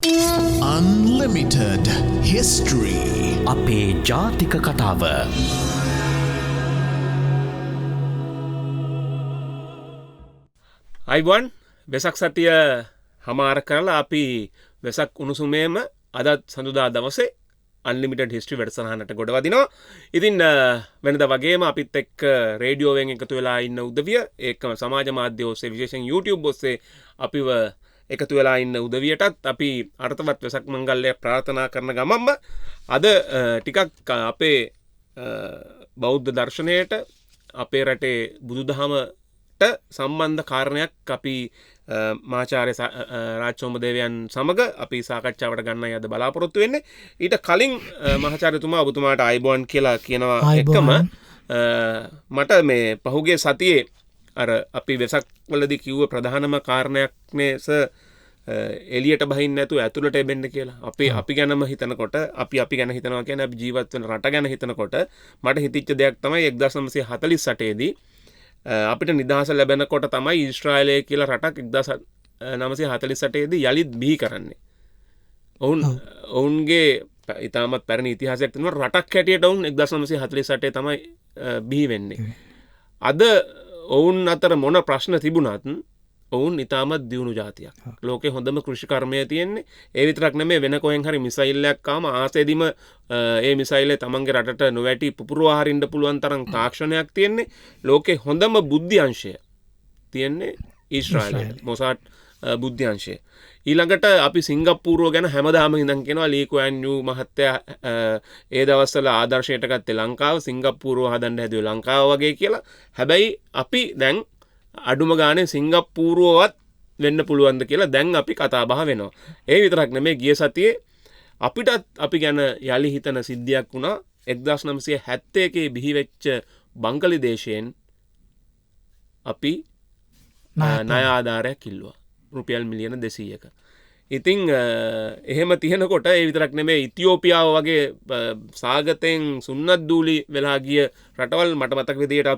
Unlimited History. අපේ ජාතික කතාව. අයිබන් වෙසක් සතිය හමාර කරලා අපි වෙසක් උණුසුමේම අදත් සඳුදා දවසේ අන්ලිමිටඩ් හිස්ට්‍රි වැඩසටහනට ගොඩ වදිනවා. ඉතින් වෙනද වගේම අපිත් එක්ක රේඩියෝවෙන් එකතු වෙලා ඉන්න උදවිය ඒකම සමාජ මාධ්‍ය ඔස්සේ විශේෂයෙන් YouTube ඔස්සේ අපිව එකතු වෙලා ඉන්න උදවියටත් අපි අර්ථවත් වෙසක් මංගල්‍යය ප්‍රාර්ථනා කරන ගමන්ම අද ටිකක් අපේ බෞද්ධ දර්ශනයට අපේ රටේ බුදුදහමට සම්බන්ධ කාරණයක් අපි මාචාර්ය රාජ්‍යෝම දේවයන් සමග අපි සාකච්ඡාවට ගන්නයි අද බලාපොරොත්තු වෙන්නේ. ඊට කලින් මහාචාර්යතුමා ඔබතුමාට ආයිබෝන් කියලා කියනවා එක්කම මට මේ පහුගිය සතියේ අර අපි වෙසක් වලදී කිව්ව ප්‍රධානම කාරණයක් නේස එළියට බහින්න නැතුව ඇතුළට එබෙන්න කියලා. අපි ගැනම හිතනකොට අපි ගැන හිතනවා කියන්නේ අපි ජීවත් වෙන රට ගැන හිතනකොට මට හිතිච්ච දෙයක් තමයි 1948 දී අපිට නිදහස ලැබෙනකොට තමයි ඊශ්‍රායලය කියලා රටක් 1948 දී යළිත් බිහි කරන්නේ. ඔවුන්ගේ ඉතාමත් පැරණි ඉතිහාසයක් තියෙනවා. රටක් හැටියට ඔවුන් 1948 තමයි බිහි වෙන්නේ. අද ඔවුන් අතර මොන ප්‍රශ්න තිබුණත් ඔවුන් ඉතාමත් දියුණු ජාතියක්. ලෝකේ හොඳම කෘෂිකර්මය තියෙන්නේ. ඒ විතරක් නෙමෙයි වෙන කොහෙන් හරි මිසයිලයක් ආවම ආසෙදිම ඒ මිසයිලේ තමන්ගේ රටට නොවැටි පුපුරවා හරින්න පුළුවන් තරම් තාක්ෂණයක් තියෙන්නේ. ලෝකේ හොඳම බුද්ධ්‍යංශය තියෙන්නේ ඊශ්‍රායලයේ මොසාඩ් බුද්ධ්‍යංශය. ඊළඟට අපි සිංගප්පූරුව ගැන හැමදාම ඉඳන් කියනවා ලී කුවන් යූ මහත්තයා ඒ දවස්වල ආදර්ශයට ගත්තේ ලංකාව, සිංගප්පූරුව හදන්න හැදුවේ ලංකාව වගේ කියලා. හැබැයි අපි දැන් අඩුම ගානේ සිංගප්පූරුවවත් වෙන්න පුළුවන්ද කියලා දැන් අපි කතා බහ වෙනවා. ඒ විතරක් නෙමෙයි ගිය සතියේ අපිටත් අපි ගැන යලි හිතන සිද්ධියක් වුණා. 1971 බිහි වෙච්ච බංගලි දේශයෙන් අපි ණය ආධාරයක් ඉල්ලුවා. රුපියල් මිලියන 200ක. ඉතින් එහෙම තියෙනකොට ඒ විතරක් නෙමෙයි ඉතියෝපියාව වගේ සාගතෙන් සුන්නත් දූලි වෙලා ගිය රටවල් මට මතක විදිහට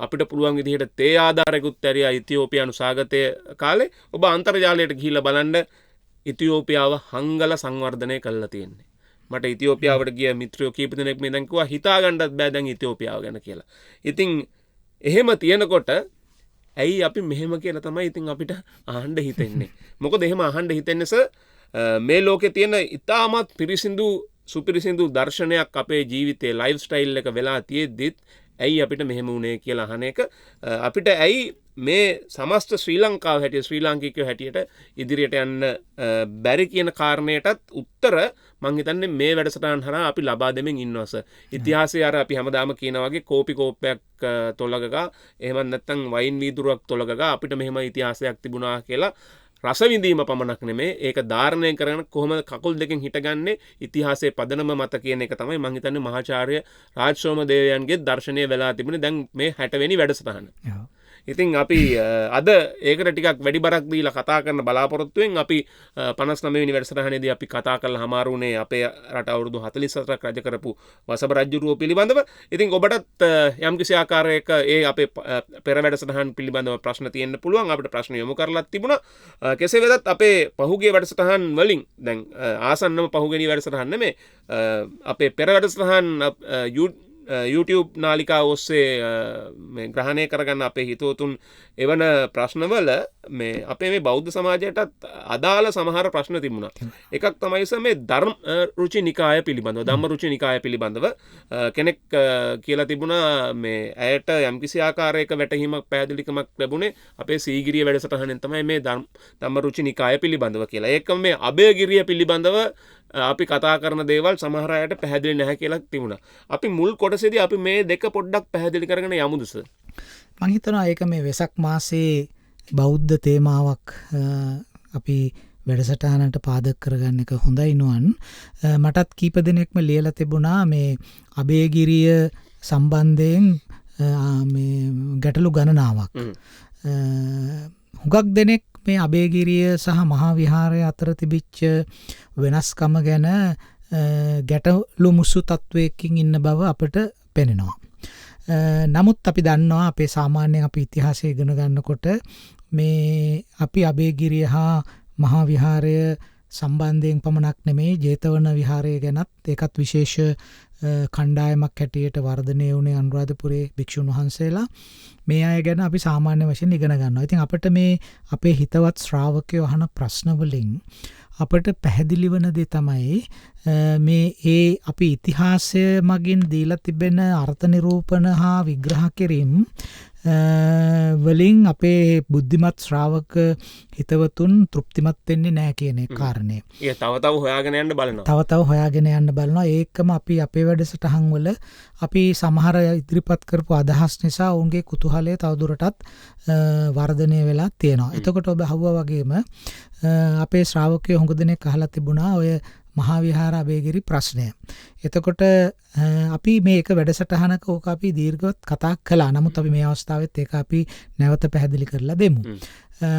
අපිට පුළුවන් විදිහට තේ ආධාරයකුත් ඇරියා ඉතියෝපියානු සාගතය කාලේ. ඔබ අන්තර්ජාලයට ගිහිල්ලා බලන්න ඉතියෝපියාව හංගල සංවර්ධනය කළා තියෙන්නේ. මට ඉතියෝපියාවට ගිය මිත්‍රයෝ කීප දෙනෙක් මේ දැන් කිව්වා හිතා ගන්නත් බෑ දැන් ඉතියෝපියාව ගැන කියලා. ඉතින් එහෙම තියෙනකොට ඇයි අපි මෙහෙම කියලා තමයි ඉතින් අපිට අහන්න හිතෙන්නේ. මොකද එහෙම අහන්න හිතෙන්නේ මේ ලෝකේ තියෙන ඉතාමත් සුපිරිසිදු දර්ශනයක් අපේ ජීවිතේ ලයිෆ් ස්ටයිල් එක වෙලා තියෙද්දිත් ඇයි අපිට මෙහෙම වුනේ කියලා අහන එක අපිට ඇයි මේ සමස්ත ශ්‍රී ලංකාව හැටියට ශ්‍රී ලාංකිකයෝ හැටියට ඉදිරියට යන්න බැරි කියන කාරණයටත් උත්තර මං හිතන්නේ මේ වැඩසටහන හරහා අපි ලබා දෙමින් ඉන්නවස. ඉතිහාසයේ අර අපි හැමදාම කියන වගේ කෝපි කෝප්පයක් තොලගගා එහෙම නැත්නම් වයින් වීදුරුවක් තොලගගා අපිට මෙහෙම ඉතිහාසයක් තිබුණා කියලා රස විඳීම පමණක් නෙමේ ඒක ධාරණය කරගෙන කොහොමද කකුල් දෙකෙන් හිටගන්නේ ඉතිහාසයේ පදනම මත කියන එක තමයි මං හිතන්නේ මහාචාර්ය රාජ්‍යෝම දේවයන්ගේ දර්ශනය වෙලා තිබුණේ දැන් මේ 60 වෙනි වැඩසටහන. ඉතින් අපි අද ඒකට ටිකක් වැඩි බරක් දීලා කතා කරන්න බලාපොරොත්තුෙන් අපි 59 වෙනි වැඩසටහනේදී අපි කතා කරලා හමාරුනේ අපේ රට අවුරුදු 44ක් රජ කරපු වසබ රජුරුව පිළිබඳව. ඉතින් ඔබටත් යම්කිසි ආකාරයක ඒ අපේ පෙර වැඩසටහන් පිළිබඳව ප්‍රශ්න තියෙන්න පුළුවන්. අපිට ප්‍රශ්න යොමු කරලත් තිබුණා. කෙසේ වෙතත් අපේ පහුගිය වැඩසටහන් වලින් දැන් ආසන්නම පහුගිය වැඩසටහන් නෙමේ අපේ පෙර වැඩසටහන් YouTube නාලිකා ඔස්සේ මේ ග්‍රහණය කරගන්න අපේ හිතවතුන් එවන ප්‍රශ්නවල මේ අපේ මේ බෞද්ධ සමාජයටත් අදාළ සමහර ප්‍රශ්න තිබුණා. එකක් තමයි මේ ධර්ම රුචි නිකාය පිළිබඳව ධම්ම රුචි නිකාය පිළිබඳව කෙනෙක් කියලා තිබුණා මේ ඇයට යම්කිසි ආකාරයක වැටහීමක් පැහැදිලිකමක් ලැබුණේ අපේ සීගිරිය වැඩසටහනෙන් තමයි මේ ධම්ම රුචි නිකාය පිළිබඳව කියලා. ඒකම මේ අභයගිරිය පිළිබඳව අපි කතා කරන දේවල් සමහර අයට පැහැදිලි නැහැ කියලා තිබුණා. අපි මුල් කොටසේදී අපි මේ දෙක පොඩ්ඩක් පැහැදිලි කරගෙන යමුද සර්? මම හිතනවා ඒක මේ වෙසක් මාසයේ බෞද්ධ තේමාවක් අපි වැඩසටහනට පාදක කරගන්න එක හොඳයි නුවන්. මටත් කීප දෙනෙක්ම ලියලා තිබුණා මේ අභයගිරිය සම්බන්ධයෙන් මේ ගැටලු ගණනාවක්. හුඟක් දෙනෙක් මේ අභයගිරිය සහ මහා විහාරය අතර තිබිච්ච වෙනස්කම ගැන ගැටලු මුසු තත්වයකින් ඉන්න බව අපට පෙනෙනවා. නමුත් අපි දන්නවා අපේ සාමාන්‍යයෙන් අපි ඉතිහාසය ඉගෙන ගන්නකොට මේ අපි අභයගිරිය හා මහා විහාරය සම්බන්ධයෙන් පමණක් නෙමේ ජේතවන විහාරය ගැනත් ඒකත් විශේෂ කණ්ඩායමක් හැටියට වර්ධනය වුණේ අනුරාධපුරේ භික්ෂුන් වහන්සේලා. මේ අය ගැන අපි සාමාන්‍ය වශයෙන් ඉගෙන ගන්නවා. ඉතින් අපිට මේ අපේ හිතවත් ශ්‍රාවකයෝ අහන ප්‍රශ්න වලින් අපට පැහැදිලි වන දේ තමයි මේ අපි ඉතිහාසය මගින් දීලා තිබෙන අර්ථ නිරූපණ හා විග්‍රහ කිරීම වලින් අපේ බුද්ධිමත් ශ්‍රාවක හිතවතුන් තෘප්තිමත් වෙන්නේ නැහැ කියන කාරණේ. ඒ තව හොයාගෙන යන්න බලනවා. තව හොයාගෙන යන්න බලනවා. ඒකම අපි අපේ වැඩසටහන් වල අපි සමහර ඉදිරිපත් කරපු අදහස් නිසා ඔවුන්ගේ කුතුහලය තවදුරටත් වර්ධනය වෙලා තියෙනවා. එතකොට ඔබ අහුවා වගේම අපේ ශ්‍රාවකයෝ හුඟ දෙනෙක් අහලා තිබුණා ඔය මහා විහාර අබේගිරි ප්‍රශ්නය. එතකොට අපි මේ එක වැඩසටහනක ඕක අපි දීර්ඝවත් කතා කළා. නමුත් අපි මේ අවස්ථාවෙත් ඒක අපි නැවත පැහැදිලි කරලා දෙමු.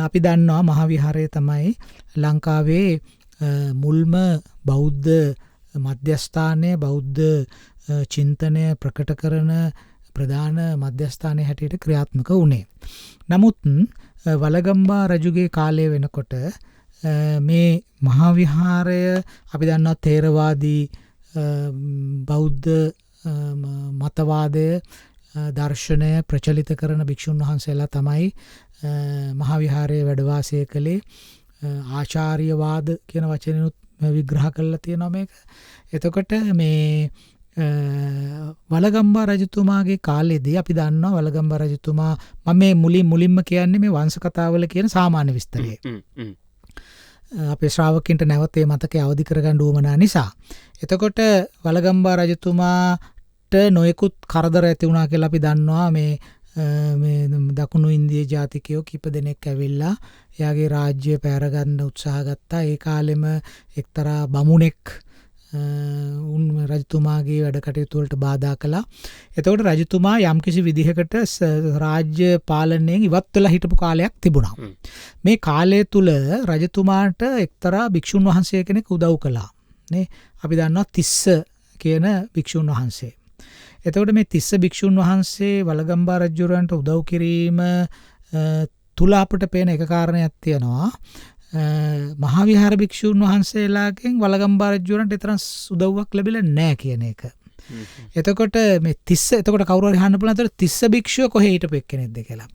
අපි දන්නවා මහා විහාරය තමයි ලංකාවේ මුල්ම බෞද්ධ මධ්‍යස්ථානය බෞද්ධ චින්තනය ප්‍රකට කරන ප්‍රධාන මධ්‍යස්ථානය හැටියට ක්‍රියාත්මක වුණේ. නමුත් වලගම්බා රජුගේ කාලය වෙනකොට මේ මහා විහාරය අපි දන්නවා තේරවාදී බෞද්ධ මතවාදය දර්ශනය ප්‍රචලිත කරන භික්ෂුන් වහන්සේලා තමයි මහා විහාරයේ වැඩ වාසය කළේ. ආචාර්යවාද කියන වචනෙනුත් විග්‍රහ කරලා තියෙනවා මේක. එතකොට මේ වලගම්බා රජතුමාගේ කාලෙදී අපි දන්නවා වලගම්බා රජතුමා මම මේ මුලින්ම කියන්නේ මේ වංශ කතාවල කියන සාමාන්‍ය විස්තරය. අපේ ශ්‍රාවකින්ට නැවතේ මතකයේ අවදි කරගන්න උවමනා නිසා. එතකොට වලගම්බා රජතුමාට නොයෙකුත් කරදර ඇති වුණා කියලා අපි දන්නවා. මේ දකුණු ඉන්දිය ජාතිකයෝ කීප දෙනෙක් ඇවිල්ලා එයාගේ රාජ්‍ය පැරගන්න උත්සාහ ගත්තා. ඒ කාලෙම එක්තරා බමුණෙක් රජතුමාගේ වැඩ කටයුතු වලට බාධා කළා. එතකොට රජතුමා යම්කිසි විදිහකට රාජ්‍ය පාලනයෙන් ඉවත් වෙලා හිටපු කාලයක් තිබුණා. මේ කාලය තුල රජතුමාට එක්තරා භික්ෂුන් වහන්සේ කෙනෙක් උදව් කළා. නේ අපි දන්නවා තිස්ස කියන භික්ෂුන් වහන්සේ. එතකොට මේ තිස්ස භික්ෂුන් වහන්සේ වලගම්බා රජුරන්ට උදව් කිරීම තුල අපිට පේන එක කාරණයක් තියෙනවා. මහා විහාර භික්ෂුන් වහන්සේලාගෙන් වලගම්බා රජුරන්ට තරම් උදව්වක් ලැබිලා නැහැ කියන එක. එතකොට මේ තිස්ස එතකොට කවුරු හරි අහන්න පුළුවන් අතට තිස්ස භික්ෂුව කොහේ හිටපු එක්කෙනෙක්ද කියලා.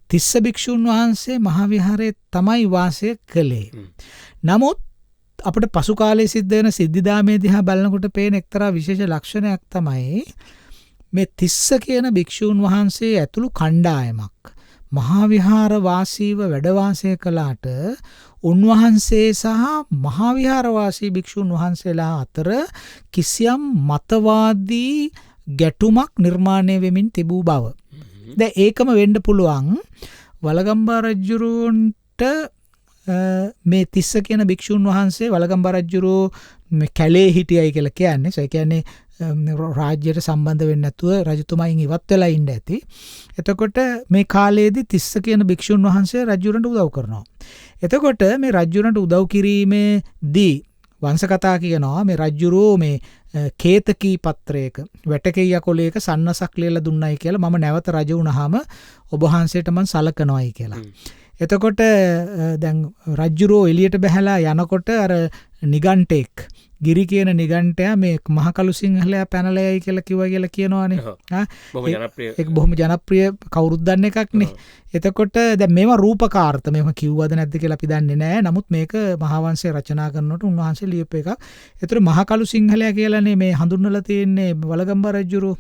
තිස්ස භික්ෂුන් වහන්සේ මහා විහාරයේ තමයි වාසය කළේ. නමුත් අපිට පසු කාලයේ සිද්ධ වෙන සිද්ධිදාමේ දිහා බලනකොට පේන එක්තරා විශේෂ ලක්ෂණයක් තමයි මේ තිස්ස කියන භික්ෂුන් වහන්සේ ඇතුළු කණ්ඩායමක් මහා විහාර වාසීව වැඩ වාසය කළාට උන්වහන්සේ සහ මහා විහාර වාසී භික්ෂුන් වහන්සේලා අතර කිසියම් මතවාදී ගැටුමක් නිර්මාණය වෙමින් තිබූ බව. දැන් ඒකම වෙන්න පුළුවන් වලගම්බා රජුරන්ට මේ තිස්ස කියන භික්ෂුන් වහන්සේ වලගම්බා රජුරෝ කැලේ හිටියයි කියලා කියන්නේ. ඒ කියන්නේ රාජ්‍යයට සම්බන්ධ වෙන්නේ නැතුව රජතුමායින් ඉවත් වෙලා ඉන්න ඇති. එතකොට මේ කාලයේදී තිස්ස කියන භික්ෂුන් වහන්සේ රජුරන්ට උදව් කරනවා. එතකොට මේ රජුරන්ට උදව් කිරීමේදී වංශ කතා කියනවා මේ රජුරෝ මේ කේතකී පත්‍රයක වැටකෙයිය කොලයක සන්නසක් ලියලා දුන්නයි කියලා මම නැවත රජ වුණාම ඔබ වහන්සේට මම සලකනවායි කියලා. එතකොට දැන් රජුරෝ එළියට බහැලා යනකොට අර නිගණ්ඨෙක් ගිරි කියන නිගණ්ඨයා මේ මහ කළු සිංහලයා පැනලයයි කියලා කිව්වා කියලා කියනවානේ. බොහොම ජනප්‍රිය. ඒක බොහොම ජනප්‍රිය කවුරුත් දන්න එකක් නේ. එතකොට දැන් මේවා රූපකාර්ථ මේව කිව්වද නැද්ද කියලා අපි දන්නේ නැහැ. නමුත් මේක මහාවංශය රචනා කරනකොට උන්වහන්සේ ලියපු එකක්. ඒතර මහ කළු සිංහලයා කියලානේ මේ හඳුන්වලා තියෙන්නේ වලගම්බා රජුරෝ.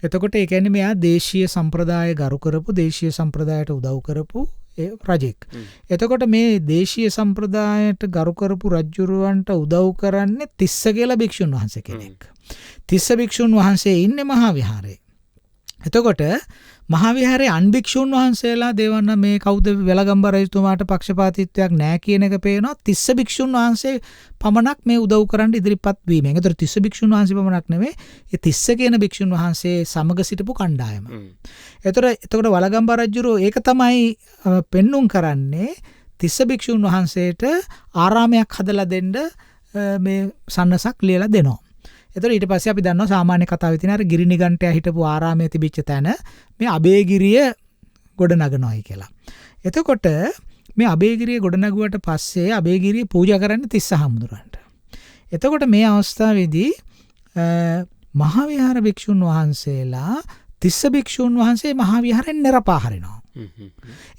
එතකොට ඒ කියන්නේ මෙයා දේශීය සම්ප්‍රදාය ගරු කරපු දේශීය සම්ප්‍රදායට උදව් කරපු රජෙක්. එතකොට මේ දේශීය සම්ප්‍රදායට ගරු කරපු රජුරවන්ට උදව් කරන්නේ තිස්ස කියලා භික්ෂුන් වහන්සේ කෙනෙක්. තිස්ස භික්ෂුන් වහන්සේ ඉන්නේ මහා විහාරේ. එතකොට මහා විහාරේ අන් භික්ෂුන් වහන්සේලා දේවන්න මේ කවුද වලගම්බා රජතුමාට පක්ෂපාතීත්වයක් නැහැ කියන එක පේනවා. තිස්ස භික්ෂුන් වහන්සේ පමණක් මේ උදව් කරන්න ඉදිරිපත් වීමෙන්. ඒතර තිස්ස භික්ෂුන් වහන්සේ පමණක් නෙමෙයි ඒ තිස්ස කියන භික්ෂුන් වහන්සේ සමග සිටපු කණ්ඩායම. එතකොට වලගම්බා රජුරෝ ඒක තමයි පෙන්눔 කරන්නේ තිස්ස භික්ෂුන් වහන්සේට ආරාමයක් හදලා දෙන්න මේ සන්නසක් ලියලා දෙනවා. එතකොට ඊට පස්සේ අපි දන්නවා සාමාන්‍ය කතාවේ තියෙන අර ගිරි නිගණ්ඨයා හිටපු ආරාමයේ තිබිච්ච තැන මේ අබේගිරිය ගොඩ නගනවායි කියලා. එතකොට මේ අබේගිරිය ගොඩනැගුවට පස්සේ අබේගිරිය පූජා කරන්නේ තිස්ස හාමුදුරන්ට. එතකොට මේ අවස්ථාවේදී මහාවිහාර භික්ෂුන් වහන්සේලා තිස්ස භික්ෂුන් වහන්සේ මහාවිහාරයෙන් නිරපාහරිනවා.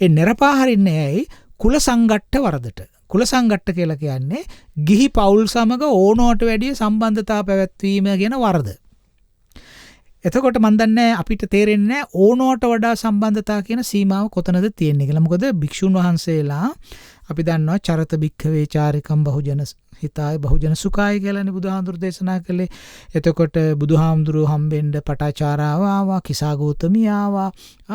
ඒ නිරපාහරින්නේ ඇයි? කුල සංගට්ඨ වරදට. කුල සංගට්ඨ කියලා කියන්නේ ගිහි පවුල් සමග ඕනෝට වැඩිය සම්බන්ධතා පැවැත්වීම කියන වරද. එතකොට මන් දන්නේ අපිට තේරෙන්නේ ඕනෝට වඩා සම්බන්ධතා කියන සීමාව කොතනද තියෙන්නේ කියලා. මොකද භික්ෂුන් වහන්සේලා අපි දන්නවා චරත භික්ඛවේ චාරිකම් බහුජන හිතාය බහුජන සුඛාය කියලානේ බුදුහාමුදුරු දේශනා කළේ. එතකොට බුදුහාමුදුරු හම්බෙන්න පටාචාරාව ආවා, කිසాగෞතමී ආවා,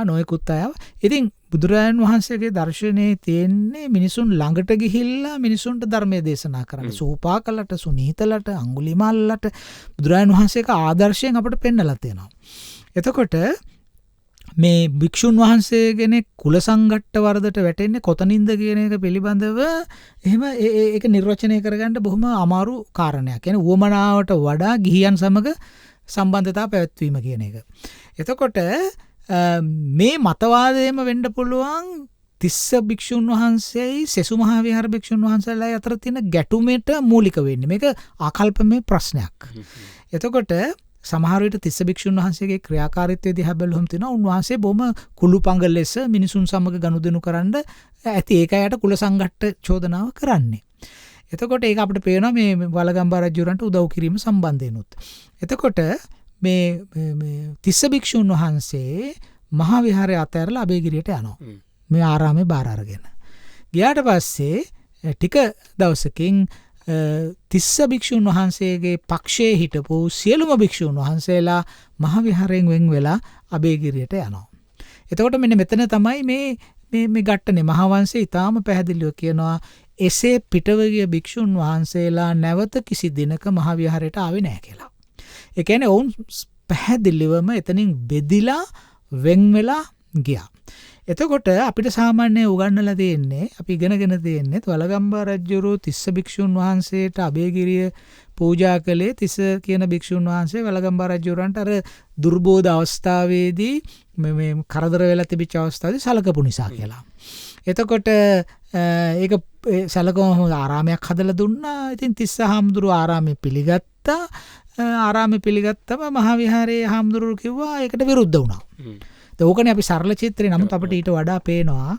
නොයෙකුත් අය ආවා. ඉතින් බුදුරජාණන් වහන්සේගේ දර්ශනයේ තියෙන්නේ මිනිසුන් ළඟට ගිහිල්ලා මිනිසුන්ට ධර්මයේ දේශනා කරන්න. සූපාකලට, සුනීතලට, අඟුලිමාලට බුදුරජාණන් වහන්සේක ආදර්ශයෙන් අපට පෙන්නලා තියෙනවා. එතකොට මේ භික්ෂුන් වහන්සේගෙන කුල සංගට්ඨ වරදට වැටෙන්නේ කොතනින්ද කියන එක පිළිබඳව එහෙම ඒක නිර්වචනය කරගන්න බොහොම අමාරු කාරණයක්. يعني උවමනාවට වඩා ගිහියන් සමග සම්බන්ධතා පැවැත්වීම කියන එක. එතකොට මේ මතවාදයේම වෙන්න පුළුවන් තිස්ස භික්ෂුන් වහන්සේයි සෙසු මහා විහාර භික්ෂුන් වහන්සේලා අතර තියෙන ගැටුමට මූලික වෙන්නේ. මේක ආකල්පමය ප්‍රශ්නයක්. එතකොට සමහර විට තිස්ස භික්ෂුන් වහන්සේගේ ක්‍රියාකාරීත්වය දිහා බැලුවම තියෙනවා උන්වහන්සේ බොහොම කුළුපඟ ලෙස මිනිසුන් සමග ගනුදෙනු කරන්න ඇති ඒකයට කුල සංගට්ඨ චෝදනාව කරන්නේ. එතකොට ඒක අපිට පේනවා මේ වලගම්බා රජුරන්ට උදව් කිරීම සම්බන්ධයෙන්ුත්. එතකොට මේ තිස්ස භික්ෂුන් වහන්සේ මහා විහාරය අතහැරලා අබේගිරියට යනවා. මේ ආරාමේ බාර අරගෙන. ගියාට පස්සේ ටික දවසකින් තිස්ස භික්ෂුන් වහන්සේගේ පක්ෂයේ හිටපු සියලුම භික්ෂුන් වහන්සේලා මහා විහාරයෙන් වෙන් වෙලා අබේගිරියට යනවා. එතකොට මෙන්න මෙතන තමයි මේ ගැටනේ මහා වංශයේ ඊටාම පැහැදිලිව කියනවා එසේ පිටව ගිය භික්ෂුන් වහන්සේලා නැවත කිසි දිනක මහා විහාරයට ආවේ නැහැ කියලා. ඒ කියන්නේ ඔවුන් පැහැදිලිවම එතනින් බෙදිලා වෙන් වෙලා ගියා. එතකොට අපිට සාමාන්‍ය උගන්වලා තියෙන්නේ අපි ඉගෙනගෙන තියෙන්නේ වලගම්බා රජුරු තිස්ස භික්ෂුන් වහන්සේට අබේගිරිය පූජා කළේ තිස්ස කියන භික්ෂුන් වහන්සේ වලගම්බා රජුරන්ට අර දුර්බෝධ අවස්ථාවේදී මේ කරදර වෙලා තිබිච්ච අවස්ථාවේදී සලකපු නිසා කියලා. එතකොට ඒක සලකම ආරාමයක් හදලා දුන්නා. ඉතින් තිස්ස හාමුදුරුවෝ ආරාමෙ පිළිගත්තා. ආරාමෙ පිළිගත්තම මහා විහාරයේ හාමුදුරුවෝ කිව්වා ඒකට විරුද්ධ වුණා. ඕකනේ අපි සරල චිත්‍රේ. නමුත් අපිට ඊට වඩා පේනවා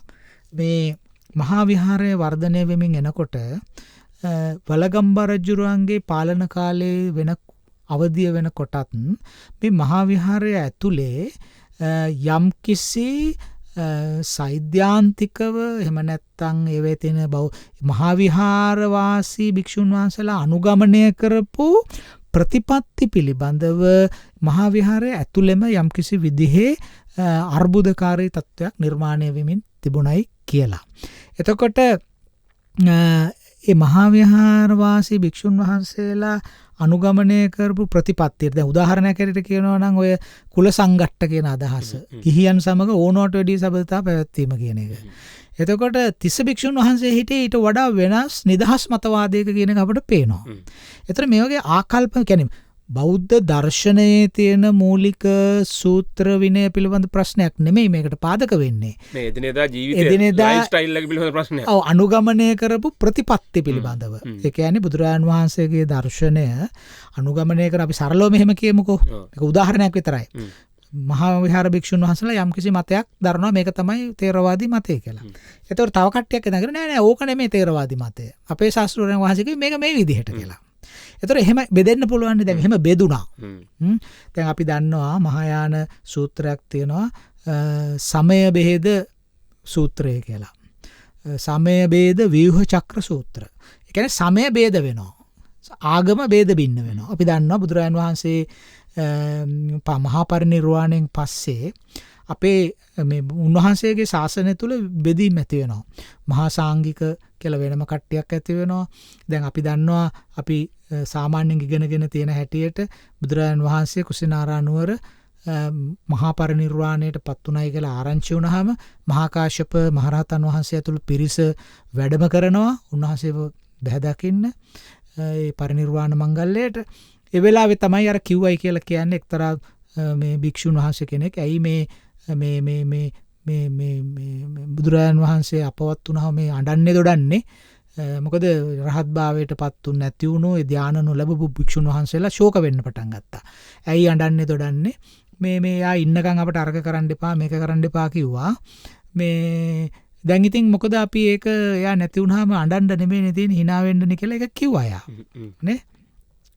මේ මහා විහාරයේ වර්ධනය වෙමින් එනකොට වලගම්බා රජුරුවන්ගේ පාලන කාලයේ වෙන අවධිය වෙනකොටත් මේ මහා විහාරය ඇතුලේ යම්කිසි සෛද්‍යාන්තිකව එහෙම නැත්නම් ඒවේ තියෙන මහා විහාර වාසී භික්ෂුන් වහන්සේලා අනුගමනය කරපු ප්‍රතිපත්ති පිළිබඳව මහා විහාරයේ ඇතුළෙම යම්කිසි විදිහේ අර්බුදකාරී තත්ත්වයක් නිර්මාණය වෙමින් තිබුණයි කියලා. එතකොට මේ මහා විහාර වාසී භික්ෂුන් වහන්සේලා අනුගමනය කරපු ප්‍රතිපත්තිය දැන් උදාහරණයක් ඇරෙට කියනවා නම් ඔය කුල සංගට්ඨ කියන අදහස. ගිහියන් සමග ඕනෝට වැඩි සබඳතා පැවැත්වීම කියන එක. එතකොට තිස්ස භික්ෂුන් වහන්සේ හිටියේ ඊට වඩා වෙනස් නිදහස් මතවාදයක කියන එක අපිට පේනවා. එතකොට මේ වගේ ආකල්ප කියන්නේ බෞද්ධ දර්ශනයේ තියෙන මූලික සූත්‍ර විනය පිළිබඳ ප්‍රශ්නයක් නෙමෙයි මේකට පාදක වෙන්නේ. මේ එදිනෙදා ජීවිතේ ලයිෆ් ස්ටයිල් එක පිළිබඳ ප්‍රශ්නයක්. ඔව් අනුගමනය කරපු ප්‍රතිපත්ති පිළිබඳව. ඒ කියන්නේ බුදුරජාණන් වහන්සේගේ දර්ශනය අනුගමනය කර අපි සරලව මෙහෙම කියමුකෝ. ඒක උදාහරණයක් විතරයි. මහා විහාර භික්ෂුන් වහන්සේලා යම්කිසි මතයක් දරනවා මේක තමයි තේරවාදී මතය කියලා. ඒතකොට තව කට්ටියක් එනගෙන නෑ ඕක නෙමෙයි තේරවාදී මතය. අපේ ශාස්ත්‍රඥයන් වහන්සේ කිව්වේ මේක මේ විදිහට කියලා. ඒතර එහෙම බෙදෙන්න පුළුවන් නේ. දැන් එහෙම බෙදුණා. දැන් අපි දන්නවා මහායාන සූත්‍රයක් තියෙනවා සමය බෙහෙද සූත්‍රය කියලා. සමය බෙහෙද ව්‍යුහ චක්‍ර සූත්‍ර. ඒ කියන්නේ සමය බෙහෙද වෙනවා. ආගම බෙහෙද බින්න වෙනවා. අපි දන්නවා බුදුරජාන් වහන්සේ මහා පරිනිර්වාණයෙන් පස්සේ අපේ මේ උන්වහන්සේගේ ශාසනය තුල බෙදීම් ඇති වෙනවා. මහා සාංගික කියලා වෙනම කට්ටියක් ඇති වෙනවා. දැන් අපි දන්නවා අපි සාමාන්‍යයෙන් ඉගෙනගෙන තියෙන හැටියට බුදුරජාණන් වහන්සේ කුසිනාරා නුවර මහා පරිනිර්වාණයට පත් උනායි කියලා ආරංචි වුණාම මහා කාශ්‍යප මහරහතන් වහන්සේ ඇතුළු පිරිස වැඩම කරනවා උන්වහන්සේව බැහැ දකින්න ඒ පරිනිර්වාණ මංගල්‍යයට. ඒ වෙලාවේ තමයි අර කිව්වයි කියලා කියන්නේ එක්තරා මේ භික්ෂුන් වහන්සේ කෙනෙක් ඇයි මේ බුදුරජාණන් වහන්සේ අපවත් වුණාම මේ අඬන්නේ දොඩන්නේ මොකද රහත් භාවයට පත් වුණ නැති වුණු ඒ ධානය නොලැබපු භික්ෂුන් වහන්සේලා ශෝක වෙන්න පටන් ගත්තා. ඇයි අඬන්නේ දොඩන්නේ? මේ යා ඉන්නකම් අපට අර්ග කරන්න එපා මේක කරන්න එපා කිව්වා. මේ දැන් ඉතින් මොකද අපි ඒක එයා නැති වුණාම අඬන්න නෙමෙයි තියෙන්නේ hina වෙන්නනේ කියලා ඒක කිව්වා යා. නේ?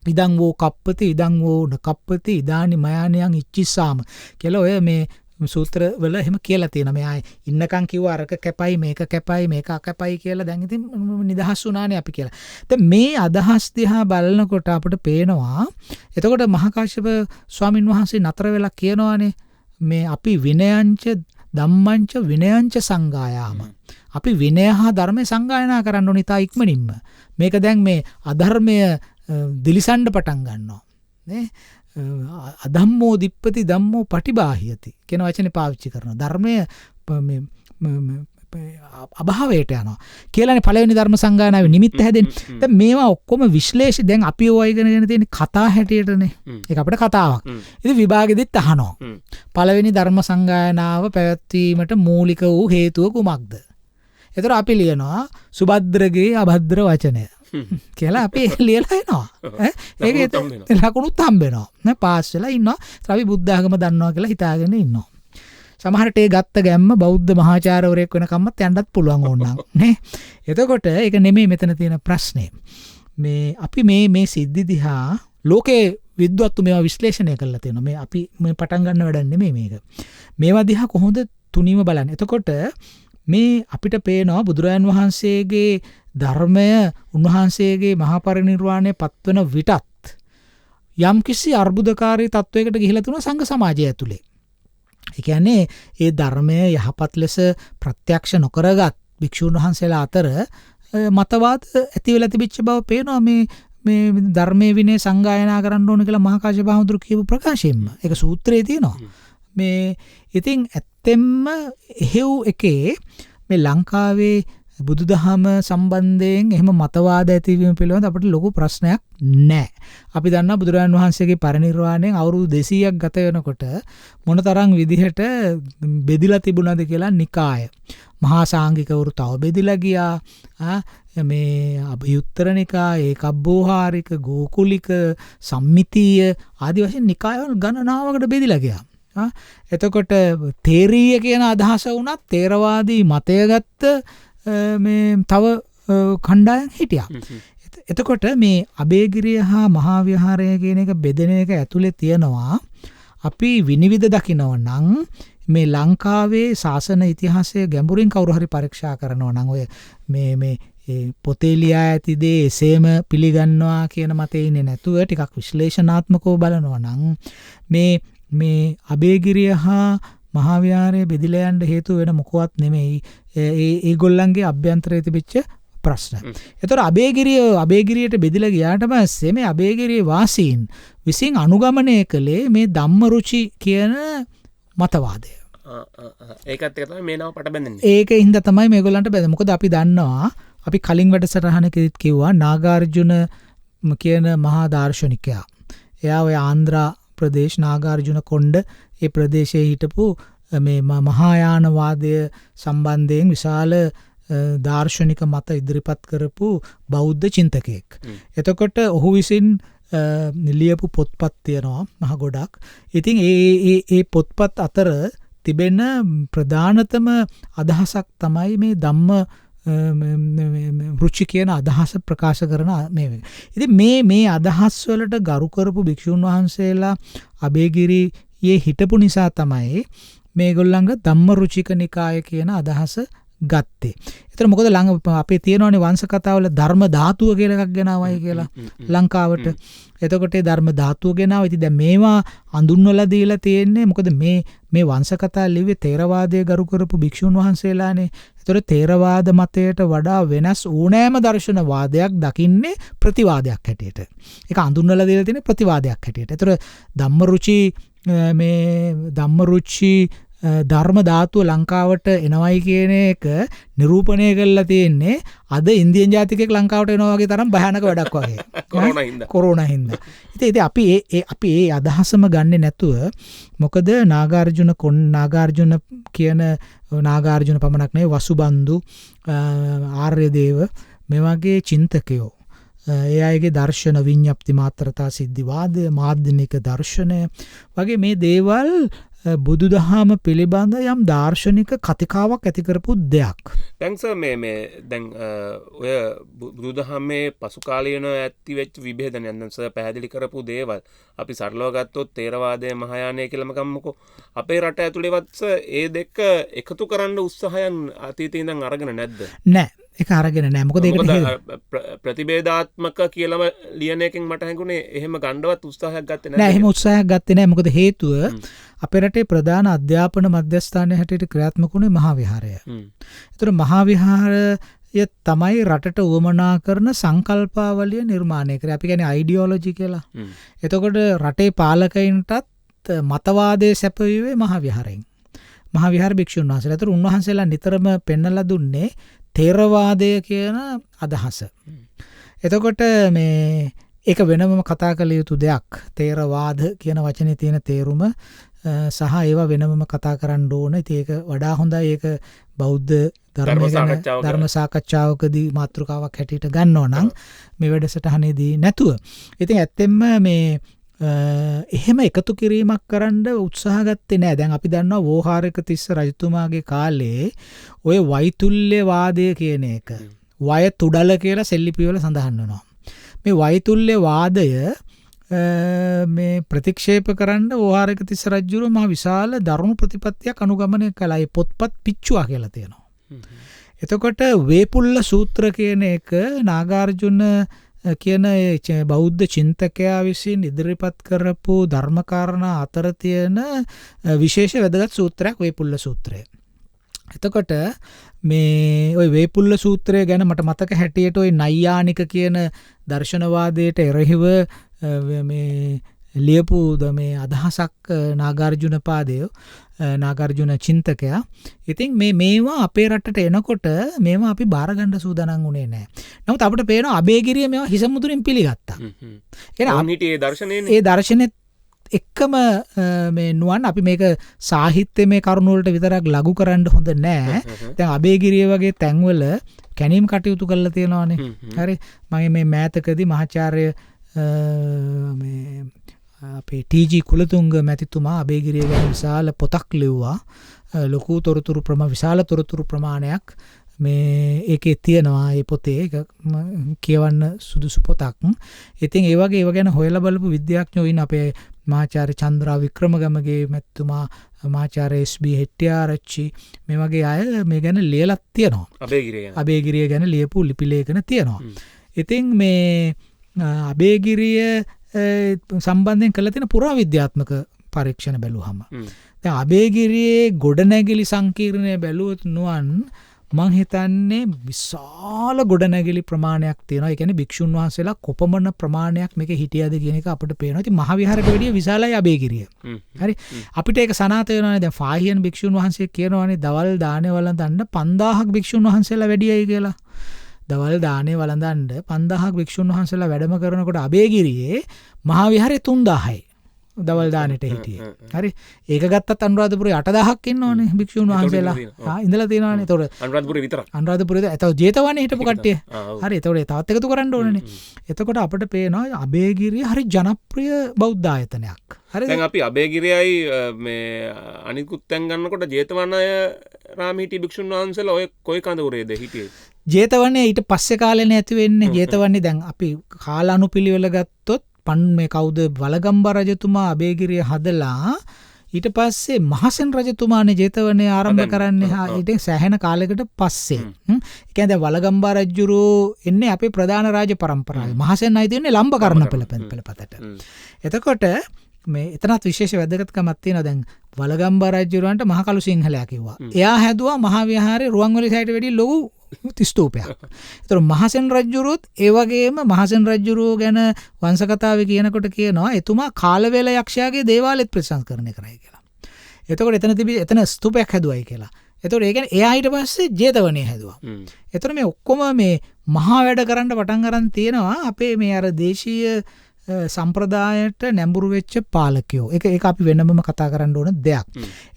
ඉදං වෝ කප්පති ඉදං වෝ නකප්පති ඉදානි මයානියන් ඉච්චිස්සාම කියලා ඔය මේ සූත්‍ර වල එහෙම කියලා තියෙනවා. මෙයා ඉන්නකම් කිව්ව අරක කැපයි මේක කැපයි මේක අකැපයි කියලා දැන් ඉතින් නිදහස් වුණානේ අපි කියලා. දැන් මේ අදහස් දිහා බලනකොට අපිට පේනවා එතකොට මහා කාශ්‍යප ස්වාමින් වහන්සේ නතර වෙලා කියනවානේ මේ අපි විනයංච ධම්මංච විනයංච සංගායාම. අපි විනය හා ධර්මය සංගායනා කරන්න ඕනේ තා ඉක්මනින්ම. මේක දැන් මේ අධර්මය දිලිසන්න පටන් ගන්නවා. නේ? අධම්මෝ දිප්පති ධම්මෝ පටිබාහියති කියන වචනේ පාවිච්චි කරනවා. ධර්මය අභාවයට යනවා කියලානේ පළවෙනි ධර්ම සංගායනාවේ නිමිත්ත හැදෙන්නේ. දැන් මේවා ඔක්කොම විශ්ලේෂ දැන් අපි ඔය ඉගෙනගෙන තියෙන කතා හැටියටනේ. ඒක අපිට කතාවක්. ඉතින් විභාගෙදිත් අහනවා. පළවෙනි ධර්ම සංගායනාව පැවැත්වීමට මූලික වූ හේතුව කුමක්ද? ඒතර අපි ලියනවා සුභද්‍රගේ අභද්‍ර වචනය. කියලා අපි ලියලා එනවා. ඒක ලකුණුත් හම්බෙනවා. නේ පාස් වෙලා ඉන්නවා. අපි බුද්ධ ආගම දන්නවා කියලා හිතාගෙන ඉන්නවා. සමහරට ඒ ගත්ත ගැම්ම බෞද්ධ මහාචාර්යවරයෙක් වෙනකම්මත් යන්නත් පුළුවන් ඕනනම් නේ. එතකොට ඒක නෙමෙයි මෙතන තියෙන ප්‍රශ්නේ. මේ අපි මේ සිද්ධි දිහා ලෝකේ විද්වත්තු මේවා විශ්ලේෂණය කරලා තියෙනවා. මේ අපි මේ පටන් ගන්න වැඩක් නෙමෙයි මේක. මේවා දිහා කොහොමද තුනීම බලන්නේ. එතකොට මේ අපිට පේනවා බුදුරජාන් වහන්සේගේ ධර්මය උන්වහන්සේගේ මහා පරිනිර්වාණය පත්වන විටත් යම් කිසි අර්බුදකාරී තත්වයකට ගිහිලා තුන සංඝ සමාජය ඇතුලේ. ඒ කියන්නේ ඒ ධර්මය යහපත් ලෙස ප්‍රත්‍යක්ෂ නොකරගත් භික්ෂුන් වහන්සේලා අතර මතවාද ඇති වෙලා තිබිච්ච බව පේනවා මේ ධර්මයේ විනය සංගායනා කරන්න ඕන කියලා මහා කාශ්‍යප හාමුදුරුවෝ කියපු ප්‍රකාශයෙන්ම. ඒක සූත්‍රයේ තියෙනවා. මේ ඉතින් ඇත්තෙන්ම එහෙව් එකේ මේ ලංකාවේ බුදුදහම සම්බන්ධයෙන් එහෙම මතවාද ඇතිවීම පිළිබඳ අපිට ලොකු ප්‍රශ්නයක් නැහැ. අපි දන්නා බුදුරජාණන් වහන්සේගේ පරිනිර්වාණයෙන් අවුරුදු 200ක් ගත වෙනකොට මොනතරම් විදිහට බෙදිලා තිබුණාද කියලා නිකාය. මහා සාංගිකවරු තව බෙදිලා ගියා. මේ අභිඋත්තර නිකාය, ඒකබ්බෝහාරික, ගෝකුලික, සම්මිතීය ආදි වශයෙන් නිකායවල ගණනාවකට බෙදිලා ගියා. එතකොට තේරීය කියන අදහස වුණත් තේරවාදී මතය ගත්ත මේ තව කණ්ඩායම් හිටියා. එතකොට මේ අබේගිරිය හා මහා විහාරය කියන එක බෙදෙන එක ඇතුලේ තියෙනවා අපි විනිවිද දකිනවා නම් මේ ලංකාවේ ශාසන ඉතිහාසය ගැඹුරින් කවුරු හරි පරීක්ෂා කරනවා නම් ඔය මේ පොතේ ලියා ඇති දේ එසේම පිළිගන්නවා කියන මතේ ඉන්නේ නැතුව ටිකක් විශ්ලේෂණාත්මකව බලනවා නම් මේ අබේගිරිය හා මහා විහාරය බෙදිලා යන්න හේතුව වෙන මොකවත් නෙමෙයි ඒගොල්ලන්ගේ අභ්‍යන්තරයේ තිබිච්ච ප්‍රශ්න. ඒතර අබේගිරියට බෙදිලා ගියාට පස්සේ මේ අබේගිරියේ වාසීන් විසින් අනුගමනය කළේ මේ ධම්මරුචි කියන මතවාදය. ඒකත් එක තමයි මේ නම පට බැඳෙන්නේ. ඒකින්ද තමයි මේගොල්ලන්ට බැඳෙන්නේ. මොකද අපි දන්නවා අපි කලින් වැඩසටහනකෙදිත් කිව්වා නාගාර්ජුන කියන මහා දාර්ශනිකයා. එයා ඔය ආන්ධ්‍රා ප්‍රදේශ නාගාර්ජුන කොණ්ඩ ඒ ප්‍රදේශයේ හිටපු මේ මහායානවාදය සම්බන්ධයෙන් විශාල දාර්ශනික මත ඉදිරිපත් කරපු බෞද්ධ චින්තකයෙක්. එතකොට ඔහු විසින් ලියපු පොත්පත් තියෙනවා මහ ගොඩක්. ඉතින් ඒ පොත්පත් අතර තිබෙන ප්‍රධානතම අදහසක් තමයි මේ ධම්ම රුචි කියන අදහස ප්‍රකාශ කරන මේ. ඉතින් මේ අදහස් වලට ගරු කරපු භික්ෂුන් වහන්සේලා අබේගිරියේ හිටපු නිසා තමයි මේගොල්ලන්ගේ ධම්මරුචික නිකාය කියන අදහස ගත්තේ. ඒතර මොකද අපේ තියෙනවනේ වංශ කතාවල ධර්ම ධාතුව කියලා එකක් ගෙනාවයි කියලා ලංකාවට. එතකොට ඒ ධර්ම ධාතුව ගෙනාවා. ඉතින් දැන් මේවා අඳුන්වලා දීලා තියෙන්නේ මොකද මේ වංශ කතා ලිව්වේ තේරවාදයේ ගරු කරපු භික්ෂුන් වහන්සේලානේ. ඒතර තේරවාද මතයට වඩා වෙනස් ඕනෑම දර්ශනවාදයක් දකින්නේ ප්‍රතිවාදයක් හැටියට. ඒක අඳුන්වලා දීලා තියෙන්නේ ප්‍රතිවාදයක් හැටියට. ඒතර ධම්මරුචි ධර්ම ධාතුව ලංකාවට එනවයි කියන එක නිරූපණය කරලා තියෙන්නේ අද ඉන්දියන් ජාතිකයෙක් ලංකාවට එනවා වගේ තරම් භයානක වැඩක් වගේ. කොරෝනා හින්දා. ඉතින් අපි ඒ අදහසම ගන්නෙ නැතුව මොකද නාගාර්ජුන කියන නාගාර්ජුන පමණක් නෙවෙයි වසුබන්දු ආර්යදේව මේ වගේ චින්තකයෝ ඒ අයගේ දර්ශන විඤ්ඤාප්ති මාත්‍රතා සිද්ධිවාදය මාධ්‍යමික දර්ශනය වගේ මේ දේවල් බුදුදහම පිළිබඳ යම් දාර්ශනික කතිකාවක් ඇති කරපු දෙයක්. දැන් සර් මේ දැන් ඔය බුදුදහමේ පසු කාලීන ඇති වෙච්ච විභේදනයන් දැන් සර් පැහැදිලි කරපු දේවල් අපි සරලව ගත්තොත් තේරවාදය මහායානය කියලාම ගමුකෝ. අපේ රට ඇතුළේවත් සර් ඒ දෙක එකතු කරන්න උත්සාහයන් අතීතේ ඉඳන් අරගෙන නැද්ද? නෑ. ඒක අරගෙන නෑ. මොකද ඒකට ප්‍රතිභේදාත්මක කියලාම ලියන එකෙන් මට හැඟුණේ එහෙම ගණ්ඩවත් උත්සාහයක් ගත්තේ නෑ. එහෙම උත්සාහයක් ගත්තේ නෑ. මොකද හේතුව අපේ රටේ ප්‍රධාන අධ්‍යාපන මධ්‍යස්ථානයේ හැටියට ක්‍රියාත්මක වුණේ මහා විහාරය. ඒතර මහා විහාරය තමයි රටට උවමනා කරන සංකල්පාවලිය නිර්මාණය කරේ. අපි කියන්නේ අයිඩියොලොජි කියලා. එතකොට රටේ පාලකයින්ටත් මතවාදයේ සැපයුවේ මහා විහාරයෙන්. මහා විහාර භික්ෂුන් වහන්සේලා. ඒතර උන්වහන්සේලා නිතරම පෙන්නලා දුන්නේ තේරවාදය කියන අදහස. එතකොට මේ ඒක වෙනමම කතා කළ යුතු දෙයක්. තේරවාද කියන වචනේ තියෙන තේරුම සහ ඒවා වෙනමම කතා කරන්න ඕන. ඉතින් ඒක වඩා හොඳයි. ඒක බෞද්ධ ධර්ම සාකච්ඡාවකදී මාතෘකාවක් හැටියට ගන්නව නම් මේ වැඩසටහනේදී නැතුව. ඉතින් ඇත්තෙන්ම මේ එහෙම එකතු කිරීමක් කරන්න උත්සාහ ගත්තේ නෑ. දැන් අපි දන්නවා වෝහාරක තිස්ස රජතුමාගේ කාලේ ඔය වෛතුල්‍යවාදය කියන එක වය තුඩල කියලා සෙල්ලිපිවල සඳහන් වෙනවා. මේ වෛතුල්‍යවාදය මේ ප්‍රතික්ෂේප කරන්න වෝහාරක තිස්ස රජුරු මහ විශාල දරුණු ප්‍රතිපත්තියක් අනුගමනය කළා. ඒ පොත්පත් පිච්චුවා කියලා තියෙනවා. එතකොට වේපුල්ල සූත්‍ර කියන එක නාගාර්ජුන කියන බෞද්ධ චින්තකයා විසින් ඉදිරිපත් කරපු ධර්මකාරණා අතර තියෙන විශේෂ වැදගත් සූත්‍රයක් වේපුල්ල සූත්‍රය. එතකොට මේ ওই වේපුල්ල සූත්‍රය ගැන මට මතක හැටියට ওই නයියානික කියන දර්ශනවාදයට එරෙහිව මේ ලියපු මේ අදහසක් නාගාර්ජුන පාදය නාගාර්ජුන චින්තකයා. ඉතින් මේවා අපේ රටට එනකොට මේවා අපි බාර ගන්න සූදානම් වුණේ නැහැ. නමුත් අපිට පේනවා අබේගිරිය මේවා හිස මුදුරින් පිළිගත්තා. ඒ දර්ශනෙත් එක්කම මේ නුවන් අපි මේක සාහිත්‍යමය කරුණු වලට විතරක් ලඝු කරන්න හොඳ නෑ. දැන් අබේගිරිය වගේ තැන්වල කැණීම් කටයුතු කරලා තියෙනවානේ. හරි. මම මේ මෑතකදී මහාචාර්ය මේ අපේ ටීජී කුලතුංග මැතිතුමා අබේගිරිය ගැන විශාල පොතක් ලිව්වා. ලොකු තොරතුරු විශාල තොරතුරු ප්‍රමාණයක් මේ ඒකේ තියෙනවා. ඒ පොතේ ඒක කියවන්න සුදුසු පොතක්. ඉතින් ඒ වගේ ඒව ගැන හොයලා බලපු විද්‍යාඥයෝ ඉන්න අපේ මහාචාර්ය චන්ද්‍රා වික්‍රමගමගේ මැතිතුමා මහාචාර්ය එස්.බී. හෙට්ටිආරච්චි මේ වගේ අය මේ ගැන ලියලා තියෙනවා. අබේගිරිය ගැන ලියපු ලිපි ලේඛන තියෙනවා. ඉතින් මේ අබේගිරිය සම්බන්ධයෙන් කළ තියෙන පුරාවිද්‍යාත්මක පරීක්ෂණ බැලුවහම දැන් අබේගිරියේ ගොඩනැගිලි සංකීර්ණය බැලුවොත් නුවන් මං හිතන්නේ විශාල ගොඩනැගිලි ප්‍රමාණයක් තියෙනවා. ඒ කියන්නේ භික්ෂුන් වහන්සේලා කොපමණ ප්‍රමාණයක් මේකේ හිටියද කියන එක අපිට පේනවා. ඉතින් මහ විහාරක වැඩිය විශාලයි අබේගිරිය. හරි. අපිට ඒක සනාථ වෙනවානේ. දැන් ෆාහියන් භික්ෂුන් වහන්සේ කියනවානේ දවල් දානේ වළඳන්න 5000ක් භික්ෂුන් වහන්සේලා වැඩියයි කියලා. දවල් දානේ වළඳන්න 5000ක් භික්ෂුන් වහන්සේලා වැඩම කරනකොට අබේගිරියේ මහා විහාරේ 3000යි. දවල් දානෙට හිටියේ. හරි. ඒක ගත්තත් අනුරාධපුරේ 8000ක් ඉන්නවනේ භික්ෂුන් වහන්සේලා. ඉඳලා තියෙනවානේ. ඒතකොට අනුරාධපුරේ විතරක්. අනුරාධපුරේ එතකොට ජේතවනේ හිටපු කට්ටිය. හරි. ඒතකොට තවත් එකතු කරන්න ඕනනේ. එතකොට අපිට පේනවා අබේගිරිය හරි ජනප්‍රිය බෞද්ධ ආයතනයක්. හරිද? දැන් අපි අබේගිරියයි මේ අනිකුත් තැන් ගන්නකොට ජේතවනය රාමීටි භික්ෂුන් වහන්සේලා ඔය කොයි කඳවුරේද හිටියේ? ජේතවනේ ඊට පස්සේ කාලෙනේ ඇති වෙන්නේ. ජේතවනේ දැන් අපි කාලානුපිළිවෙල ගත්තොත් මේ කවුද වලගම්බා රජතුමා අබේගිරිය හදලා ඊට පස්සේ මහසෙන් රජතුමානේ ජේතවනේ ආරම්භ කරන්නේ. ඊට සෑහෙන කාලයකට පස්සේ. ඒ කියන්නේ දැන් වලගම්බා රජුරෝ එන්නේ අපේ ප්‍රධාන රාජ පරම්පරාවේ. මහසෙන් අයිති වෙන්නේ ලම්බකර්ණ පෙළපතට. එතකොට මේ එතනත් විශේෂ වැදගත්කමක් තියෙනවා. දැන් වලගම්බා රජුරවන්ට මහ කළු සිංහලයා කිව්වා. එයා හැදුවා මහා විහාරේ රුවන්වැලි සෑයට වැඩි ලොකු ස්තූපයක්. ඒතර මහසෙන් රජුරුත් ඒ වගේම මහසෙන් රජුරුව ගැන වංශ කතාවේ කියනකොට කියනවා එතුමා කාලවේල යක්ෂයාගේ දේවාලෙත් ප්‍රතිසංස්කරණය කරයි කියලා. එතකොට එතන තිබි එතන ස්තූපයක් හැදුවයි කියලා. එතකොට ඒ කියන්නේ එයා ඊට පස්සේ ජේතවනේ හැදුවා. එතකොට මේ ඔක්කොම මේ මහා වැඩ කරන්න පටන් ගන්න තියෙනවා අපේ මේ අර දේශීය සම්ප්‍රදායට නැඹුරු වෙච්ච පාලකයෝ. ඒක අපි වෙනමම කතා කරන්න ඕන දෙයක්.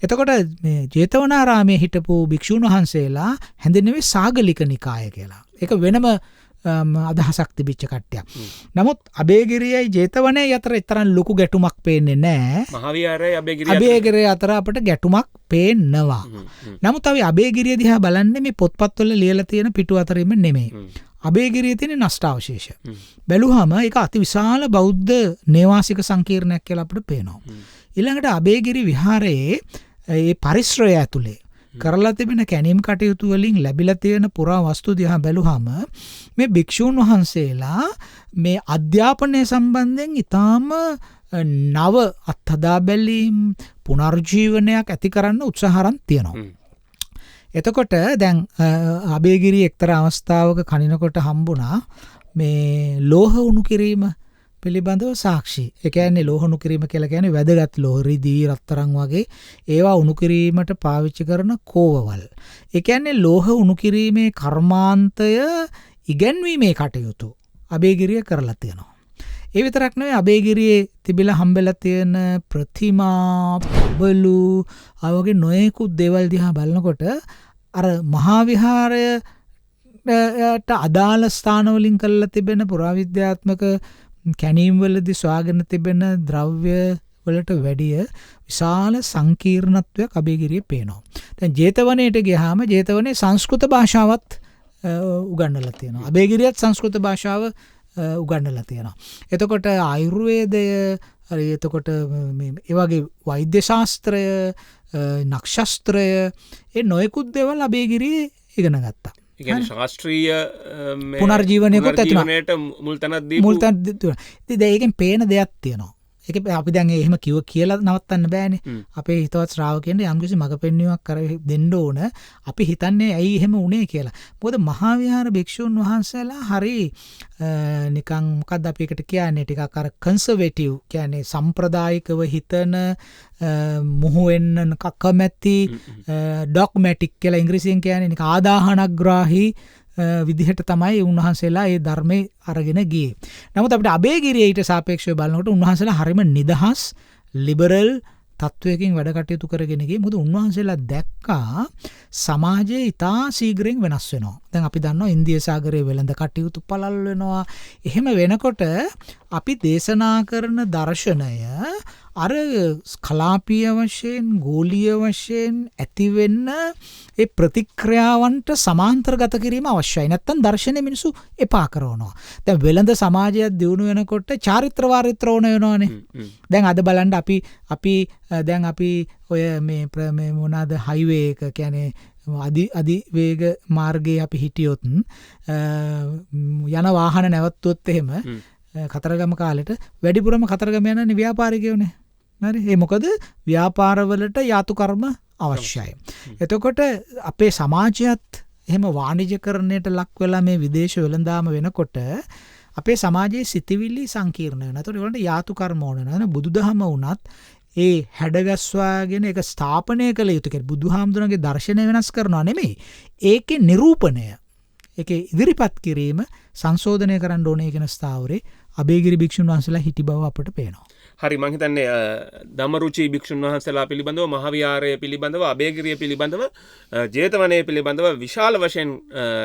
එතකොට මේ ජේතවනාරාමයේ හිටපු භික්ෂුන් වහන්සේලා හැඳින්වෙන්නේ සාගලික නිකාය කියලා. ඒක වෙනම අදහසක් තිබිච්ච කට්ටියක්. නමුත් අබේගිරියයි ජේතවනයේ අතර තරම් ලොකු ගැටුමක් පේන්නේ නැහැ. මහවිහාරයයි අබේගිරිය අතර අපට ගැටුමක් පේනවා. නමුත් අපි අබේගිරිය දිහා බලන්නේ මේ පොත්පත්වල ලියලා තියෙන පිටු අතරින්ම නෙමෙයි. අබේගිරියේ තියෙන නෂ්ටාවශේෂ. බැලුවම ඒක අතිවිශාල බෞද්ධ නේවාසික සංකීර්ණයක් කියලා අපිට පේනවා. ඊළඟට අබේගිරි විහාරයේ ඒ පරිශ්‍රය ඇතුලේ කරලා තිබෙන කැණීම් කටයුතු වලින් ලැබිලා තියෙන පුරා වස්තු දිහා බැලුවම මේ භික්ෂූන් වහන්සේලා මේ අධ්‍යාපනය සම්බන්ධයෙන් ඊටාම නව අත්හදා බැලීම් පුනර්ජීවනයක් ඇති කරන්න උත්සාහරන් තියෙනවා. එතකොට දැන් අබේගිරි එක්තරා අවස්ථාවක කනිනකොට හම්බුණා මේ ලෝහ උණු කිරීම පිළිබඳව සාක්ෂි. ඒ කියන්නේ ලෝහ උණු කිරීම කියලා කියන්නේ වැදගත් ලෝහ රිදී රත්තරන් වගේ ඒවා උණු කිරීමට පාවිච්චි කරන කෝවවල්. ඒ කියන්නේ ලෝහ උණු කිරීමේ කර්මාන්තය ඉගැන්වීමේ කටයුතු අබේගිරිය කරලා තියෙනවා. ඒ විතරක් නෙවෙයි අබේගිරියේ තිබිලා හම්බෙලා තියෙන ප්‍රතිමා පබලු ආ වගේ නොයෙකුත් දේවල් දිහා බලනකොට අර මහා විහාරයට අදාළ ස්ථානවලින් කරලා තිබෙන පුරාවිද්‍යාත්මක කැණීම් වලදී සොයාගෙන තිබෙන ද්‍රව්‍ය වලට වැඩිය විශාල සංකීර්ණත්වයක් අබේගිරියේ පේනවා. දැන් ජේතවනයේට ගියාම ජේතවනයේ සංස්කෘත භාෂාවත් උගන්වලා තියෙනවා. අබේගිරියත් සංස්කෘත භාෂාව උගන්වලා තියෙනවා. එතකොට ආයුර්වේදය එතකොට ඒ වගේ වෛද්‍ය ශාස්ත්‍රය නක්ෂත්‍රය ඒ නොයෙකුත් දේවල් අබේගිරියේ ඉගෙන ගත්තා. ඒ කියන්නේ ශාස්ත්‍රීය පුනර්ජීවනයකට මුල් තැනක් දීපු මුල් තැනක් දුන්නා. ඉතින් ඒකෙන් පේන දෙයක් තියෙනවා. ඒක අපි දැන් එහෙම කියලා නවත්තන්න බෑනේ. අපේ හිතවත් ශ්‍රාවකයන්ට යම්කිසි මඟ පෙන්වීමක් කර දෙන්න ඕන. අපි හිතන්නේ ඇයි එහෙම වුනේ කියලා. මොකද මහා විහාර භික්ෂුන් වහන්සේලා හරි නිකන් මොකක්ද අපි එකට කියන්නේ ටිකක් අර කන්සර්වේටිව් කියන්නේ සම්ප්‍රදායිකව හිතන මොහු වෙන්න කකමැති ඩොග්මැටික් කියලා ඉංග්‍රීසියෙන් කියන්නේ නිකන් ආදාහනග්‍රාහී විදිහට තමයි උන්වහන්සේලා ඒ ධර්මයේ අරගෙන ගියේ. නමුත් අපිට අබේගිරිය ඊට සාපේක්ෂව බලනකොට උන්වහන්සේලා හරිම නිදහස් ලිබරල් තත්වයකින් වැඩ කටයුතු කරගෙන ගියේ. මොකද උන්වහන්සේලා දැක්කා සමාජයේ ඉතා ශීඝ්‍රයෙන් වෙනස් වෙනවා. දැන් අපි දන්නවා ඉන්දියා සාගරයේ වෙළඳ කටයුතු පළල් වෙනවා. එහෙම වෙනකොට අපි දේශනා කරන දර්ශනය අර කලාපීය වශයෙන් ගෝලීය වශයෙන් ඇතිවෙන්න ඒ ප්‍රතික්‍රියාවන්ට සමාන්තරගත කිරීම අවශ්‍යයි. නැත්තම් දර්ශනය මිනිසු එපා කරනවා. දැන් වෙළඳ සමාජයක් දියුණු වෙනකොට චාරිත්‍ර වාරිත්‍ර ඕන වෙනවනේ. දැන් අද බලන්න අපි ඔය මේ මොනවාද හයිවේ එක කියන්නේ අධි වේග මාර්ගයේ අපි හිටියොත් යන වාහන නැවතුනොත් එහෙම කතරගම කාලෙට වැඩිපුරම කතරගම යනනේ ව්‍යාපාරිකයෝනේ. හරි. ඒ මොකද ව්‍යාපාරවලට යාතු කර්ම අවශ්‍යයි. එතකොට අපේ සමාජයත් එහෙම වාණිජකරණයට ලක් වෙලා මේ විදේශ වෙළඳාම වෙනකොට අපේ සමාජයේ සිතිවිලි සංකීර්ණ වෙනවා. ඒතකොට ඒවලට යාතු කර්ම ඕන වෙනවා. බුදුදහම වුණත් ඒ හැඩගස්වාගෙන ඒක ස්ථාපනය කළ යුතු කියලා බුදුහාමුදුරන්ගේ දර්ශනය වෙනස් කරනවා නෙමෙයි. ඒකේ නිරූපණය ඒකේ ඉදිරිපත් කිරීම සංශෝධනය කරන්න ඕනේ කියන ස්ථාවරේ අබේගිරි භික්ෂුන් වහන්සේලා හිටි බව අපට පේනවා. හරි මං හිතන්නේ ධම්මරුචි භික්ෂුන් වහන්සේලා පිළිබඳව මහවිහාරය පිළිබඳව අබේගිරිය පිළිබඳව ජේතවනයේ පිළිබඳව විශාල වශයෙන්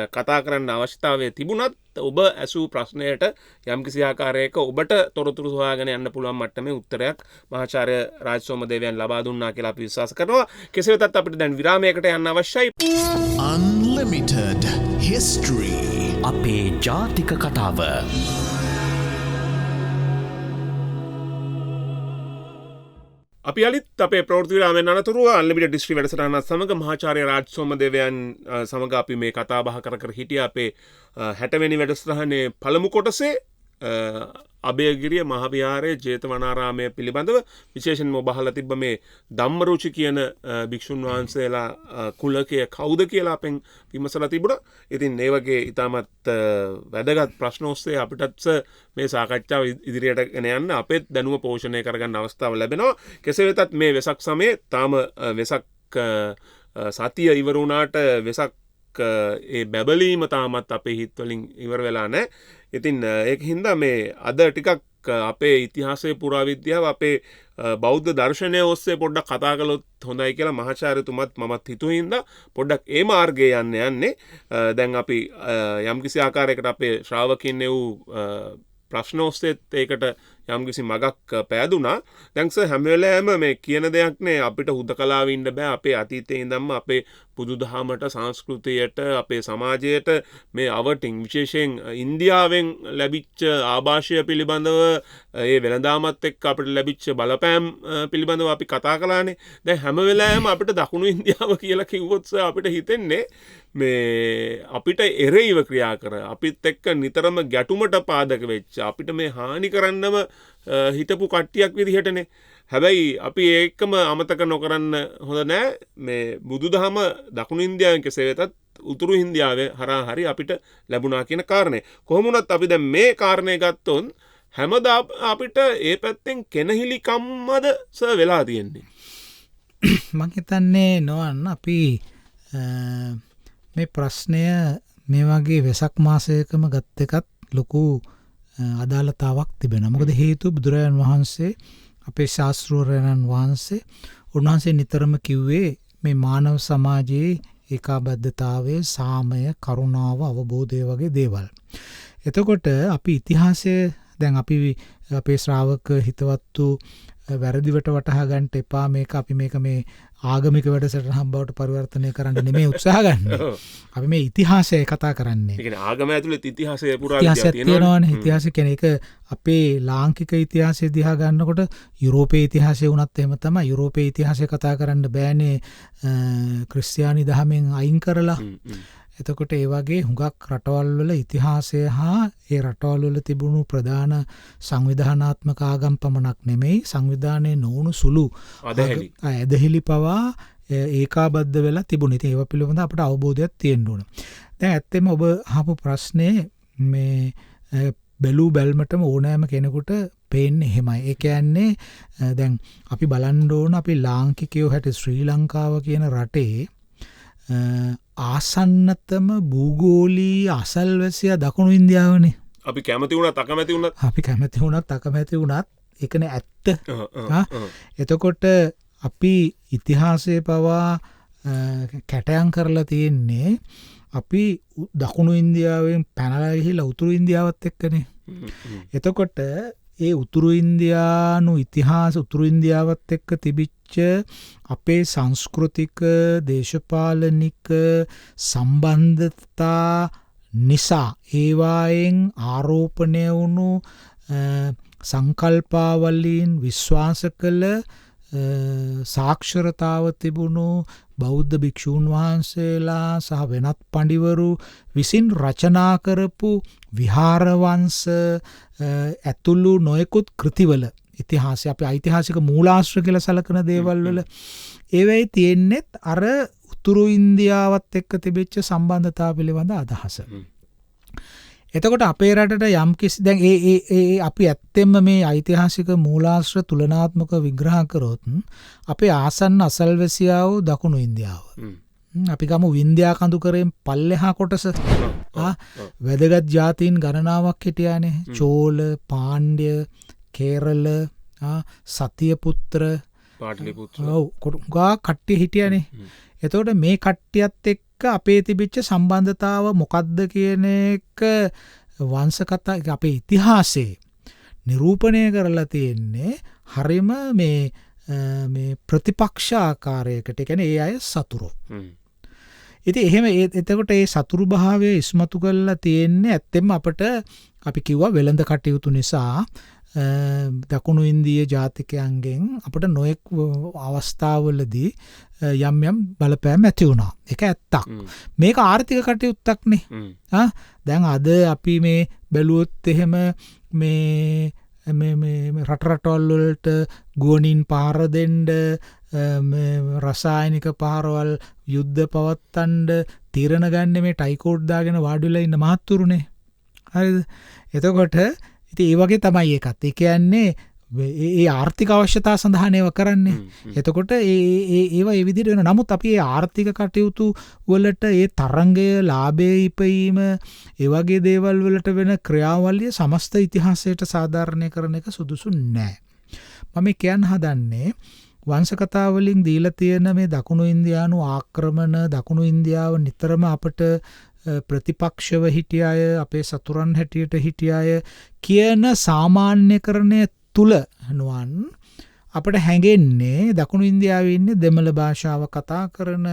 කතා කරන්න අවශ්‍යතාවය තිබුණත් ඔබ ඇසූ ප්‍රශ්නයට යම්කිසි ආකාරයක ඔබට තොරතුරු හොයාගෙන යන්න පුළුවන් මට්ටමේ උත්තරයක් මහාචාර්ය රාජසෝම දේවයන් ලබා දුන්නා කියලා අපි විශ්වාස කරනවා. කෙසේ වෙතත් අපිට දැන් විරාමයකට යන්න අවශ්‍යයි. Unlimited History. අපේ ජාතික කතාව. අපි අලිත් අපේ ප්‍රවෘත්ති විරාමයෙන් අනතුරුව අන්ලිමිටඩ් හිස්ටරි වැඩසටහනත් සමග මහාචාර්ය රාජසෝම දේවයන් සමග අපි මේ කතා බහ කර හිටියා අපේ 60 වෙනි වැඩසටහනේ පළමු කොටසේ අභයගිරිය මහවිහාරයේ ජේතවනාරාමය පිළිබඳව විශේෂයෙන්ම ඔබ අහලා තිබ්බ මේ ධම්මරුචි කියන භික්ෂුන් වහන්සේලා කුලකය කවුද කියලා අපෙන් විමසලා තිබුණා. ඉතින් ඒ වගේ ඉතාමත් වැදගත් ප්‍රශ්න ඔස්සේ අපිටත් මේ සාකච්ඡාව ඉදිරියට ගෙන යන්න අපේත් දැනුම පෝෂණය කරගන්න අවස්ථාව ලැබෙනවා. කෙසේ වෙතත් මේ වෙසක් සමයේ තාම වෙසක් සතිය ඉවර වුණාට වෙසක් ඒ බැබලීම තාමත් අපේ හිත්වලින් ඉවර වෙලා නැහැ. ඉතින් ඒක හින්දා මේ අද ටිකක් අපේ ඉතිහාසයේ පුරාවිද්‍යාව අපේ බෞද්ධ දර්ශනය ඔස්සේ පොඩ්ඩක් කතා කළොත් හොඳයි කියලා මහාචාර්යතුමත් මමත් හිතුව හින්දා පොඩ්ඩක් ඒ මාර්ගයේ යන්නේ. දැන් අපි යම්කිසි ආකාරයකට අපේ ශ්‍රාවකින් වූ ප්‍රශ්න ඔස්සේත් ඒකට යම්කිසි මගක් පෑදුනා. දැන් සර් හැම වෙලාවෙම මේ කියන දෙයක්නේ අපිට හුදකලාව ඉන්න බෑ. අපේ අතීතයේ ඉඳන්ම අපේ බුදුදහමට සංස්කෘතියට අපේ සමාජයට මේ අවටින් විශේෂයෙන් ඉන්දියාවෙන් ලැබිච්ච ආభాෂය පිළිබඳව ඒ වෙළඳාමත් එක්ක අපිට ලැබිච්ච බලපෑම් පිළිබඳව අපි කතා කළානේ. දැන් හැම වෙලාවෙම අපිට දකුණු ඉන්දියාව කියලා කිව්වොත් අපිට හිතෙන්නේ මේ අපිට එරෙහිව ක්‍රියා කර අපිත් එක්ක නිතරම ගැටුමට පාදක වෙච්ච අපිට මේ හානි කරන්නම හිතපු කට්ටියක් විදිහටනේ. හැබැයි අපි ඒකම අමතක නොකරන්න හොඳ නෑ. මේ බුදුදහම දකුණු ඉන්දියාවෙන් කෙසේ වෙතත් උතුරු ඉන්දියාවේ හරහා හරි අපිට ලැබුණා කියන කාරණය. කොහොම වුණත් අපි දැන් මේ කාරණේ ගත්තොත් හැමදා අපිට ඒ පැත්තෙන් කෙනහිලි කම්මද සර් වෙලා තියෙන්නේ. මම හිතන්නේ නොවන්න අපි මේ ප්‍රශ්නය මේ වගේ වෙසක් මාසයකම ගත් එකත් ලොකු අදාළතාවක් තිබෙනවා. මොකද හේතුව බුදුරජාණන් වහන්සේ අපේ ශාස්ත්‍රූවරයන් වහන්සේ උන්වහන්සේ නිතරම කිව්වේ මේ මානව සමාජයේ ඒකාබද්ධතාවය, සාමය, කරුණාව, අවබෝධය වගේ දේවල්. එතකොට අපි ඉතිහාසය දැන් අපි අපේ ශ්‍රාවක හිතවත්තු වැරදිවට වටහා ගන්නට එපා. මේක අපි මේක මේ ආගමික වැඩසටහන් බවට පරිවර්තනය කරන්න නෙමෙයි උත්සාහ ගන්න. අපි මේ ඉතිහාසය කතා කරන්නේ. ඒ කියන්නේ ආගම ඇතුළේ ඉතිහාසය පුරාවිද්‍යාව තියෙනවානේ. ඉතිහාසය කියන එක අපේ ලාංකික ඉතිහාසය දිහා ගන්නකොට යුරෝපයේ ඉතිහාසය වුණත් එහෙම තමයි. යුරෝපයේ ඉතිහාසය කතා කරන්න බෑනේ ක්‍රිස්තියානි දහමෙන් අයින් කරලා. එතකොට ඒ වගේ හුඟක් රටවල් වල ඉතිහාසය හා ඒ රටවල් වල තිබුණු ප්‍රධාන සංවිධානාත්මක ආගම් පමණක් නෙමෙයි සංවිධානයේ නොවුණු සුළු ඇදහිලි පවා ඒකාබද්ධ වෙලා තිබුණා. ඉතින් ඒව පිළිබඳව අපට අවබෝධයක් තියෙන්න ඕන. දැන් ඇත්තෙම ඔබ අහපු ප්‍රශ්නේ මේ බැලූ බැල්මටම ඕනෑම කෙනෙකුට පේන්නේ එහෙමයි. ඒ කියන්නේ දැන් අපි බලන්න ඕන අපි ලාංකිකයෝ හැට ශ්‍රී ලංකාව කියන රටේ ආසන්නතම භූගෝලීය අසල්වැසියා දකුණු ඉන්දියාවනේ. අපි කැමති වුණත් අකමැති වුණත් අපි කැමති වුණත් අකමැති වුණත් ඒකනේ ඇත්ත. එතකොට අපි ඉතිහාසයේ පවා කැටයම් කරලා තියෙන්නේ අපි දකුණු ඉන්දියාවෙන් පැනලා ගිහිල්ලා උතුරු ඉන්දියාවත් එක්කනේ. එතකොට ඒ උතුරු ඉන්දියානු ඉතිහාස උතුරු ඉන්දියාවත් එක්ක තිබිච්ච අපේ සංස්කෘතික දේශපාලනික සම්බන්ධතා නිසා ඒවායෙන් ආරෝපණය වුණු සංකල්පාවලින් විශ්වාස කළ සාක්ෂරතාව තිබුණු බෞද්ධ භික්ෂූන් වහන්සේලා සහ වෙනත් පඬිවරු විසින් රචනා කරපු විහාරවංශ ඇතුළු නොයෙකුත් කෘතිවල ඉතිහාසය අපි ඓතිහාසික මූලාශ්‍ර කියලා සලකන දේවල් වල ඒවයි තියෙන්නේත් අර උතුරු ඉන්දියාවත් එක්ක තිබෙච්ච සම්බන්ධතාව පිළිබඳ අදහස. එතකොට අපේ රටට යම්කිසි දැන් ඒ අපි ඇත්තෙන්ම මේ ඓතිහාසික මූලාශ්‍ර තුලනාත්මක විග්‍රහ කරොත් අපේ ආසන්න අසල්වැසියාව දකුණු ඉන්දියාව. අපි ගමු වින්ධ්‍යා කඳුකරෙන් පල්ලෙහා කොටස. වැදගත් ජාතීන් ගණනාවක් හිටියානේ. චෝල, පාණ්ඩ්‍ය, කේරළ, සතියපුත්‍ර, පාටලිපුත්‍ර. ඔව් කොටුගා කට්ටිය හිටියානේ. එතකොට මේ කට්ටියත් එක්ක අපේ තිබිච්ච සම්බන්ධතාව මොකක්ද කියන එක වංශ කතා අපේ ඉතිහාසයේ නිරූපණය කරලා තියෙන්නේ හරිම මේ ප්‍රතිපක්ෂ ආකාරයකට. ඒ කියන්නේ ඒ අය සතුරු. ඉතින් එහෙම එතකොට ඒ සතුරු භාවය ඉස්මතු කරලා තියෙන්නේ ඇත්තෙන්ම අපට අපි කිව්වා වෙළඳ කටයුතු නිසා දකුණු ඉන්දීය ජාතිකයන්ගෙන් අපට නොයෙක් අවස්ථාවලදී යම් යම් බලපෑම් ඇති වුණා. ඒක ඇත්තක්. මේක ආර්ථික කටයුත්තක්නේ. දැන් අද අපි මේ බැලුවොත් එහෙම මේ රටරටවල්වලට ගුවනින් පාර දෙන්ඩ රසායනික පාරවල් යුද්ධ පවත්තන්ඩ තීරණ ගන්න මේ ටයිකෝඩ්දාගෙන වාඩිලා ඉන්න මහත්තුරුණේ හරිද එතකොට ඉති ඒ වගේ තමයි එකත් ඒ කියන්නේ ඒ ආර්ථික අවශ්‍යතා සඳහානයව කරන්නේ එතකොට ඒවා එවිදිට වෙන නමුත් අපි ඒ ආර්ථික කටයුතු වලට ඒ තරංගය ලාභය ඉපීම ඒවගේ දේවල් වලට වෙන ක්‍රියාවලිය සමස්ත ඉතිහාසයට සාධාරණය කරන එක සුදුසු නෑ මම කියන්න හදන්නේ වංශකතාවලින් දීලා තියෙන මේ දකුණු ඉන්දියානු ආක්‍රමණ දකුණු ඉන්දියාව නිතරම අපට ප්‍රතිපක්ෂව හිටිය අය අපේ සතුරන් හැටියට හිටිය අය කියන සාමාන්‍යකරණය තුළ නුවන් අපට හැඟෙන්නේ දකුණු ඉන්දියාවේ ඉන්නේ දෙමළ භාෂාව කතා කරන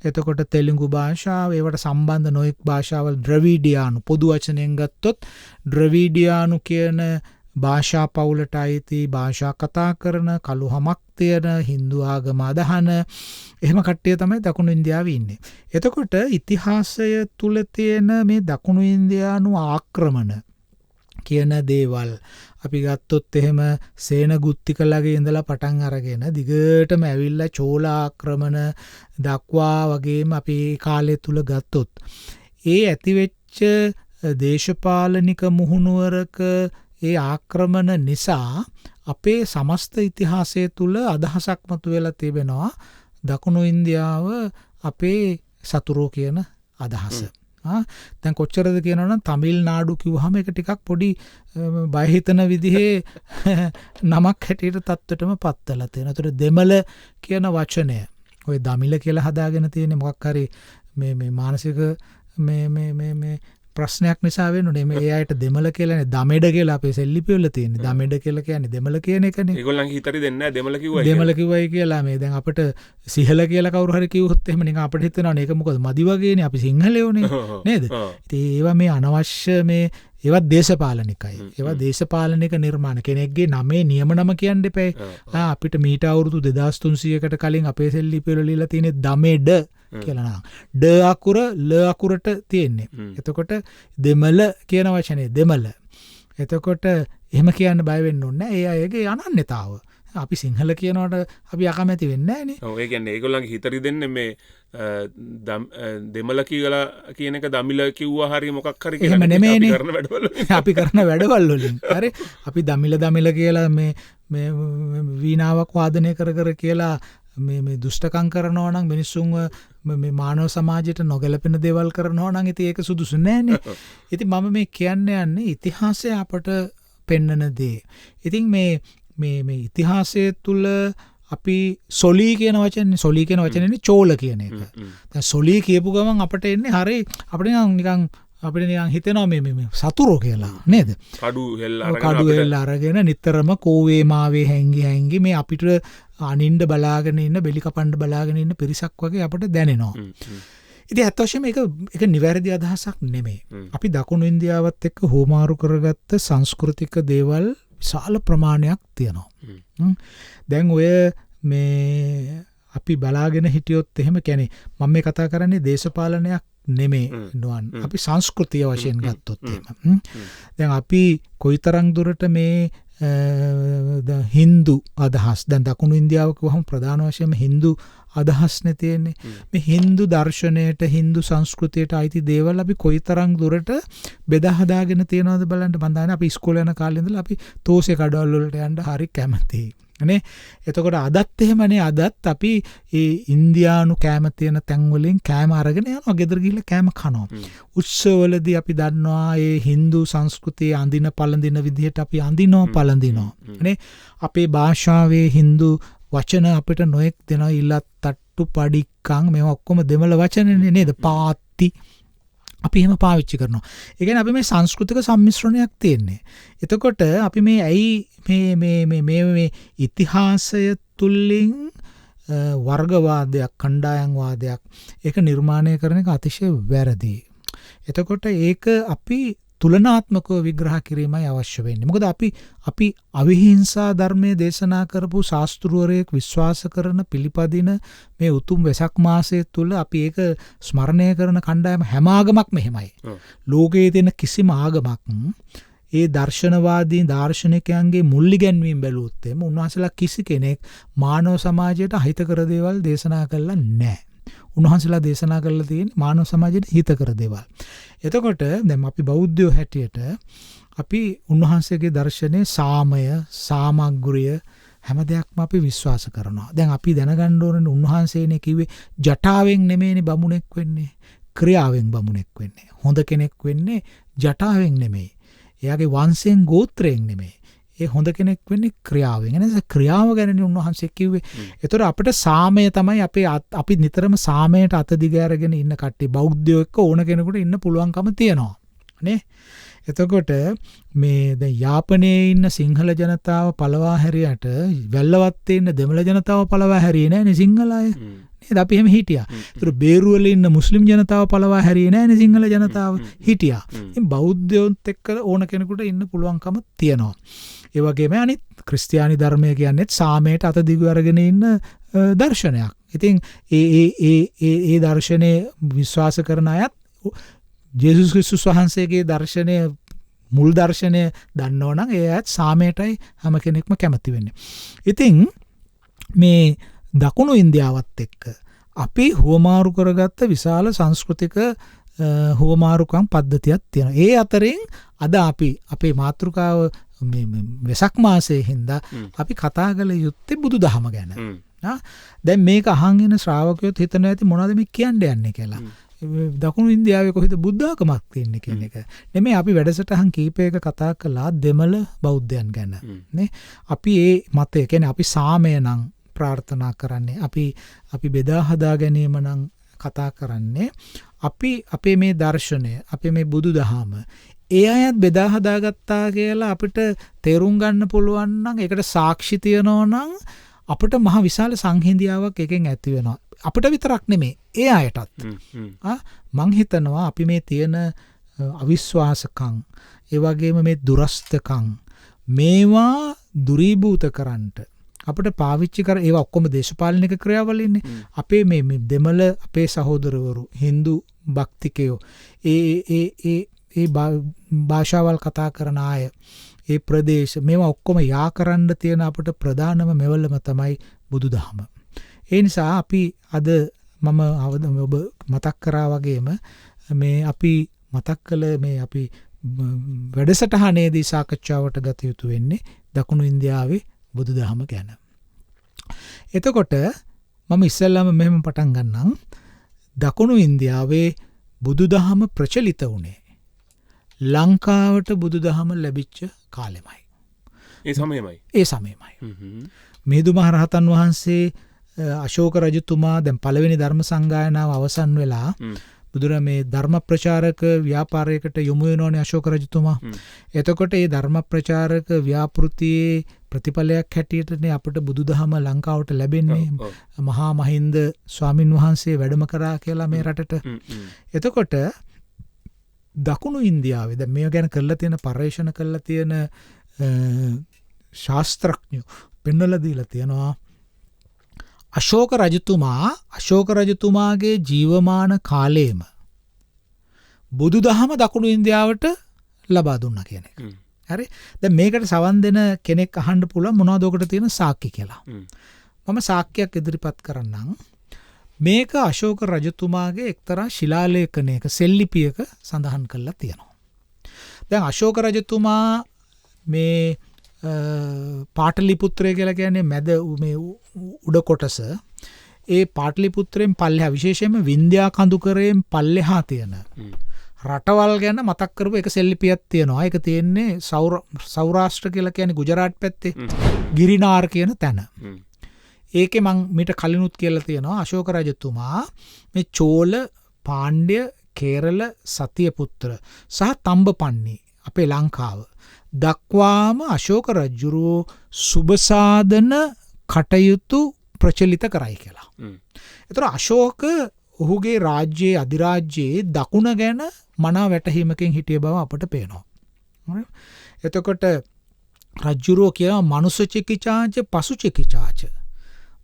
එතකොට තෙලිඟු භාෂාව ඒවට සම්බන්ධ නොයෙක් භාෂාවල් ද්‍රවිඩියානු පොදු වචනයෙන් ගත්තොත් ද්‍රවිඩියානු කියන භාෂා පවුලට අයිති භාෂා කතා කරන කළු හමක් තියෙන හින්දු ආගම අදහන එහෙම කට්ටිය තමයි දකුණු ඉන්දියාවේ ඉන්නේ. එතකොට ඉතිහාසය තුල තියෙන මේ දකුණු ඉන්දියානු ආක්‍රමණ කියන දේවල් අපි ගත්තොත් එහෙම සේනගුත්තිකලගේ ඉඳලා පටන් අරගෙන දිගටම ඇවිල්ලා චෝල ආක්‍රමණ දක්වා වගේම අපි කාලය තුල ගත්තොත් ඒ ඇතිවෙච්ච දේශපාලනික මුහුණුවරක ඒ ආක්‍රමණ නිසා අපේ සමස්ත ඉතිහාසය තුළ අදහසක් මතු වෙලා තිබෙනවා දකුණු ඉන්දියාව අපේ සතුරෝ කියන අදහස. දැන් කොච්චරද කියනවනම් තමිල් නාඩු කිව්වහම ඒක ටිකක් පොඩි බය හිතන විදිහේ නමක් හැටියට තත්ත්වයටම පත් වෙලා තියෙනවා. ඒතර දෙමළ කියන වචනය ඔය දමිළ කියලා හදාගෙන තියෙන මොකක් හරි මේ මානසික මේ ප්‍රශ්නයක් නිසා වෙනුනේ මේ එයාට දෙමළ කියලානේ දමෙඩ කියලා අපේ සෙල්ලිපි වල තියෙන්නේ. දමෙඩ කියලා කියන්නේ දෙමළ කියන එකනේ. ඒගොල්ලන්ගේ හිතරි දෙන්නේ නැහැ දෙමළ කිව්වයි. දෙමළ කිව්වයි කියලා මේ දැන් අපිට සිහල කියලා කවුරු හරි කිව්වොත් එහෙම නිකන් අපිට හිතෙනවනේ ඒක මොකද මදි වගේනේ අපි සිංහලයෝනේ නේද? ඉතින් ඒවා මේ අනවශ්‍ය මේ ඒවත් දේශපාලනිකයි. ඒවා දේශපාලනික නිර්මාණ කෙනෙක්ගේ නමේ නියම නම කියන්න එපා. අපිට මීට අවුරුදු 2300කට කලින් අපේ සෙල්ලිපි වල ලියලා තියෙන්නේ දමෙඩ කියලා නම. ඩ අකුර ල අකුරට තියෙන්නේ. එතකොට දෙමළ කියන වචනේ දෙමළ. එතකොට එහෙම කියන්න බය වෙන්න ඕනේ නැහැ. ඒ අයගේ අනන්‍යතාව. අපි සිංහල කියනවට අපි අකමැති වෙන්නේ නැහැ නේ. ඔව් ඒ කියන්නේ ඒගොල්ලන්ගේ හිතරි දෙන්නේ මේ දෙමළ කියලා කියන එක දමිළ කිව්වා හරි මොකක් හරි කියලා අපි කරන වැඩවල අපි කරන වැඩවල වලින් හරි අපි දමිළ කියලා මේ වීණාවක් වාදනය කර කියලා මේ දුෂ්ටකම් කරනවා නම් මිනිස්සුන්ව මේ මානව සමාජයට නොගැලපෙන දේවල් කරනවා නම් ඉතින් ඒක සුදුසු නෑනේ. ඉතින් මම මේ කියන්න යන්නේ ඉතිහාසය අපට පෙන්වන දේ. ඉතින් මේ ඉතිහාසය තුල අපි සොලී කියන වචනේ චෝල කියන එක. දැන් සොලී කියපු ගමන් අපට එන්නේ හරි අපිට නිකන් හිතෙනවා මේ සතුරෝ කියලා නේද? කඩු හෙල්ල අරගෙන නිතරම කෝවේ මාවේ හැංගි මේ අපිට අනින්ද බලාගෙන ඉන්න බෙලි කපන්න බලාගෙන ඉන්න පිරිසක් වගේ අපට දැනෙනවා. ඉතින් ඇත්ත වශයෙන්ම ඒක නිවැරදි අදහසක් නෙමෙයි. අපි දකුණු ඉන්දියාවත් එක්ක හෝමාරු කරගත්ත සංස්කෘතික දේවල් විශාල ප්‍රමාණයක් තියෙනවා. දැන් ඔය මේ අපි බලාගෙන හිටියොත් එහෙම කියන්නේ මම මේ කතා කරන්නේ දේශපාලනයක් නෙමේ නුවන් අපි සංස්කෘතිය වශයෙන් ගත්තොත් එහෙම. දැන් අපි කොයිතරම් දුරට මේ හින්දු අදහස් දැන් දකුණු ඉන්දියාව කිව්වහම ප්‍රධාන වශයෙන්ම හින්දු අදහස්නේ තියෙන්නේ. මේ හින්දු දර්ශනයට හින්දු සංස්කෘතියට අයිති දේවල් අපි කොයිතරම් දුරට බෙදා හදාගෙන තියනවද බලන්න. මම දන්නේ අපි ඉස්කෝලේ යන කාලේ ඉඳලා අපි තෝසේ කඩවල් වලට යන්න හරි කැමතියි. නේ එතකොට අදත් එහෙමනේ අදත් අපි ඒ ඉන්දියානු කෑම තියෙන තැන් වලින් කෑම අරගෙන යනවා ගෙදර ගිහිල්ලා කෑම කනවා. උත්සවවලදී අපි දන්නවා ඒ හින්දු සංස්කෘතියේ අඳින පළඳින විදිහට අපි අඳිනවා පළඳිනවා. නේ අපේ භාෂාවේ හින්දු වචන අපිට නොඑක් දෙනවා ඉලත් තට්ටු පඩික්කම් මේවා ඔක්කොම දෙමළ වචනනේ නේද? පාත්ති අපි එහෙම පාවිච්චි කරනවා. ඒ කියන්නේ අපි මේ සංස්කෘතික සම්මිශ්‍රණයක් තියෙන්නේ. එතකොට අපි මේ ඇයි මේ ඉතිහාසය තුලින් වර්ගවාදයක් කණ්ඩායම් වාදයක් ඒක නිර්මාණය කරන එක අතිශය වැරදි. එතකොට ඒක අපි තුලනාත්මකව විග්‍රහ කිරීමයි අවශ්‍ය වෙන්නේ. මොකද අපි අවිහිංසා ධර්මයේ දේශනා කරපු ශාස්ත්‍රවරයෙක් විශ්වාස කරන පිළිපදින මේ උතුම් වෙසක් මාසය තුල අපි ඒක ස්මරණය කරන කණ්ඩායම හැම ආගමක්ම එහෙමයි. ලෝකයේ තියෙන කිසිම ආගමක් ඒ දර්ශනවාදී දාර්ශනිකයන්ගේ මුල් ඉගැන්වීම් බැලුවොත් එම උන්වහන්සේලා කිසි කෙනෙක් මානව සමාජයට අහිතකර දේවල් දේශනා කළා නැහැ. උන්වහන්සේලා දේශනා කරලා තියෙන්නේ මානව සමාජයට හිතකර දේවල්. එතකොට දැන් අපි බෞද්ධයෝ හැටියට අපි උන්වහන්සේගේ දර්ශනයේ සාමය, සාමග්‍රිය හැම දෙයක්ම අපි විශ්වාස කරනවා. දැන් අපි දැනගන්න ඕනේ උන්වහන්සේනේ කිව්වේ ජටාවෙන් නෙමෙයිනේ බමුණෙක් වෙන්නේ. ක්‍රියාවෙන් බමුණෙක් වෙන්නේ. හොඳ කෙනෙක් වෙන්නේ ජටාවෙන් නෙමෙයි. එයාගේ වංශයෙන් ගෝත්‍රයෙන් නෙමෙයි. ඒ හොඳ කෙනෙක් වෙන්නේ ක්‍රියාවෙන්. එනස ක්‍රියාව ගැනනේ උන්වහන්සේ කිව්වේ. ඒතර අපිට සාමය තමයි අපි නිතරම සාමයට අත දිග අරගෙන ඉන්න කට්ටිය. බෞද්ධයෝ එක්ක ඕන කෙනෙකුට ඉන්න පුළුවන්කම තියෙනවා. නේ? එතකොට මේ දැන් යාපනයේ ඉන්න සිංහල ජනතාව පළවා හැරියට වැල්ලවත්තේ ඉන්න දෙමළ ජනතාව පළවා හැරියේ නෑනේ සිංහල අය. නේද? අපි එහෙම හිටියා. ඒතර බේරුවල ඉන්න මුස්ලිම් ජනතාව පළවා හැරියේ නෑනේ සිංහල ජනතාව හිටියා. ඉතින් බෞද්ධයොත් එක්ක ඕන කෙනෙකුට ඉන්න පුළුවන්කම තියෙනවා. ඒ වගේම අනිත් ක්‍රිස්තියානි ධර්මය කියන්නේත් සාමයට අත දිගු අරගෙන ඉන්න දර්ශනයක්. ඉතින් ඒ දර්ශනය විශ්වාස කරන අයත් ජේසුස් ක්‍රිස්තුස් වහන්සේගේ දර්ශනය මුල් දර්ශනය දන්නෝ නම් ඒ අයත් සාමයටයි හැම කෙනෙක්ම කැමති වෙන්නේ. ඉතින් මේ දකුණු ඉන්දියාවත් එක්ක අපි හුවමාරු කරගත්ත විශාල සංස්කෘතික හුවමාරුකම් පද්ධතියක් තියෙනවා. ඒ අතරින් අද අපි අපේ මාතෘකාව වෙසක් මාසයේ හින්දා අපි කතා කළ යුත්තේ බුදුදහම ගැන. දැන් මේක අහන් ඉන්න ශ්‍රාවකයොත් හිතනවා ඇති මොනවද මේ කියන්න යන්නේ කියලා. දකුණු ඉන්දියාවේ කොහෙද බුද්ධාගමක් තියෙන්නේ කියන එක. නෙමෙයි අපි වැඩසටහන් කීපයක කතා කළා දෙමළ බෞද්ධයන් ගැන. නේ? අපි ඒ මතය කියන්නේ අපි සාමය නම් ප්‍රාර්ථනා කරන්නේ. අපි බෙදා හදා ගැනීම නම් කතා කරන්නේ. අපි අපේ මේ දර්ශනය, අපේ මේ බුදුදහම ඒ අයත් බෙදා හදාගත්තා කියලා අපිට තේරුම් ගන්න පුළුවන් නම් ඒකට සාක්ෂි තියනවා නම් අපිට මහ විශාල සංහිඳියාවක් එකෙන් ඇති වෙනවා. අපිට විතරක් නෙමෙයි ඒ අයටත්. මං හිතනවා අපි මේ තියෙන අවිශ්වාසකම්, ඒ වගේම මේ දුරස්තකම් මේවා දුරීභූත කරන්නට අපිට පාවිච්චි කර ඒවා ඔක්කොම දේශපාලනික ක්‍රියාවල ඉන්නේ. අපේ මේ දෙමළ අපේ සහෝදරවරු හින්දු භක්තිකයෝ ඒ භාෂාවල් කතා කරන අය ඒ ප්‍රදේශ මේවා ඔක්කොම යා කරන්න තියෙන අපට ප්‍රධානම මෙවලම තමයි බුදුදහම. ඒ නිසා අපි අද ඔබ මතක් කරා වගේම මේ අපි මතක් කළ මේ අපි වැඩසටහනේදී සාකච්ඡාවට ගත යුතු වෙන්නේ දකුණු ඉන්දියාවේ බුදුදහම ගැන. එතකොට මම ඉස්සෙල්ලාම මෙහෙම පටන් ගන්නම්. දකුණු ඉන්දියාවේ බුදුදහම ප්‍රචලිත වුණේ ලංකාවට බුදුදහම ලැබිච්ච කාලෙමයි. ඒ සමයමයි. ඒ සමයමයි. මිහිඳු මහරහතන් වහන්සේ අශෝක රජතුමා දැන් පළවෙනි ධර්ම සංගායනාව අවසන් වෙලා බුදුර මේ ධර්ම ප්‍රචාරක ව්‍යාපාරයකට යොමු වෙනෝනේ අශෝක රජතුමා. එතකොට ඒ ධර්ම ප්‍රචාරක ව්‍යාපෘතියේ ප්‍රතිඵලයක් හැටියටනේ අපිට බුදුදහම ලංකාවට ලැබෙන්නේ. මහා මහින්ද ස්වාමින් වහන්සේ වැඩම කරා කියලා මේ රටට. එතකොට දකුණු ඉන්දියාවේ දැන් මේ ගැන කරලා තියෙන පර්යේෂණ කරලා තියෙන ශාස්ත්‍රඥයෝ පෙන්වලා දීලා තියෙනවා අශෝක රජතුමාගේ ජීවමාන කාලයේම බුදුදහම දකුණු ඉන්දියාවට ලබා දුන්නා කියන එක. හරි? දැන් මේකට සවන් දෙන කෙනෙක් අහන්න පුළුවන් මොනවද ඔකට තියෙන සාක්ෂි කියලා. මම සාක්ෂියක් ඉදිරිපත් කරන්නම්. මේක අශෝක රජතුමාගේ එක්තරා ශිලාලේඛනයක සෙල්ලිපියක සඳහන් කරලා තියෙනවා. දැන් අශෝක රජතුමා මේ පාටලිපුත්‍රය කියලා කියන්නේ මැද මේ උඩ කොටස ඒ පාටලිපුත්‍රයෙන් පල්ලෙහා විශේෂයෙන්ම වින්ධ්‍යා කඳුකරයෙන් පල්ලෙහා තියෙන රටවල් ගැන මතක් කරපු එක සෙල්ලිපියක් තියෙනවා. ඒක තියෙන්නේ සෞරාෂ්ට්‍ර කියලා කියන්නේ ගුජරාට් පැත්තේ ගිරිනාර් කියන තැන. ඒකේ මං මීට කලිනුත් කියලා තියෙනවා අශෝක රජතුමා මේ චෝල, පාණ්ඩ්‍ය, කේරළ, සතියපුත්‍ර සහ තම්බපන්නි අපේ ලංකාව දක්වාම අශෝක රජුරෝ සුබසාධන කටයුතු ප්‍රචලිත කරයි කියලා. ඒතර අශෝක ඔහුගේ රාජ්‍යයේ අධිරාජ්‍යයේ දකුණ ගැන මනා වැටහීමකින් හිටිය බව අපට පේනවා. එතකොට රජ්ජුරුවෝ කියනවා මනුස්ස චිකිචාච පසු චිකිචාච.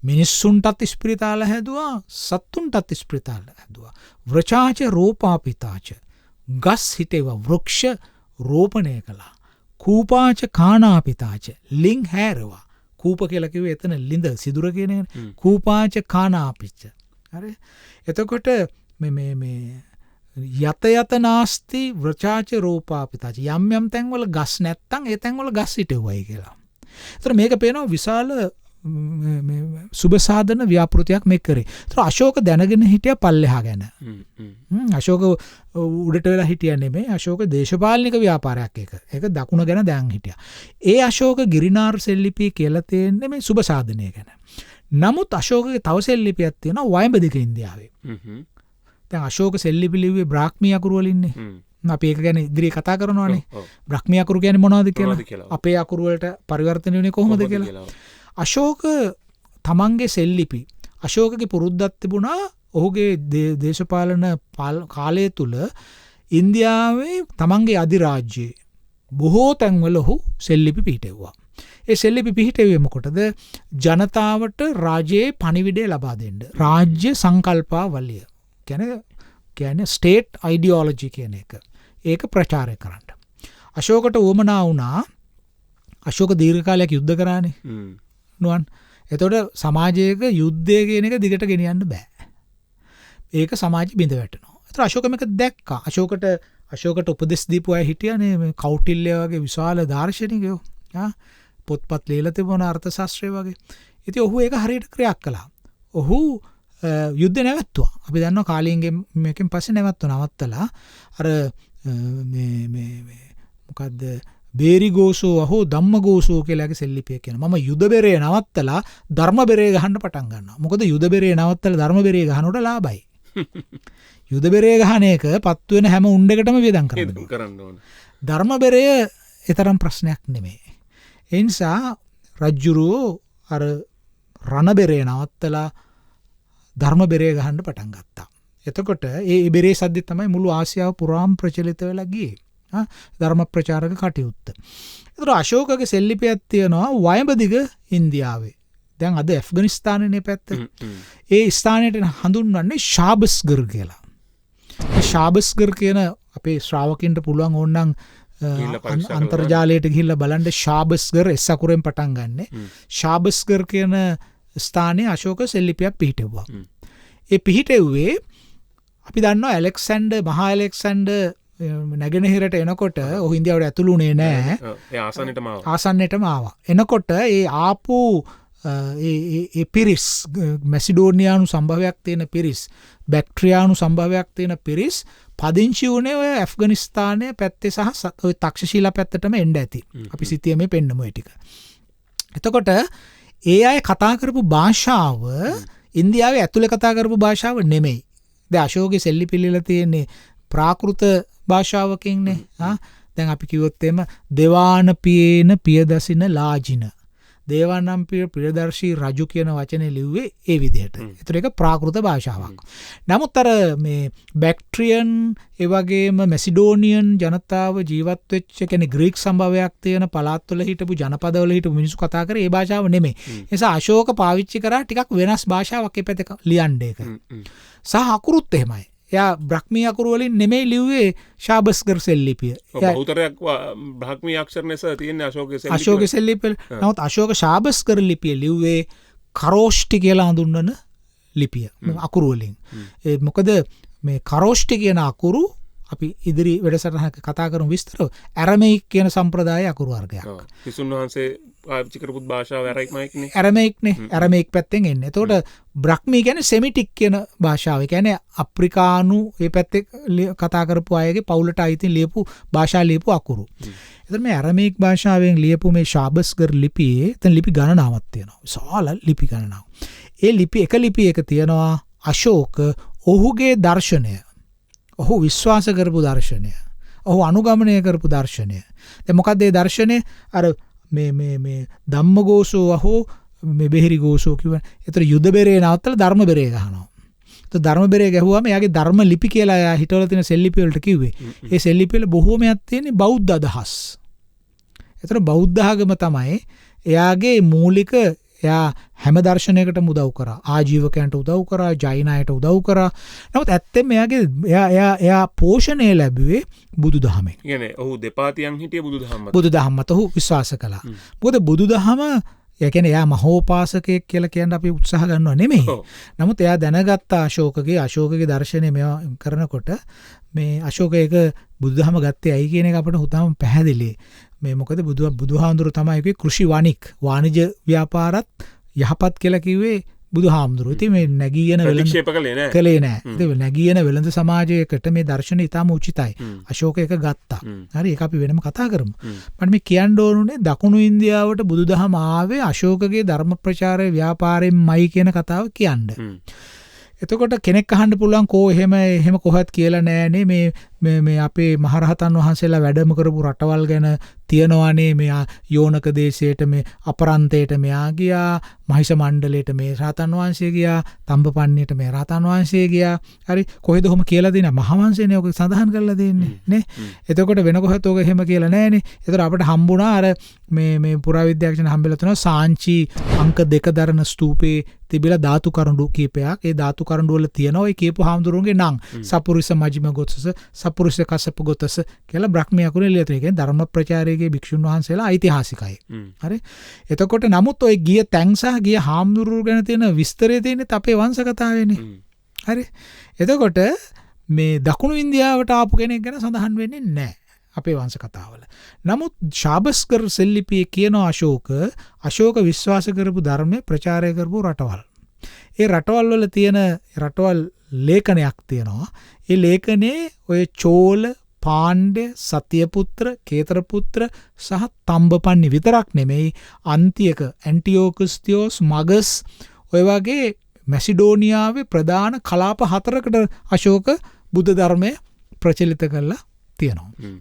මිනිස්සුන්ටත් ස්ප්‍රිතාල හැදවා සත්තුන්ටත් ස්ප්‍රිතාල හැදවා. ව්‍රචාච රෝපාපිතාච. ගස් හිටේවා වෘක්ෂ රෝපණය කළා. කූපාච කානාපිතාච. ලිං හැරවා. කූප කියලකිව එතන ලිඳ සිදුර කියන කූපාච කානාපිච්ච. හරි එතකොට යත නාස්ති ව්‍රචාච රෝපාපිතාච. යම් යම් තැන්වල ගස් නැත්තං ඒ තැන්වල ගස් හිටවයි කියලා. තර මේක පේනවා විශාල සුභසාධන ව්‍යාපෘතියක් මේ කරේ. තර අශෝක දැනගෙන හිටිය පල්ලෙහා ගැන. අශෝක උඩට වෙලා හිටිය නෙමේ අශෝක දේශපාලනික ව්‍යාපාරයක් එක. ඒක දකුණ ගැන දැන් හිටිය. ඒ අශෝක ගිරිනාර් සෙල්ලිපි කියලා තියෙන්නේ මේ සුභසාධනය ගැන. නමුත් අශෝකගේ තව සෙල්ලිපියක් තියෙනවා වයඹදික ඉන්දියාවේ. දැන් අශෝක සෙල්ලිපි ලිව්වේ බ්‍රාහ්මී අකුරු වලින්නේ. අපි ඒක ගැන ඉදිරියේ කතා කරනවානේ. බ්‍රාහ්මී අකුරු කියන්නේ මොනවද කියලා. අපේ අකුරු වලට පරිවර්තනය වෙන්නේ කොහොමද කියලා. අශෝක තමන්ගේ සෙල්ලිපි අශෝකගේ පුරුද්දක් තිබුණා ඔහුගේ දේශපාලන කාලය තුළ ඉන්දියාවේ තමන්ගේ අධිරාජ්‍යයේ බොහෝ තැන්වල ඔහු සෙල්ලිපි පිහිටෙව්වා. ඒ සෙල්ලිපි පිහිටෙවීම කොටද ජනතාවට රාජයේ පණිවිඩය ලබා දෙන්න. රාජ්‍ය සංකල්පාවලිය කියන්නේ ස්ටේට් අයිඩියෝලොජි කියන එක. ඒක ප්‍රචාරය කරන්න. අශෝකට උවමනා වුණා අශෝක දීර්ඝකාලයක් යුද්ධ කරානේ. නුවන් එතොට සමාජයක යුද්ධය කියන එක දිගට ගෙනියන්න බෑ. ඒක සමාජ බිඳ වැටනවා. එතකොට අශෝක මේක දැක්කා. අශෝකට උපදෙස් දීපු අය හිටියනේ කෞටිල්‍ය වගේ විශාල දාර්ශනිකයෝ. පොත්පත් ලියලා තිබුණ අර්ථ ශාස්ත්‍රය වගේ. ඉතින් ඔහු ඒක හරියට ක්‍රියාවක් කළා. ඔහු යුද්ධ නැවැත්තුවා. අපි දන්නවා කාලීන්ගේ මේකෙන් පස්සේ නවත්තලා අර මොකද්ද බේරි ගෝසෝ අහෝ ධම්ම ගෝසෝ කියලාගේ සෙල්ලිපිය කියන. මම යුද බෙරේ නවත්තලා ධර්ම බෙරේ ගහන්න පටන් ගන්නවා. මොකද යුද බෙරේ නවත්තලා ධර්ම බෙරේ ගහනකොට ලාභයි. යුද බෙරේ ගහන එක පත්තු වෙන හැම උණ්ඩකටම වියදම් කරන්න ඕන. ධර්ම බෙරය ඊතරම් ප්‍රශ්නයක් නෙමෙයි. ඒ නිසා රජ්ජුරුවෝ අර රණ බෙරේ නවත්තලා ධර්ම බෙරේ ගහන්න පටන් ගත්තා. එතකොට ඒ බෙරේ සද්දෙ තමයි මුළු ආසියාව පුරාම ප්‍රචලිත වෙලා ගියේ. ධර්ම ප්‍රචාරක කටයුත්ත. එතකොට අශෝකගේ සෙල්ලිපියක් තියෙනවා වයඹදිග ඉන්දියාවේ. දැන් අද ඇෆ්ගනිස්තානයේ පැත්ත. ඒ ස්ථානයට හඳුන්වන්නේ ශාබස්ගර් කියලා. ශාබස්ගර් කියන අපේ ශ්‍රාවකින්ට පුළුවන් ඕනනම් අන්තර්ජාලයට ගිහිල්ලා බලන්න ශාබස්ගර් එස් අකුරෙන් පටන් ගන්න. ශාබස්ගර් කියන ස්ථානයේ අශෝක සෙල්ලිපියක් පිහිටෙව්වා. ඒ පිහිටෙව්වේ අපි දන්නවා ඇලෙක්සැන්ඩර් මහා ඇලෙක්සැන්ඩර් නැගෙනහිරට එනකොට ඔහු ඉන්දියාවට ඇතුළුනේ නෑ. ආසන්නයටම ආවා. එනකොට ඒ ආපු පිරිස් මැසිඩෝනියානු සම්භවයක් තියෙන පිරිස් බැක්ට්‍රියානු සම්භවයක් තියෙන පිරිස් පදිංචි වුණේ ඔය ඇෆ්ගනිස්තානය පැත්තේ සහ ඔය තක්ෂශීලා පැත්තටම එන්න ඇති. අපි සිතිය මේ පෙන්නමු ඒ ටික. එතකොට ඒ අය කතා කරපු භාෂාව ඉන්දියාවේ ඇතුළේ කතා කරපු භාෂාව නෙමෙයි. දැන් අශෝකගේ සෙල්ලිපිලිල තියෙන්නේ ප්‍රාකෘත භාෂාවකින්නේ. දැන් අපි කිව්වොත් එම දේවාන පියේන පියදසින ලාජින. දේවානම් ප්‍රියදර්ශී රජු කියන වචනේ ලිව්වේ ඒ විදිහට. ඒතර ඒක ප්‍රාකෘත භාෂාවක්. නමුත් අර මේ බැක්ට්‍රියන් ඒ වගේම මැසිඩෝනියන් ජනතාව ජීවත් වෙච්ච කියන්නේ ග්‍රීක සම්භවයක් තියෙන පළාත්වල හිටපු ජනපදවල හිටපු මිනිස්සු කතා කරේ ඒ භාෂාව නෙමෙයි. ඒ නිසා අශෝක පාවිච්චි කරා ටිකක් වෙනස් භාෂාවක් ඒ පැත්තේ ලියන්න ඒක. සහ අකුරුත් එහෙමයි. එයා බ්‍රහ්මී අකුරු වලින් නෙමෙයි ලිව්වේ ශාබස්ගර් සෙල්ලිපිය. බහුතරයක් බ්‍රහ්මී අක්ෂර නැස තියෙන අශෝක සෙල්ලිපිය. නමුත් අශෝක ශාබස්ගර් ලිපිය ලිව්වේ කරෝෂ්ටි කියලා හඳුන්වන ලිපිය අකුරු වලින්. මොකද මේ කරෝෂ්ටි කියන අකුරු අපි ඉදිරි වැඩසටහනක කතා කරමු විස්තරව. ඇරමෙයික් කියන සම්ප්‍රදාය අකුරු වර්ගයක්. කිසුන් වහන්සේ පාවිච්චි කරපු භාෂාව ඇරමෙයික්නේ. ඇරමෙයික්නේ. ඇරමෙයික් පැත්තෙන් එන්නේ. එතකොට බ්‍රහ්මී කියන්නේ සෙමිටික් කියන භාෂාව. ඒ කියන්නේ අප්‍රිකානු මේ පැත්තේ කතා කරපු අයගේ පවුලට අයිතින් ලියපු භාෂා ලියපු අකුරු. එතකොට මේ ඇරමෙයික් භාෂාවෙන් ලියපු මේ ශාබස්ගර් ලිපියේ එතන ලිපි ගණනාවක් තියෙනවා. විශාල ලිපි ගණනාවක්. ඒ ලිපි එක ලිපියක තියෙනවා අශෝක ඔහුගේ දර්ශනය. ඔහු විශ්වාස කරපු දර්ශනය. ඔහු අනුගමනය කරපු දර්ශනය. දැන් මොකක්ද ඒ දර්ශනය? අර මේ ධම්මගෝසෝ අහෝ මේ බෙහෙරි ගෝසෝ කිව්ව. ඒතර යුද බෙරේ නවත්තලා ධර්ම බෙරේ ගහනවා. ධර්ම බෙරේ ගැහුවාම එයාගේ ධර්ම ලිපි කියලා එයා හිතවල තියෙන සෙල්ලිපි වලට කිව්වේ. ඒ සෙල්ලිපි වල බොහෝමයක් තියෙන්නේ බෞද්ධ අදහස්. ඒතර බෞද්ධ ආගම තමයි එයාගේ මූලික එයා හැම දර්ශනයකට උදව් කරා. ආජීවකයන්ට උදව් කරා, ජෛනයට උදව් කරා. නමුත් ඇත්තෙන්ම එයා පෝෂණය ලැබුවේ බුදුදහමෙන්. කියන්නේ ඔහු දෙපාතියන් හිටිය බුදුදහම. බුදුදහම මත ඔහු විශ්වාස කළා. මොකද බුදුදහම ඒ කියන්නේ එයා මහෝපාසකයෙක් කියලා කියන්න අපි උත්සාහ ගන්නව නෙමෙයි. නමුත් එයා දැනගත්ත අශෝකගේ දර්ශනය මේවා කරනකොට මේ අශෝකයක බුදුදහම ගත්තේ ඇයි කියන එක අපිට හුතම පැහැදිලි. මේ මොකද බුදුහාමුදුරුවෝ තමයි කිව්වේ කෘෂි වාණිජ ව්‍යාපාරත් යහපත් කියලා කිව්වේ බුදුහාමුදුරුවෝ. ඉතින් මේ නැගීන වෙළඳ කළේ නෑ. ඉතින් නැගීන වෙළඳ සමාජයකට මේ දර්ශන ඉතාම උචිතයි. අශෝක එක ගත්තා. හරි ඒක අපි වෙනම කතා කරමු. මම මේ කියන්න ඕනුනේ දකුණු ඉන්දියාවට බුදුදහම ආවේ අශෝකගේ ධර්ම ප්‍රචාරය ව්‍යාපාරයෙන්මයි කියන කතාව කියන්න. එතකොට කෙනෙක් අහන්න පුළුවන් කෝ එහෙම කොහොත් කියලා නෑනේ මේ අපේ මහරහතන් වහන්සේලා වැඩම කරපු රටවල් ගැන තියනවානේ මේ යෝනක දේශයට මේ අපරන්තයට මෙයා ගියා, මහිෂ මණ්ඩලයට මේ රහතන් වහන්සේ ගියා, තම්බපන්නියට මේ රහතන් වහන්සේ ගියා. හරි කොහෙද ඔහොම කියලා දෙන්නේ? මහවංශයනේ ඔක සඳහන් කරලා දෙන්නේ නේ. එතකොට වෙන කොහෙත් ඔක එහෙම කියලා නෑනේ. ඒතර අපිට හම්බුණා අර මේ පුරාවිද්‍යාඥයන් හම්බෙලා තුනවා සාංචි අංක 2 දරන ස්තූපේ තිබිලා ධාතු කරඬු කීපයක්. ඒ ධාතු කරඬු වල තියෙනවා ඔය කියපු හාමුදුරුවන්ගේ නම් සපුරුෂ මජ්ක්‍ධිම ගෝතස, සපුරුෂ කස්සප ගෝතස කියලා බ්‍රහ්මයාකුනේ ලියලා තියෙන. ඒ කියන්නේ ධර්ම ප්‍රචාරයේ භික්ෂුන් වහන්සේලා ඓතිහාසිකයි. හරි. එතකොට නමුත් ඔය ගිය තැන් සහ ගිය හාමුදුරුවෝ ගැන තියෙන විස්තරය තියෙන්නේ අපේ වංශ කතාවේනේ. හරි. එතකොට මේ දකුණු ඉන්දියාවට ආපු කෙනෙක් ගැන සඳහන් වෙන්නේ නැහැ අපේ වංශ කතාවල. නමුත් ශාබස්කර් සෙල්ලිපියේ කියන අශෝක විශ්වාස කරපු ධර්මයේ ප්‍රචාරය කරපු රටවල්. ඒ රටවල් වල තියෙන රටවල් ලේඛනයක් තියෙනවා. ඒ ලේඛනේ ඔය චෝල, පාණ්ඩ්‍ය, සතියපුත්‍ර, කේතරපුත්‍ර සහ තම්බපන්නි විතරක් නෙමෙයි අන්තියක ඇන්ටියෝකස්තියෝස්, මගස් ඔය වගේ මැසිඩෝනියාවේ ප්‍රධාන කලාප 4කට අශෝක බුද්ධ ධර්මය ප්‍රචලිත කරලා තියෙනවා.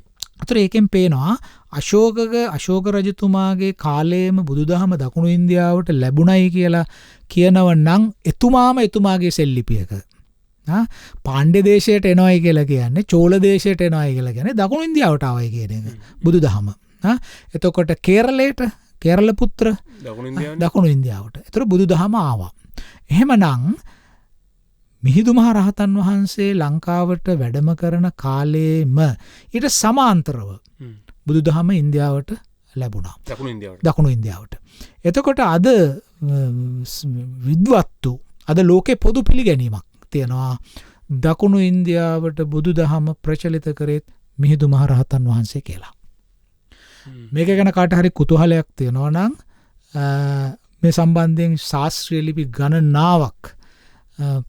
අතර ඒකෙන් පේනවා අශෝක රජතුමාගේ කාලයේම බුදුදහම දකුණු ඉන්දියාවට ලැබුණයි කියලා කියනව නම් එතුමාගේ සෙල්ලිපියක. පාණ්ඩ්‍ය දේශයට එනවයි කියලා කියන්නේ, චෝල දේශයට එනවයි කියලා කියන්නේ දකුණු ඉන්දියාවට ආවයි කියන එක බුදුදහම. එතකොට කේරළ පුත්‍ර දකුණු ඉන්දියාවට. ඒතර බුදුදහම ආවා. එහෙමනම් මිහිඳු මහ රහතන් වහන්සේ ලංකාවට වැඩම කරන කාලේම ඊට සමාන්තරව බුදුදහම ඉන්දියාවට ලැබුණා. දකුණු ඉන්දියාවට. එතකොට අද විද්වත්තු අද ලෝකේ පොදු පිළිගැනීමක් තියෙනවා. දකුණු ඉන්දියාවට බුදුදහම ප්‍රචලිත කරේත් මිහිඳු මහ රහතන් වහන්සේ කියලා. මේක ගැන කාට හරි කුතුහලයක් තියෙනවා නම් මේ සම්බන්ධයෙන් ශාස්ත්‍රීය ලිපි ගණනාවක්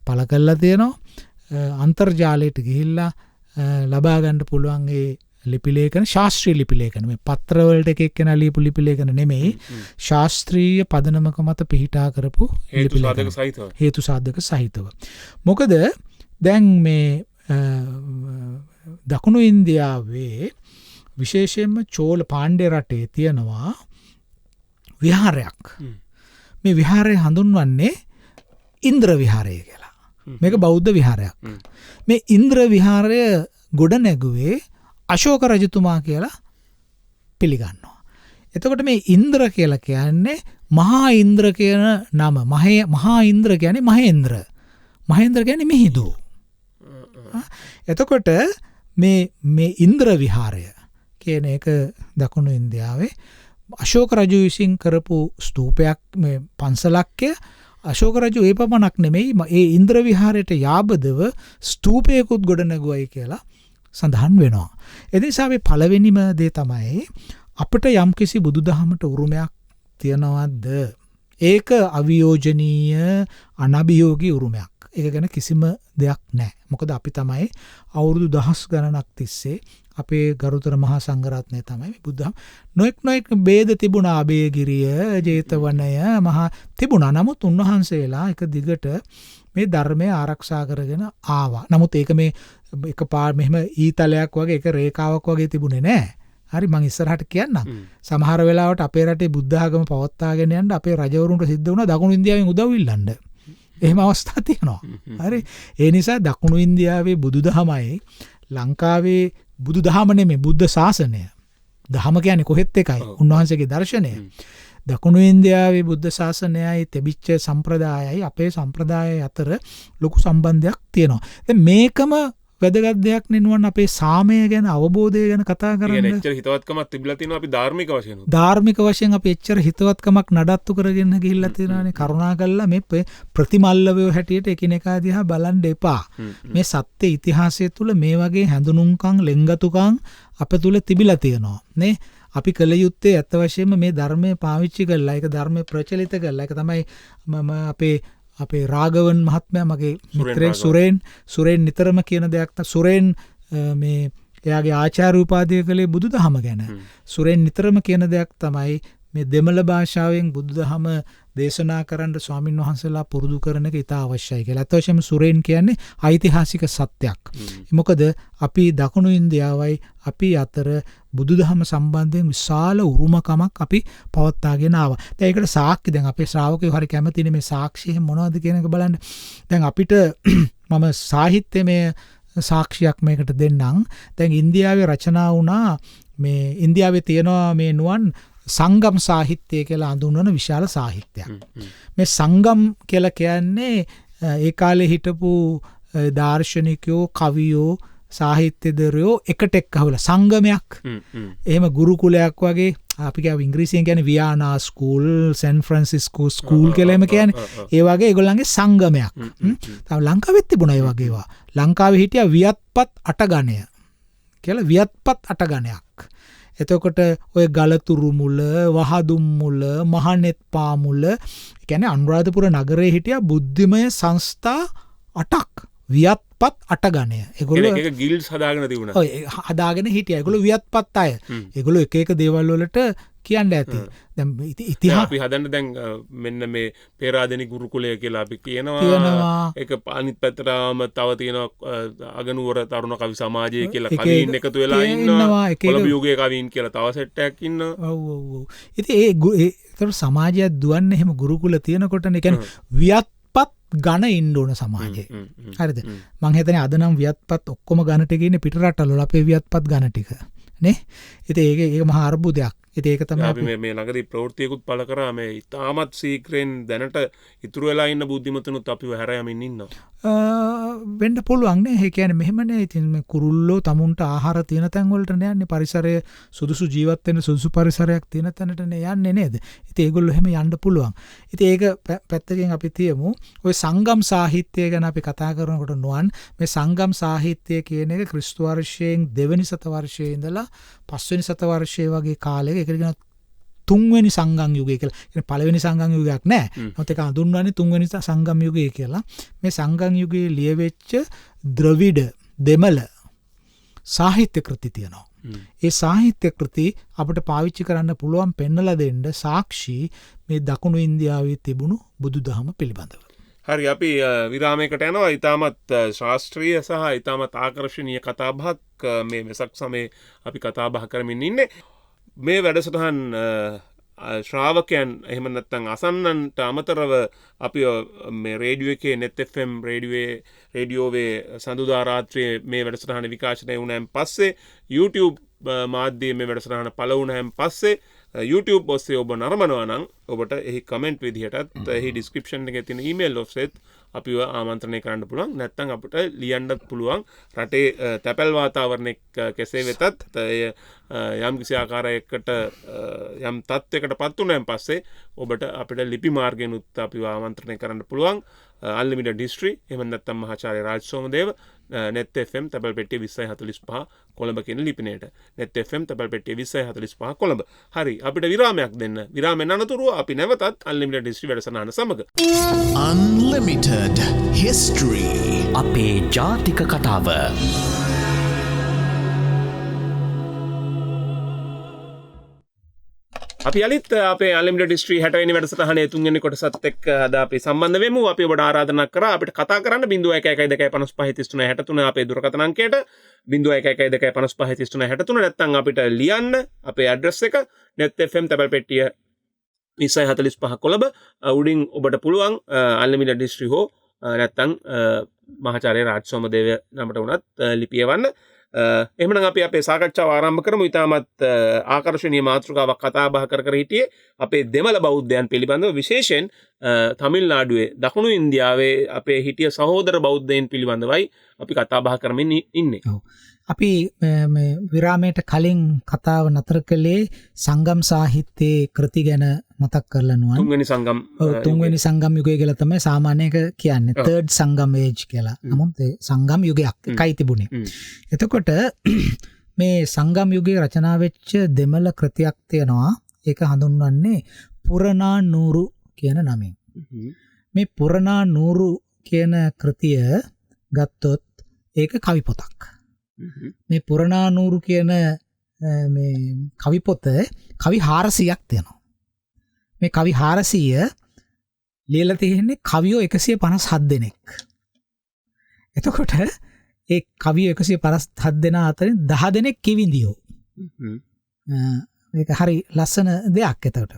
පළ කරලා තියෙනවා. අන්තර්ජාලයට ගිහිල්ලා ලබා ගන්න පුළුවන් ඒ ලිපිලේඛන, ශාස්ත්‍රීය ලිපිලේඛන. මේ පත්‍රවලට එක එක්කෙනා ලියපු ලිපිලේඛන නෙමෙයි, ශාස්ත්‍රීය පදනමක මත පිහිටා කරපු හේතු සාධක සහිතව. මොකද දැන් මේ දකුණු ඉන්දියාවේ විශේෂයෙන්ම චෝල පාණ්ඩ්‍ය රටේ තියෙනවා විහාරයක්. මේ විහාරය හඳුන්වන්නේ ඉන්ද්‍ර විහාරය කියලා. මේක බෞද්ධ විහාරයක්. මේ ඉන්ද්‍ර විහාරය ගොඩ නැගුවේ අශෝක රජතුමා කියලා පිළිගන්නවා. එතකොට මේ ඉන්ද්‍ර කියලා කියන්නේ මහා ඉන්ද්‍ර කියන නම. මහා ඉන්ද්‍ර කියන්නේ මහේන්ද්‍ර. මහේන්ද්‍ර කියන්නේ මිහිඳු. එතකොට මේ ඉන්ද්‍ර විහාරය කියන එක දකුණු ඉන්දියාවේ අශෝක රජු විසින් කරපු ස්තූපයක්, මේ පන්සලක්ය. අශෝක රජු ඒ පමණක් නෙමෙයි ඒ ඉන්ද්‍ර විහාරයට යාබදව ස්තූපයකුත් ගොඩ නැගුවයි කියලා සඳහන් වෙනවා. ඒ නිසා මේ පළවෙනිම දේ තමයි අපිට යම්කිසි බුදුදහමට උරුමයක් තියනවද? ඒක අවියෝජනීය අනභියෝගී උරුමයක්. ඒක ගැන කිසිම දෙයක් නැහැ. මොකද අපි තමයි අවුරුදු දහස් ගණනක් තිස්සේ අපේ ගරුතර මහා සංඝරත්නය තමයි බුද්ධහම නොඑක් ભેද තිබුණා. අබේගිරිය, ජේතවනය මහා තිබුණා. නමුත් උන්වහන්සේලා එක දිගට මේ ධර්මය ආරක්ෂා කරගෙන ආවා. නමුත් ඒක මේ එකපාර මෙහෙම ඊතලයක් වගේ එක රේඛාවක් වගේ තිබුණේ නැහැ. හරි, මං ඉස්සරහට කියන්නම්. සමහර වෙලාවට අපේ රටේ බුද්ධ ආගම පවත්වාගෙන යන්න අපේ රජවරුන්ට සිද්ධ වුණා දකුණු ඉන්දියාවෙන් උදව් ඉල්ලන්න. එහෙම අවස්ථා තියෙනවා. හරි. ඒ නිසා දකුණු ඉන්දියාවේ බුදුදහමයි ලංකාවේ බුදුදහම නෙමෙයි බුද්ධ ශාසනය. දහම කියන්නේ කොහෙත් එකයි. උන්වහන්සේගේ දර්ශනය. දකුණු ඉන්දියාවේ බුද්ධ ශාසනයයි තිබිච්ච සම්ප්‍රදායයි අපේ සම්ප්‍රදායයි අතර ලොකු සම්බන්ධයක් තියෙනවා. දැන් මේකම වැදගත් දෙයක් නෙනුවන් අපේ සාමය ගැන අවබෝධය ගැන කතා කරන්න. එච්චර හිතවත්කමක් තිබිලා තියෙනවා අපි ධාර්මික වශයෙන්. ධාර්මික වශයෙන් අපි එච්චර හිතවත්කමක් නඩත්තු කරගෙන ගිහිල්ලා තියෙනවානේ. කරුණාකරලා මේ ප්‍රතිමල්ලවයෝ හැටියට එකිනෙකා දිහා බලන්න එපා. මේ සත්‍ය ඉතිහාසය තුළ මේ වගේ හැඳුනුම්කම් ලෙන්ගතුකම් අප තුළ තිබිලා තියෙනවා නේ. අපි කළ යුත්තේ ඇත්ත වශයෙන්ම මේ ධර්මය පාවිච්චි කරලා ඒක ධර්මය ප්‍රචලිත කරලා ඒක තමයි මම අපේ රාගවන් මහත්මයා මගේ මිත්‍රයෙක් සුරේන් නිතරම කියන දෙයක් තමයි සුරේන් මේ එයාගේ ආචාර්ය උපාධිය කළේ බුදුදහම ගැන. සුරේන් නිතරම කියන දෙයක් තමයි මේ දෙමළ භාෂාවෙන් බුදුදහම දේශනා කරන්න ස්වාමින් වහන්සේලා පුරුදු කරන එක ඉතා අවශ්‍යයි කියලා. අත් වශයෙන්ම සුරේන් කියන්නේ ඓතිහාසික සත්‍යයක්. මොකද අපි දකුණු ඉන්දියාවයි අපි අතර බුදුදහම සම්බන්ධයෙන් විශාල උරුමකමක් අපි පවත්වාගෙන ආවා. දැන් ඒකට සාක්ෂි දැන් අපේ ශ්‍රාවකයෝ හරි කැමතිනේ මේ සාක්ෂි මොනවද කියන එක බලන්න. දැන් අපිට මම සාහිත්‍යමය සාක්ෂියක් මේකට දෙන්නම්. දැන් ඉන්දියාවේ රචනා වුණා මේ ඉන්දියාවේ තියෙනවා මේ නුවන් සංගම් සාහිත්‍යය කියලා හඳුන්වන විශාල සාහිත්‍යයක්. මේ සංගම් කියලා කියන්නේ ඒ කාලේ හිටපු දාර්ශනිකයෝ කවියෝ සාහිත්‍යදරයෝ එකට එක්කහුලා සංගමයක්. එහෙම ගුරුකුලයක් වගේ අපි කියව ඉංග්‍රීසියෙන් කියන්නේ වියානා ස්කූල් සැන් ෆ්‍රැන්සිස්කෝ ස්කූල් කියලා එහෙම කියන්නේ. ඒ වගේ ඒගොල්ලන්ගේ සංගමයක්. තව ලංකාවෙත් තිබුණා ඒ වගේ ඒවා. ලංකාවේ හිටියා වියත්පත් අටගණය කියලා වියත්පත් අටගණයක්. එතකොට ඔය ගලතුරු මුල වහදුම් මුල මහනෙත් පාමුල කියන්නේ අනුරාධපුර නගරයේ හිටියා බුද්ධිමය සංස්ථා 8ක් වියත්පත් අටගණය. ඒගොල්ලෝ ඒක ගිල්ඩ්ස් හදාගෙන තිබුණා. ඔය හදාගෙන හිටියා. ඒගොල්ලෝ වියත්පත් අය. ඒගොල්ලෝ එක එක දේවල් වලට කියන්න ඇති. දැන් ඉතිහාස අපි හදන්න දැන් මෙන්න මේ පේරාදෙනි ගුරුකුලය කියලා අපි කියනවා. ඒක අනිත් පැත්තටම තව තියෙනවා අගනුවර තරුණ කවි සමාජය කියලා කවීන් එකතු වෙලා ඉන්නවා. කොළඹ යුගයේ කවීන් කියලා තව සෙට් එකක් ඉන්නවා. ඔව් ඔව් ඔව්. ඉතින් ඒතර සමාජයක් දුවන්නේ එහෙම ගුරුකුල තියෙනකොටනේ. කියන්නේ වියත්පත් ගණ ඉන්න ඕන සමාජයේ. හරිද? මං හිතන්නේ අද නම් වියත්පත් ඔක්කොම ගණ ටික ඉන්නේ පිට රටවල අපේ වියත්පත් ගණ ටික. නේ? ඉතින් ඒක මහා අර්බුදයක්. ඉතින් ඒක තමයි අපි මේ ළඟදී ප්‍රවෘත්තියකුත් පළ කරා මේ ඉතාමත් සීක්‍රෙන් දැනට ඉතුරු වෙලා ඉන්න බුද්ධිමතුනුත් අපිව හැර යමින් ඉන්නවා. වෙන්න පුළුවන් නේ. ඒ කියන්නේ මෙහෙමනේ. ඉතින් මේ කුරුල්ලෝ තමුන්ට ආහාර තියෙන තැන් වලට යන්නේ පරිසරය සුදුසු ජීවත් වෙන්න සුදුසු පරිසරයක් තියෙන තැනටනේ යන්නේ නේද? ඉතින් ඒගොල්ලෝ එහෙම යන්න පුළුවන්. ඉතින් ඒක පැත්තකින් අපි තියමු. ওই සංගම් සාහිත්‍යය ගැන අපි කතා කරනකොට නුවන් මේ සංගම් සාහිත්‍යය කියන එක ක්‍රිස්තු වර්ෂයෙන් 2 වෙනි සත වර්ෂයේ ඉඳලා 5 වෙනි සත වර්ෂයේ වගේ කාලයක ඒකට කියන 3 වෙනි සංගම් යුගය කියලා. කියන්නේ පළවෙනි සංගම් යුගයක් නෑ. මොකද ඒක හඳුන්වන්නේ 3 වෙනි සංගම් යුගය කියලා. මේ සංගම් යුගයේ ලියවෙච්ච ද්‍රවිඩ දෙමළ සාහිත්‍ය කෘති තියෙනවා. ඒ සාහිත්‍ය කෘති අපිට පාවිච්චි කරන්න පුළුවන් පෙන්නලා දෙන්න සාක්ෂි මේ දකුණු ඉන්දියාවේ තිබුණු බුදුදහම පිළිබඳව. හරි අපි විරාමයකට යනවා. ඉතාමත් ශාස්ත්‍රීය සහ ඉතාමත් ආකර්ශනීය කතාබහක් මේ වෙසක් සමයේ අපි කතාබහ කරමින් ඉන්නේ. මේ වැඩසටහන් ශ්‍රාවකයන් එහෙම නැත්නම් අසන්නන්ට අමතරව අපි මේ රේඩියෝ එකේ net fm රේඩියෝවේ සඳුදා රාත්‍රියේ මේ වැඩසටහන විකාශනය වුණාන් පස්සේ YouTube මාධ්‍යයේ මේ වැඩසටහන පළ වුණාන් පස්සේ YouTube ඔස්සේ ඔබ නරඹනවා නම් ඔබට එහි කමෙන්ට් විදිහටත් එහි ඩිස්ක්‍රිප්ෂන් එකේ තියෙන ඊමේල් ඔස්සේත් අපිව ආමන්ත්‍රණය කරන්න පුළුවන්. නැත්නම් අපිට ලියන්නත් පුළුවන්. රටේ තැපැල් වාතාවරණයක් කෙසේ වෙතත් යම් කිසි ආකාරයකට යම් තත්ත්වයකට පත් වුණාන් පස්සේ ඔබට අපිට ලිපි මාර්ගයෙන්ුත් අපිව ආමන්ත්‍රණය කරන්න පුළුවන්. Unlimited History එහෙම නැත්නම් මහාචාර්ය රාජ් සෝමදේව net fm තැපැල් පෙට්ටිය 2045 කොළඹ කියන ලිපිනයට net fm තැපැල් පෙට්ටිය 2045 කොළඹ. හරි අපිට විරාමයක් දෙන්න. විරාමයෙන් අනතුරුව අපි නැවතත් Unlimited History වැඩසටහන සමග Unlimited History අපේ ජාතික කතාව අපි අලිත් අපේ Unlimited History 60 වෙනි වැඩසටහනේ 3 වෙනි කොටසත් එක්ක අද අපි සම්බන්ධ වෙමු. අපි ඔබට ආරාධනා කරා අපිට කතා කරන්න 0112553363 අපේ දුරකථන අංකයට 0112553363 නැත්නම් අපිට ලියන්න අපේ ඇඩ්‍රස් එක net fm තැපැල් පෙට්ටිය 2045 කොළඹ උඩින් ඔබට පුළුවන් අන්ලිමිටඩ් හිස්ටරි හෝ නැත්තම් මහාචාර්ය රාජ් සෝමදේව නමට වුණත් ලිපියවන්න. එහෙමනම් අපි අපේ සාකච්ඡාව ආරම්භ කරමු. ඉතාමත් ආකර්ශනීය මාතෘකාවක් කතා බහ කර හිටියේ අපේ දෙමළ බෞද්ධයන් පිළිබඳව, විශේෂයෙන් තමිල්නාඩුවේ දකුණු ඉන්දියාවේ අපේ හිටිය සහෝදර බෞද්ධයන් පිළිබඳවයි අපි කතා බහ කරමින් ඉන්නේ. අපි විරාමයට කලින් කතාව නතර කළේ සංගම් සාහිත්‍යයේ කෘති ගැන මතක් කරලා නුවන්. තුන්වෙනි සංගම් යුගය කියලා තමයි සාමාන්‍යයෙන් කියන්නේ. third සංගම් age කියලා. නමුත් ඒ සංගම් යුගයක් එකයි තිබුණේ. එතකොට මේ සංගම් යුගයේ රචනා වෙච්ච දෙමළ කෘතියක් තියෙනවා. ඒක හඳුන්වන්නේ පුරනානූරු කියන නමින්. මේ පුරනානූරු කියන කෘතිය ගත්තොත් ඒක කවි පොතක්. මේ පුරනානූරු කියන මේ කවි පොත කවි 400ක් තියෙනවා. මේ කවි 400 ලියලා තියෙන්නේ කවියෝ 157 දෙනෙක්. එතකොට ඒ කවියෝ 157 දෙනා අතරින් 10 දෙනෙක් කිවිඳියෝ. මේක හරි ලස්සන දෙයක්. එතකොට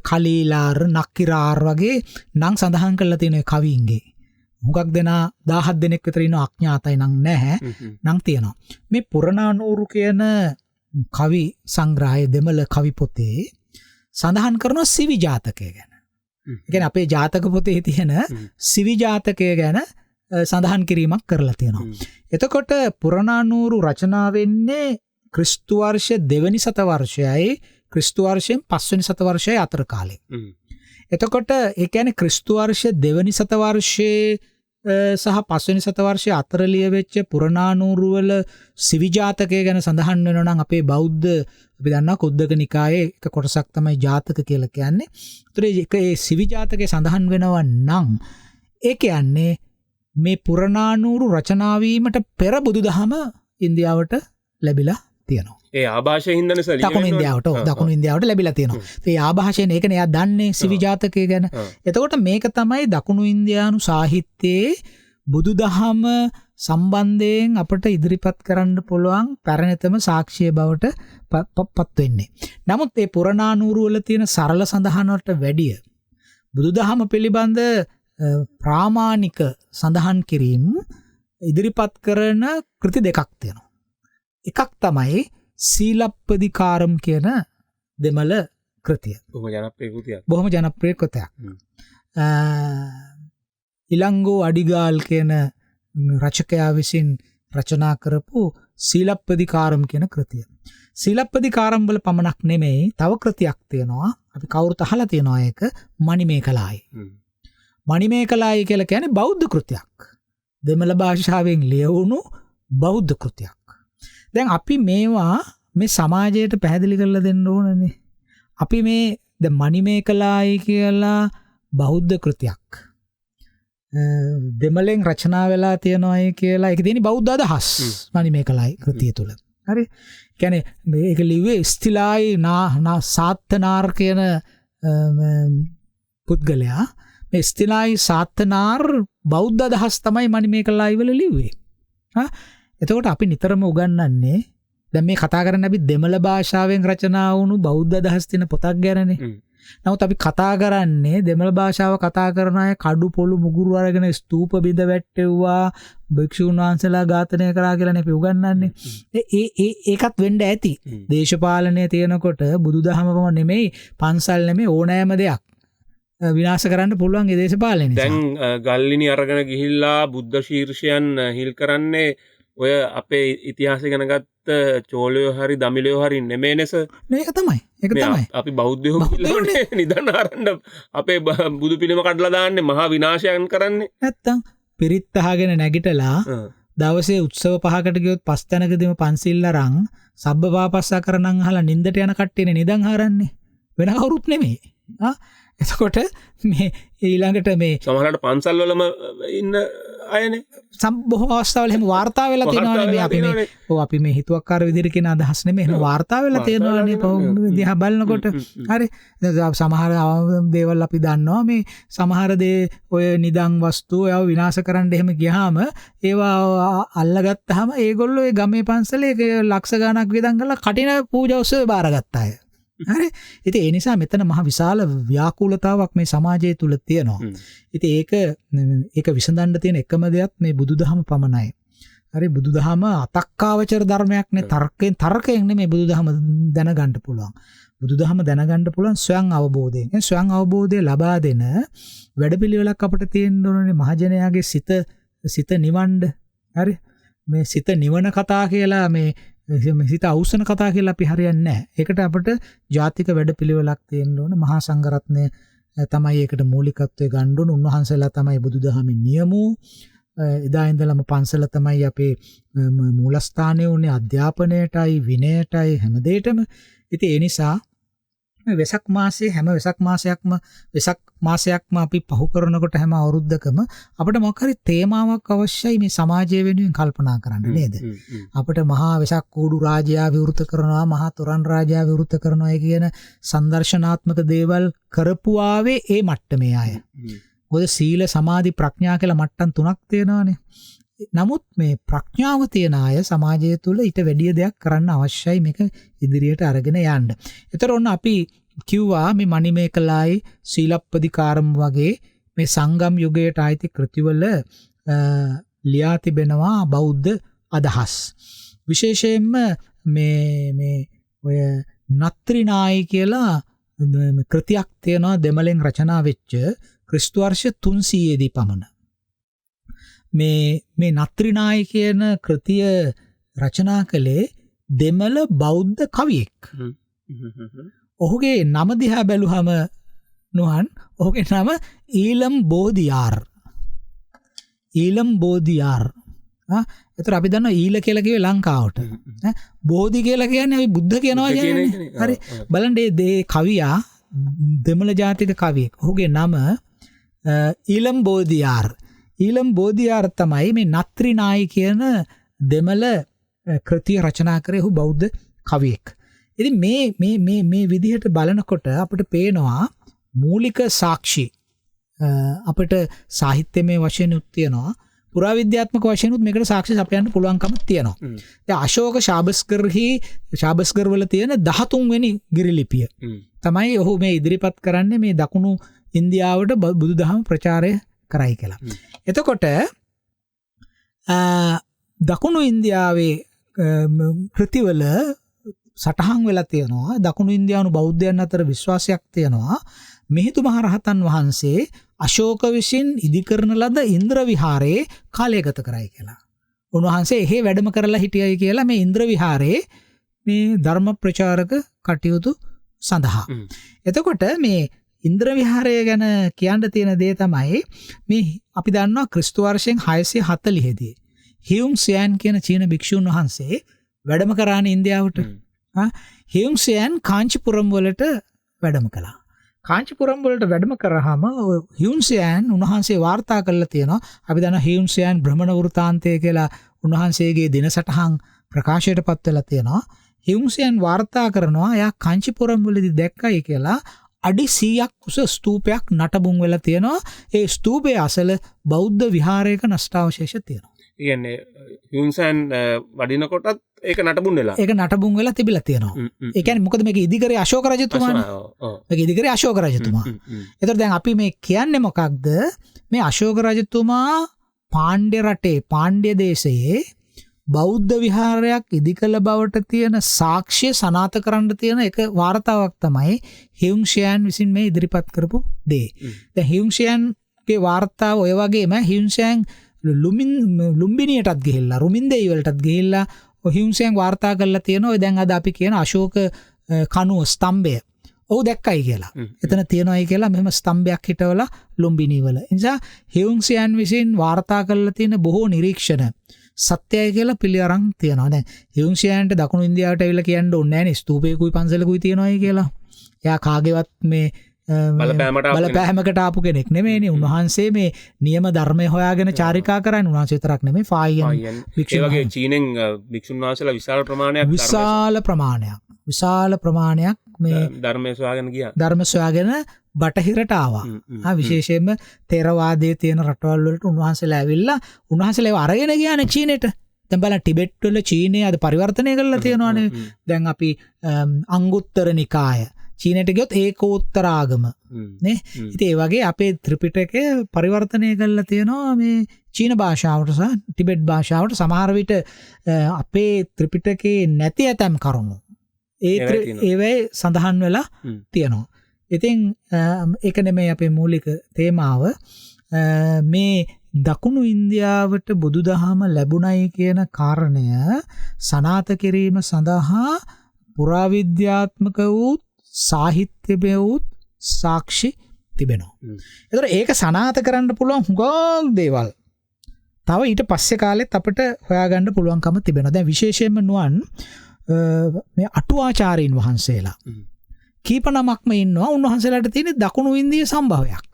කලීලාර නක්කිරාර් වගේ නම් සඳහන් කරලා තියෙන කවීන්ගේ හුඟක් දෙනා 17 දෙනෙක් විතර ඉන්න අඥාතයි නම් නැහැ නම් තියෙනවා. මේ පුරනානූරු කියන කවි සංග්‍රහය දෙමළ කවි පොතේ සඳහන් කරනවා සිවි ජාතකය ගැන. ඒ කියන්නේ අපේ ජාතක පොතේ තියෙන සිවි ජාතකය ගැන සඳහන් කිරීමක් කරලා තියෙනවා. එතකොට පුරනානූරු රචනා වෙන්නේ ක්‍රිස්තු වර්ෂ 2වෙනි සතවර්ෂයයි ක්‍රිස්තු වර්ෂයෙන් 5වෙනි සතවර්ෂයයි අතර කාලේ. එතකොට ඒ කියන්නේ ක්‍රිස්තු වර්ෂ 2වෙනි සතවර්ෂයේ සහ 5වෙනි සතවර්ෂයේ අතර ලියවෙච්ච පුරනානූරු වල සිවි ජාතකය ගැන සඳහන් වෙනවා නම් අපේ බෞද්ධ අපි දන්නවා කුද්දක නිකායේ එක කොටසක් තමයි ජාතක කියලා කියන්නේ. ඒතර ඒ සිවි ජාතකයේ සඳහන් වෙනවා නම් ඒ කියන්නේ මේ පුරනානූරු රචනා වීමට පෙර බුදුදහම ඉන්දියාවට ලැබිලා තියෙනවා. ඒ ආభాෂයෙන් හින්දා නිසා දකුණු ඉන්දියාවට ලැබිලා තියෙනවා. ඒ ආభాෂයෙන් ඒකනේ එයා දන්නේ සිවි ජාතකය ගැන. එතකොට මේක තමයි දකුණු ඉන්දියානු සාහිත්‍යයේ බුදුදහම සම්බන්ධයෙන් අපට ඉදිරිපත් කරන්න පුළුවන් පැරණිතම සාක්ෂිය බවට පත් වෙන්නේ. නමුත් මේ පුරනානූරු වල තියෙන සරල සඳහන් වලට වැඩිය බුදුදහම පිළිබඳ ප්‍රාමාණික සඳහන් කිරීම ඉදිරිපත් කරන කෘති දෙකක් තියෙනවා. එකක් තමයි සීලප්පදිකාරම් කියන දෙමළ කෘතිය. බොහොම ජනප්‍රිය කෘතියක්. ඉලංගෝ අඩිගාල් කියන රචකයා විසින් රචනා කරපු සීලප්පදිකාරම් කියන කෘතිය. සීලප්පදිකාරම් වල පමණක් නෙමෙයි තව කෘතියක් තියෙනවා. අපි කවුරුත් අහලා තියෙනවා ඒක මණිමේකලායි. මණිමේකලායි කියලා කියන්නේ බෞද්ධ කෘතියක්. දෙමළ භාෂාවෙන් ලියවුණු බෞද්ධ කෘතියක්. දැන් අපි මේවා මේ සමාජයට පැහැදිලි කරලා දෙන්න ඕනනේ. අපි මේ ද මණිමේකලායි කියලා බෞද්ධ කෘතියක් දෙමළෙන් රචනා වෙලා තියෙනවායි කියලා ඒක තියෙන බෞද්ධ අදහස් මණිමේකලායි කෘතිය තුල. හරි. කියන්නේ මේක ලිව්වේ ස්තිලායි සාත්තනාර් කියන පුද්ගලයා. මේ ස්තිලායි සාත්තනාර් බෞද්ධ අදහස් තමයි මණිමේකලායි වල ලිව්වේ. එතකොට අපි නිතරම උගන්වන්නේ දැන් මේ කතා කරන්නේ අපි දෙමළ භාෂාවෙන් රචනා වුණු බෞද්ධ අදහස් තියෙන පොතක් ගැනනේ. නමුත් අපි කතා කරන්නේ දෙමළ භාෂාව කතා කරන අය කඩු පොළු මුගුරු අරගෙන ස්තූප බිඳ වැටෙව්වා භික්ෂුන් වහන්සේලා ඝාතනය කරා කියලානේ අපි උගන්වන්නේ. ඒකත් වෙන්න ඇති. දේශපාලනය තියෙනකොට බුදුදහමම නෙමෙයි පන්සල් නෙමෙයි ඕනෑම දෙයක් විනාශ කරන්න පුළුවන් ඒ දේශපාලනය නිසා. දැන් ගල්ලිනි අරගෙන ගිහිල්ලා බුද්ධ ශීර්ෂයන් හිල් කරන්නේ ඔය අපේ ඉතිහාසය ගැන ගත්ත චෝලයෝ හරි දමිලයෝ හරි නෙමෙයිනස. මේක තමයි. අපි බෞද්ධයෝ කියලා නිදන් ආරන්න අපේ බුදු පිළිම කඩලා දාන්නේ මහා විනාශයන් කරන්නේ. නැත්තම් පිරිත් අහගෙන නැගිටලා දවසේ උත්සව පහකට ගියොත් පස් තැනකදීම පන්සිල් අරන් සබ්බපාපස්සා කරනන් අහලා නින්දට යන කට්ටියනේ නිදන් හරන්නේ. වෙන කවුරුත් නෙමෙයි. එතකොට මේ ඊළඟට මේ සමහරවිට පන්සල් වලම ඉන්න අයනේ බොහෝ අවස්ථාවල එහෙම වාර්තා වෙලා තියෙනවානේ. මේ අපි මේ හිතුවක්කාර විදිහට කියන අදහස් නෙමෙයි. එහෙම වාර්තා වෙලා තියෙනවානේ දිහා බලනකොට. හරි. සමහර දේවල් අපි දන්නවා මේ සමහර දේ ඔය නිදන් වස්තු ඒව විනාශ කරන්න එහෙම ගියාම ඒවා අල්ලගත්තාම ඒගොල්ලෝ ඒ ගමේ පන්සලේ ලක්ෂ ගණක් වියදම් කරලා කටින පූජා උත්සව බාරගත්තා අය. හරි ඉතින් ඒ නිසා මෙතන මහ විශාල ව්‍යාකූලතාවක් මේ සමාජය තුල තියෙනවා. ඉතින් ඒක විසඳන්න තියෙන එකම දෙයක් මේ බුදුදහම පමණයි. හරි බුදුදහම අතක්කාවචර ධර්මයක් නේ තර්කයෙන් නෙමෙයි බුදුදහම දැනගන්න පුළුවන්. බුදුදහම දැනගන්න පුළුවන් ස්වයං අවබෝධයෙන්. ඒ ස්වයං අවබෝධය ලබා දෙන වැඩපිළිවෙලක් අපිට තියෙන්න ඕනේ මහජනයාගේ සිත නිවන්න. හරි මේ සිත නිවන කතා කියලා මේ සිත අවසන කතා කියලා අපි හරියන්නේ නැහැ. ඒකට අපිට ජාතික වැඩපිළිවෙලක් තියෙන්න ඕනේ. මහා සංඝරත්නය තමයි ඒකට මූලිකත්වයේ ගන්න ඕනේ. උන්වහන්සේලා තමයි බුදුදහමේ නියමෝ. එදා ඉඳලම පන්සල තමයි අපේ මූලස්ථානයේ උනේ අධ්‍යාපනයටයි විනයටයි හැමදේටම. ඉතින් ඒ නිසා මේ වෙසක් මාසයේ හැම වෙසක් මාසයක්ම අපි පහු කරනකොට හැම අවුරුද්දකම අපිට මොකක් හරි තේමාවක් අවශ්‍යයි මේ සමාජය වෙනුවෙන් කල්පනා කරන්න නේද? අපිට මහා වෙසක් කූඩු රාජයා විවෘත කරනවා, මහා තොරන් රාජයා විවෘත කරනවා කියන සංදර්ශනාත්මක දේවල් කරපු ආවේ ඒ මට්ටමේ අය. මොකද සීල සමාධි ප්‍රඥා කියලා මට්ටම් 3ක් තියෙනවානේ. නමුත් මේ ප්‍රඥාව තියන අය සමාජය තුළ ඊට වැඩිය දෙයක් කරන්න අවශ්‍යයි මේක ඉදිරියට අරගෙන යන්න. ඒතර ඔන්න අපි කිව්වා මේ මණිමේකලායි සීලප්පදිකාරම් වගේ මේ සංගම් යුගයට ආйти කෘතිවල ලියා තිබෙනවා බෞද්ධ අදහස්. විශේෂයෙන්ම මේ ඔය නත්‍රිනායි කියලා කෘතියක් තියෙනවා දෙමළෙන් රචනා වෙච්ච ක්‍රිස්තු වර්ෂ 300 දී පමණ. මේ නත්‍රිනායි කියන කෘතිය රචනා කළේ දෙමළ බෞද්ධ කවියෙක්. ඔහුගේ නම දිහා බැලුවම නොහන් ඔහුගේ නම ඊලම් බෝධියාර්. එතකොට අපි දන්නවා ඊල කියලා කිව්වේ ලංකාවට. බෝධි කියලා කියන්නේ අපි බුද්ධ කියනවා කියන්නේ. හරි. බලන්න මේ කවියා දෙමළ ජාතික කවියෙක්. ඔහුගේ නම ඊලම් බෝධියාර්. ඊලම් බෝධියාර් තමයි මේ නත්‍රිනායි කියන දෙමළ කෘතිය රචනා කරේ. ඔහු බෞද්ධ කවියෙක්. ඉතින් මේ විදිහට බලනකොට අපිට පේනවා මූලික සාක්ෂි අපිට සාහිත්‍යමය වශයෙන් උත් තියෙනවා. පුරාවිද්‍යාත්මක වශයෙන් උත් මේකට සාක්ෂි සපයන්න පුළුවන්කම තියෙනවා. දැන් අශෝක ශාබස්කර් වල තියෙන 13 වෙනි ගිරිලිපිය තමයි ඔහු මේ ඉදිරිපත් කරන්නේ මේ දකුණු ඉන්දියාවට බුදුදහම ප්‍රචාරය කරයි කියලා. එතකොට දකුණු ඉන්දියාවේ කෘතිවල සටහන් වෙලා තියෙනවා දකුණු ඉන්දියානු බෞද්ධයන් අතර විශ්වාසයක් තියෙනවා මිහිඳු මහරහතන් වහන්සේ අශෝක විසින් ඉදිකරන ලද ඉන්ද්‍ර විහාරයේ කාලය ගත කරයි කියලා. උන්වහන්සේ එහි වැඩම කරලා හිටියයි කියලා මේ ඉන්ද්‍ර විහාරයේ මේ ධර්ම ප්‍රචාරක කටයුතු සඳහා. එතකොට මේ ඉන්ද්‍ර විහාරය ගැන කියන්න තියෙන දේ තමයි මේ අපි දන්නවා ක්‍රිස්තු වර්ෂයෙන් 640 දී හියුම් සියන් කියන චීන භික්ෂුන් වහන්සේ වැඩම කරානේ ඉන්දියාවට. හියුම් සියන් කාංචිපුරම් වලට වැඩම කළා. කාංචිපුරම් වලට වැඩම කරාම හියුම් සියන් උන්වහන්සේ වාර්තා කරලා තියෙනවා. අපි දන්නවා හියුම් සියන් භ්‍රමණ වෘතාන්තය කියලා උන්වහන්සේගේ දිනසටහන් ප්‍රකාශයට පත් වෙලා තියෙනවා. හියුම් සියන් වාර්තා කරනවා එයා කාංචිපුරම් වලදී දැක්කයි කියලා අඩි 100ක් උස ස්තූපයක් නටබුන් වෙලා තියෙනවා. ඒ ස්තූපයේ අසල බෞද්ධ විහාරයක නෂ්ටාවශේෂ තියෙනවා. කියන්නේ හියුම්සන් වඩිනකොටත් ඒක නටබුන් වෙලා. ඒක නටබුන් වෙලා තිබිලා තියෙනවා. ඒ කියන්නේ මොකද මේක ඉදිකරේ අශෝක රජතුමානේ. මේක ඉදිකරේ අශෝක රජතුමා. ඒතර දැන් අපි මේ කියන්නේ මොකක්ද? මේ අශෝක රජතුමා පාණ්ඩ්‍ය රටේ පාණ්ඩ්‍ය දේශයේ බෞද්ධ විහාරයක් ඉදිකළ බවට තියෙන සාක්ෂිය සනාථ කරන්න තියෙන එක වාර්තාවක් තමයි හියුම් සියන් විසින් මේ ඉදිරිපත් කරපු දේ. දැන් හියුම් සියන්ගේ වාර්තාව ඔය වගේම හියුම් සියන් ලුම්බිනියටත් ගිහිල්ලා රුමින්දේයි වලටත් ගිහිල්ලා හියුම් සියන් වාර්තා කරලා තියෙනවා. ඔය දැන් අද අපි කියන අශෝක කණුව ස්තම්භය. ඔහු දැක්කයි කියලා. එතන තියෙනවායි කියලා මෙහෙම ස්තම්භයක් හිටවලා ලුම්බිනි වල. ඒ නිසා හියුම් සියන් විසින් වාර්තා කරලා තියෙන බොහෝ නිරීක්ෂණ සත්‍යය කියලා පිළි අරන් තියෙනවා. දැන් හියුම් සියන්ට දකුණු ඉන්දියාවට ඇවිල්ලා කියන්න ඕනේ නැහැ නේ ස්තූපයකුයි පන්සලකුයි තියෙනවායි කියලා. එයා කාගේවත් මේ බලපෑමකට ආපු කෙනෙක් නෙමෙයිනේ. උන්වහන්සේ මේ නියම ධර්මය හොයාගෙන චාරිකා කරන්නේ. උන්වහන්සේ විතරක් නෙමෙයි ෆායියන් භික්ෂුන් වගේ චීනෙන් භික්ෂුන් වහන්සේලා විශාල ප්‍රමාණයක් මේ ධර්මය සොයාගෙන ගියා. ධර්ම සොයාගෙන බටහිරට ආවා. විශේෂයෙන්ම තේරවාදයේ තියෙන රටවල් වලට උන්වහන්සේලා ඇවිල්ලා උන්වහන්සේලා ඒව අරගෙන ගියානේ චීනෙට. දැන් බලන්න ටිබෙට් වල චීනයේ අද පරිවර්තනය කරලා තියෙනවානේ. දැන් අපි අංගුත්තර නිකාය චීනයට ගියොත් ඒකෝත්තර ආගම නේ. ඉතින් ඒ වගේ අපේ ත්‍රිපිටකය පරිවර්තනය කරලා තියෙනවා මේ චීන භාෂාවට සහ ටිබෙට් භාෂාවට. සමහර විට අපේ ත්‍රිපිටකේ නැති ඇතම් කරුණු ඒවයි සඳහන් වෙලා තියෙනවා. ඉතින් ඒක නෙමෙයි අපේ මූලික තේමාව. මේ දකුණු ඉන්දියාවට බුදුදහම ලැබුණයි කියන කාරණය සනාථ කිරීම සඳහා පුරාවිද්‍යාත්මක වූ සාහිත්‍යමය වූ සාක්ෂි තිබෙනවා. ඒතර ඒක සනාථ කරන්න පුළුවන් හුඟක් දේවල් තව ඊට පස්සේ කාලෙත් අපිට හොයාගන්න පුළුවන්කම තිබෙනවා. දැන් විශේෂයෙන්ම නුවන් මේ අටුවාචාරීන් වහන්සේලා කීප නමක්ම ඉන්නවා. උන්වහන්සේලාට තියෙන දකුණු ඉන්දිය සම්භවයක්.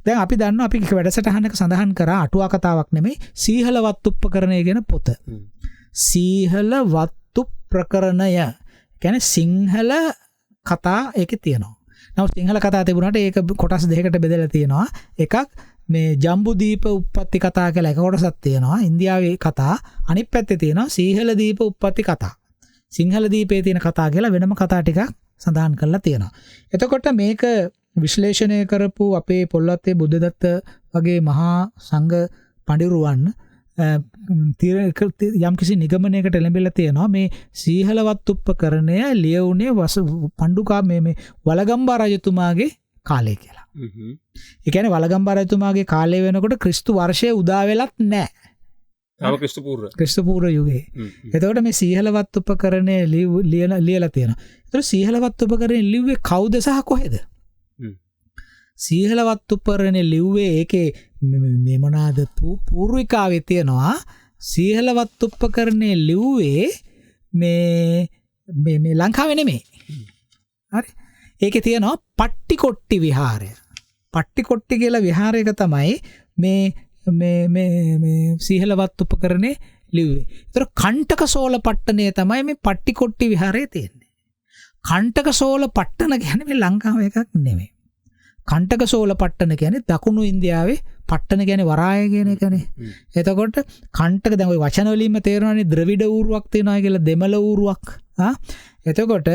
දැන් අපි දන්නවා අපි වැඩසටහනක සඳහන් කරා අටුවා කතාවක් නෙමෙයි සීහල වත්තුප්පකරණය කියන පොත. සීහල වත්තුප්පකරණය කියන්නේ සිංහල කතා ඒකේ තියෙනවා. නමුත් සිංහල කතා තිබුණාට ඒක කොටස් දෙකකට බෙදලා තියෙනවා. එකක් මේ ජම්බුදීප උප්පත්ති කතා කියලා එක කොටසක් තියෙනවා. ඉන්දියාවේ කතා. අනිත් පැත්තේ තියෙනවා සීහල දීප උප්පත්ති කතා. සිංහල දීපේ තියෙන කතා කියලා වෙනම කතා ටිකක් සඳහන් කරලා තියෙනවා. එතකොට මේක විශ්ලේෂණය කරපු අපේ පොල්වත්තේ බුද්ධදත්ත වගේ මහා සංඝ පඬිරුවන් යම් කිසි නිගමනයකට එළඹිලා තියෙනවා මේ සීහලවත්තුප්පකරණය ලියවුනේ පණ්ඩුකා මේ වලගම්බා රජතුමාගේ කාලේ කියලා. ඒ කියන්නේ වලගම්බා රජතුමාගේ කාලේ වෙනකොට ක්‍රිස්තු වර්ෂය උදා වෙලත් නැහැ. තාම ක්‍රිස්තු පූර්ව යුගයේ. එතකොට මේ සීහලවත්තුප්පකරණය ලියලා තියෙනවා. ඒතර සීහලවත්තුප්පකරණය ලිව්වේ කවුද සහ කොහෙද? සීහලවත්තුප්පකරණය ලිව්වේ ඒකේ මේ මොනවාද පූර්විකාවේ තියෙනවා. සීහලවත්තුප්පකරණය ලිව්වේ මේ ලංකාවේ නෙමෙයි. හරි. ඒකේ තියෙනවා පට්ටිකොට්ටි විහාරය. පට්ටිකොට්ටි කියලා විහාරයක තමයි මේ සීහලවත්තුප්පකරණය ලිව්වේ. ඒතර කණ්ඨක සෝල පට්ටනේ තමයි මේ පට්ටිකොට්ටි විහාරයේ තියෙන්නේ. කණ්ඨක සෝල පට්ටන කියන්නේ මේ ලංකාවේ එකක් නෙමෙයි. කණ්ඨක සෝල පට්ටන කියන්නේ දකුණු ඉන්දියාවේ පට්ටන කියන්නේ වරාය කියන එකනේ. එතකොට කණ්ඨක දැන් ওই වචන වලින්ම තේරෙනවානේ ද්‍රවිඩ ඌරුවක් තියෙනවා කියලා දෙමළ ඌරුවක්. එතකොට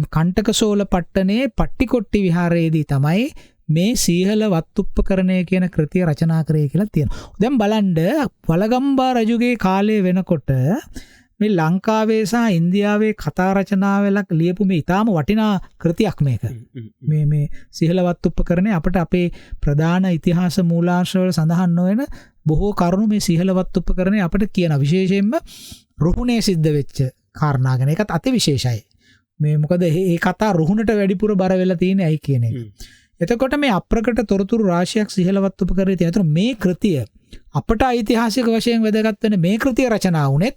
කණ්ඨක සෝල පට්ටනේ පට්ටිකොට්ටි විහාරයේදී තමයි මේ සීහල වත්තුප්පකරණය කියන කෘතිය රචනා කරේ කියලා තියෙනවා. දැන් බලන්න වලගම්බා රජුගේ කාලය වෙනකොට මේ ලංකාවේ සහ ඉන්දියාවේ කතා රචනා වෙලා ලියපු මේ ඊටාම වටිනා කෘතියක් මේක. මේ සීහල වත්තුප්පකරණය අපිට අපේ ප්‍රධාන ඉතිහාස මූලාශ්‍රවල සඳහන් නොවන බොහෝ කරුණු මේ සීහල වත්තුප්පකරණය අපිට කියන විශේෂයෙන්ම රුහුණේ සිද්ධ වෙච්ච කාරණා ගැන ඒකත් අති විශේෂයි. මේ මොකද මේ කතා රුහුණට වැඩිපුර බර වෙලා තියෙන්නේ ඇයි කියන එක. එතකොට මේ අප්‍රකට තොරතුරු රාශියක් සීහලවත්තුප්පකරණය තියෙන අතර මේ කෘතිය අපට ඓතිහාසික වශයෙන් වැදගත් වෙන මේ කෘතිය රචනා වුණෙත්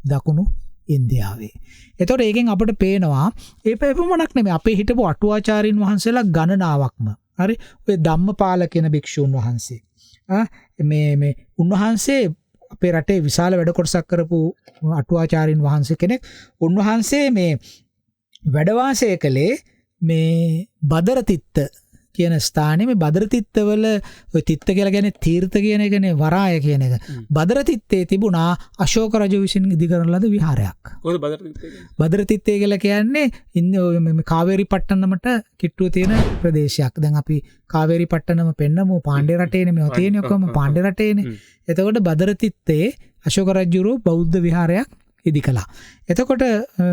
දකුණු ඉන්දියාවේ. එතකොට ඒකෙන් අපිට පේනවා ඒ පෙපමණක් නෙමෙයි අපේ හිටපු අටුවාචාරින් වහන්සේලා ගණනාවක්ම. හරි. ඔය ධම්මපාල කියන භික්ෂූන් වහන්සේ. මේ උන්වහන්සේ අපේ රටේ විශාල වැඩ කොටසක් කරපු අටුවාචාරින් වහන්සේ කෙනෙක්. උන්වහන්සේ මේ වැඩ වාසය කළේ මේ බදරතිත්ත කියන ස්ථානයේ මේ බදරතිත්තවල ඔය තිත්ත කියලා කියන්නේ තීර්ථ කියන එකනේ වරාය කියන එක. බදරතිත්තේ තිබුණා අශෝක රජු විසින් ඉදි කරන ලද විහාරයක්. කොහොමද බදරතිත්තේ කියන්නේ? බදරතිත්තේ කියලා කියන්නේ මේ කාවේරි පట్టණමට කිට්ටුව තියෙන ප්‍රදේශයක්. දැන් අපි කාවේරි පట్టණම පෙන්නමු පාණ්ඩ්‍ය රටේනේ මේවා තියෙන්නේ ඔක්කොම පාණ්ඩ්‍ය රටේනේ. එතකොට බදරතිත්තේ අශෝක රජුරු බෞද්ධ විහාරයක් ඉදි කළා. එතකොට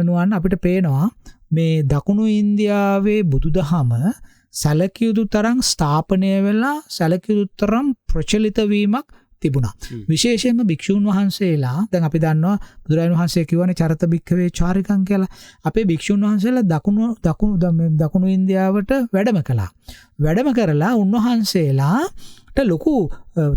නුවන් අපිට පේනවා මේ දකුණු ඉන්දියාවේ බුදුදහම සැලකියුතු තරම් ස්ථාපනය වෙලා සැලකියුතු තරම් ප්‍රචලිත වීමක් තිබුණා. විශේෂයෙන්ම භික්ෂූන් වහන්සේලා දැන් අපි දන්නවා බුදුරජාණන් වහන්සේ කියවනේ චරත භික්ඛවේ චාරිකං කියලා. අපේ භික්ෂූන් වහන්සේලා දකුණු ඉන්දියාවට වැඩම කළා. වැඩම කරලා උන්වහන්සේලාට ලොකු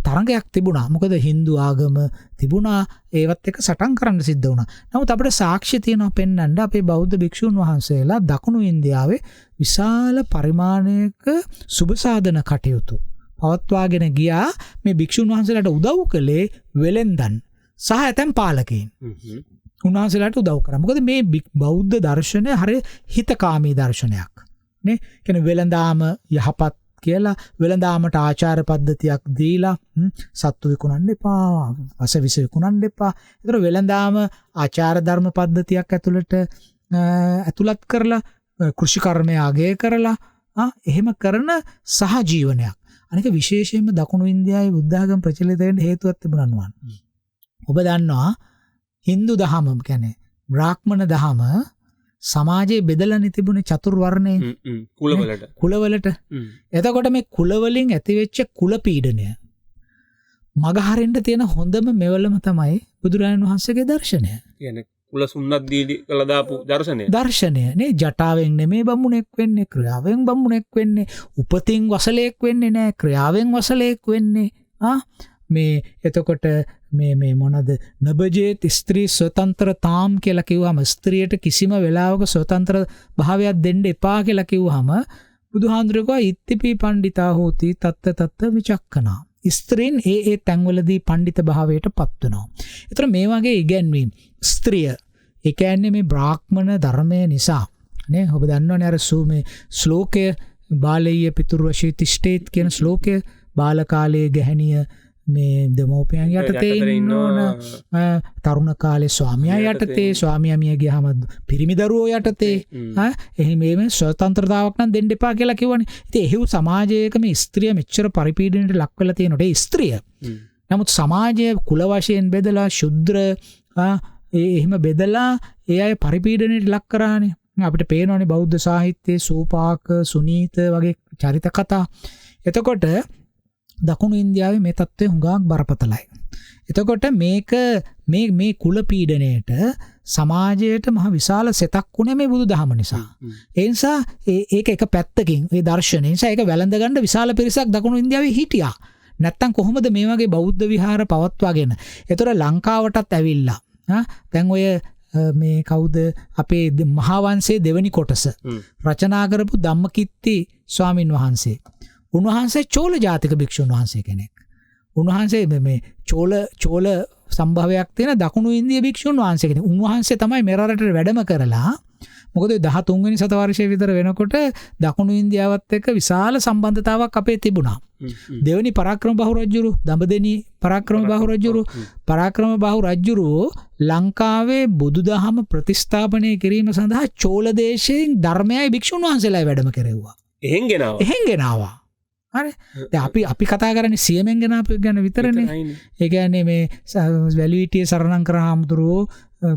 තරඟයක් තිබුණා. මොකද හින්දු ආගම තිබුණා ඒවත් එක සටන් කරන්න සිද්ධ වුණා. නමුත් අපිට සාක්ෂි තියෙනවා පෙන්වන්න අපේ බෞද්ධ භික්ෂූන් වහන්සේලා දකුණු ඉන්දියාවේ විශාල පරිමාණයක සුබ සාධන කටයුතු පවත්වාගෙන ගියා. මේ භික්ෂුන් වහන්සේලාට උදව් කළේ වෙලෙන්දන් සහ ඇතැම් පාලකයින්. උන්වහන්සේලාට උදව් කරා. මොකද මේ බෞද්ධ දර්ශනය හරිය හිතකාමී දර්ශනයක්. නේ? කියන්නේ වෙලඳාම යහපත් කියලා වෙළඳාමට ආචාර පද්ධතියක් දීලා සත්තු විකුණන්න එපා, වස විස විකුණන්න එපා. ඒතර වෙළඳාම ආචාර ධර්ම පද්ධතියක් ඇතුළත් කරලා කෘෂි කර්මය අගය කරලා එහෙම කරන සහජීවනයක්. අනික විශේෂයෙන්ම දකුණු ඉන්දියාවේ බුද්ධ ආගම ප්‍රචලිත වෙන්න හේතුවක් තිබුණා. ඔබ දන්නවා Hindu දහම කියන්නේ බ්‍රාහ්මණ දහම සමාජයේ බෙදලා තිබුණේ චතුර්වර්ණයෙන් කුලවලට. එතකොට මේ කුලවලින් ඇතිවෙච්ච කුල පීඩනය මගහරින්න තියෙන හොඳම මෙවලම තමයි බුදුරජාණන් වහන්සේගේ දර්ශනය. කියන්නේ කුල සුන්නත් දීලි කළා දාපු දර්ශනය. දර්ශනය නේ ජටාවෙන් නෙමේ බමුණෙක් වෙන්නේ, ක්‍රියාවෙන් බමුණෙක් වෙන්නේ, උපතින් වසලෙක් වෙන්නේ නැහැ, ක්‍රියාවෙන් වසලෙක් වෙන්නේ. මේ එතකොට මේ මොනද නබජේත් ස්ත්‍රී ස්වතන්ත්‍රතාම් කියලා කිව්වම ස්ත්‍රියට කිසිම වෙලාවක ස්වතන්ත්‍ර භාවයක් දෙන්න එපා කියලා කිව්වහම බුදුහාඳුරේ ඉත්තිපි පණ්ඩිතා හෝති තත්ත විචක්කනා. ස්ත්‍රීන් ඒ තැන්වලදී පණ්ඩිත භාවයට පත් වෙනවා. ඒතර මේ වගේ ඉගැන්වීම් ස්ත්‍රිය ඒ කියන්නේ මේ බ්‍රාහ්මණ ධර්මය නිසා නේ. ඔබ දන්නවනේ අර මේ ශ්ලෝකය බාලීය පිතුර්වශී තිෂ්ඨේත් කියන ශ්ලෝකය බාල කාලයේ ගැහණිය මේ දෙමෝපියන් යටතේ ඉන්න ඕන, තරුණ කාලේ ස්වාමියා යටතේ, ස්වාමියා මිය ගියාම පිරිමි දරුවෝ යටතේ. එහෙම මේ ස්වතන්ත්‍රතාවක් නම් දෙන්න එපා කියලා කිව්වනේ. ඉතින් එහෙව් සමාජයක මේ ස්ත්‍රිය මෙච්චර පරිපීඩනයට ලක් වෙලා තියෙනකොට ඒ ස්ත්‍රිය නමුත් සමාජයේ කුල වශයෙන් බෙදලා ශුද්‍ර එහෙම බෙදලා ඒ අය පරිපීඩනයට ලක් කරානේ. අපිට පේනවනේ බෞද්ධ සාහිත්‍යයේ සූපාක, සුනීත වගේ චරිත කතා. එතකොට දකුණු ඉන්දියාවේ මේ තත්ත්වය හුඟක් බරපතලයි. එතකොට මේක මේ කුල පීඩනයට සමාජයට මහ විශාල සෙතක් වුණේ මේ බුදුදහම නිසා. ඒ නිසා ඒක එක පැත්තකින් ඒ දර්ශනය නිසා ඒක වැළඳ ගන්න විශාල පිරිසක් දකුණු ඉන්දියාවේ හිටියා. නැත්තම් කොහොමද මේ වගේ බෞද්ධ විහාර පවත්වාගෙන? ඒතර ලංකාවටත් ඇවිල්ලා දැන් ඔය මේ කවුද අපේ මහා වංශයේ දෙවනි කොටස රචනා කරපු ධම්මකිත්ති ස්වාමින් වහන්සේ. උන්වහන්සේ චෝල ජාතික භික්ෂුන් වහන්සේ කෙනෙක්. උන්වහන්සේ මේ චෝල සම්භවයක් තියෙන දකුණු ඉන්දිය භික්ෂුන් වහන්සේ කෙනෙක්. උන්වහන්සේ තමයි මෙරටට වැඩම කරලා මොකද 13 වෙනි සතවර්ෂයේ විතර වෙනකොට දකුණු ඉන්දියාවත් එක්ක විශාල සම්බන්ධතාවක් අපේ තිබුණා. දෙවනි පරාක්‍රම බහු රජුරු, දඹදෙනි පරාක්‍රම බහු රජුරු ලංකාවේ බුදුදහම ප්‍රතිස්ථාපනය කිරීම සඳහා චෝල දේශයෙන් ධර්මයයි භික්ෂුන් වහන්සේලා වැඩම කෙරෙව්වා. එහෙන් ගෙනාවා. හරි. දැන් අපි කතා කරන්නේ සියමෙන් ගෙනාපු එක ගැන විතරනේ. ඒ කියන්නේ මේ වැලිවිටියේ සරණංකර හාමුදුරුවෝ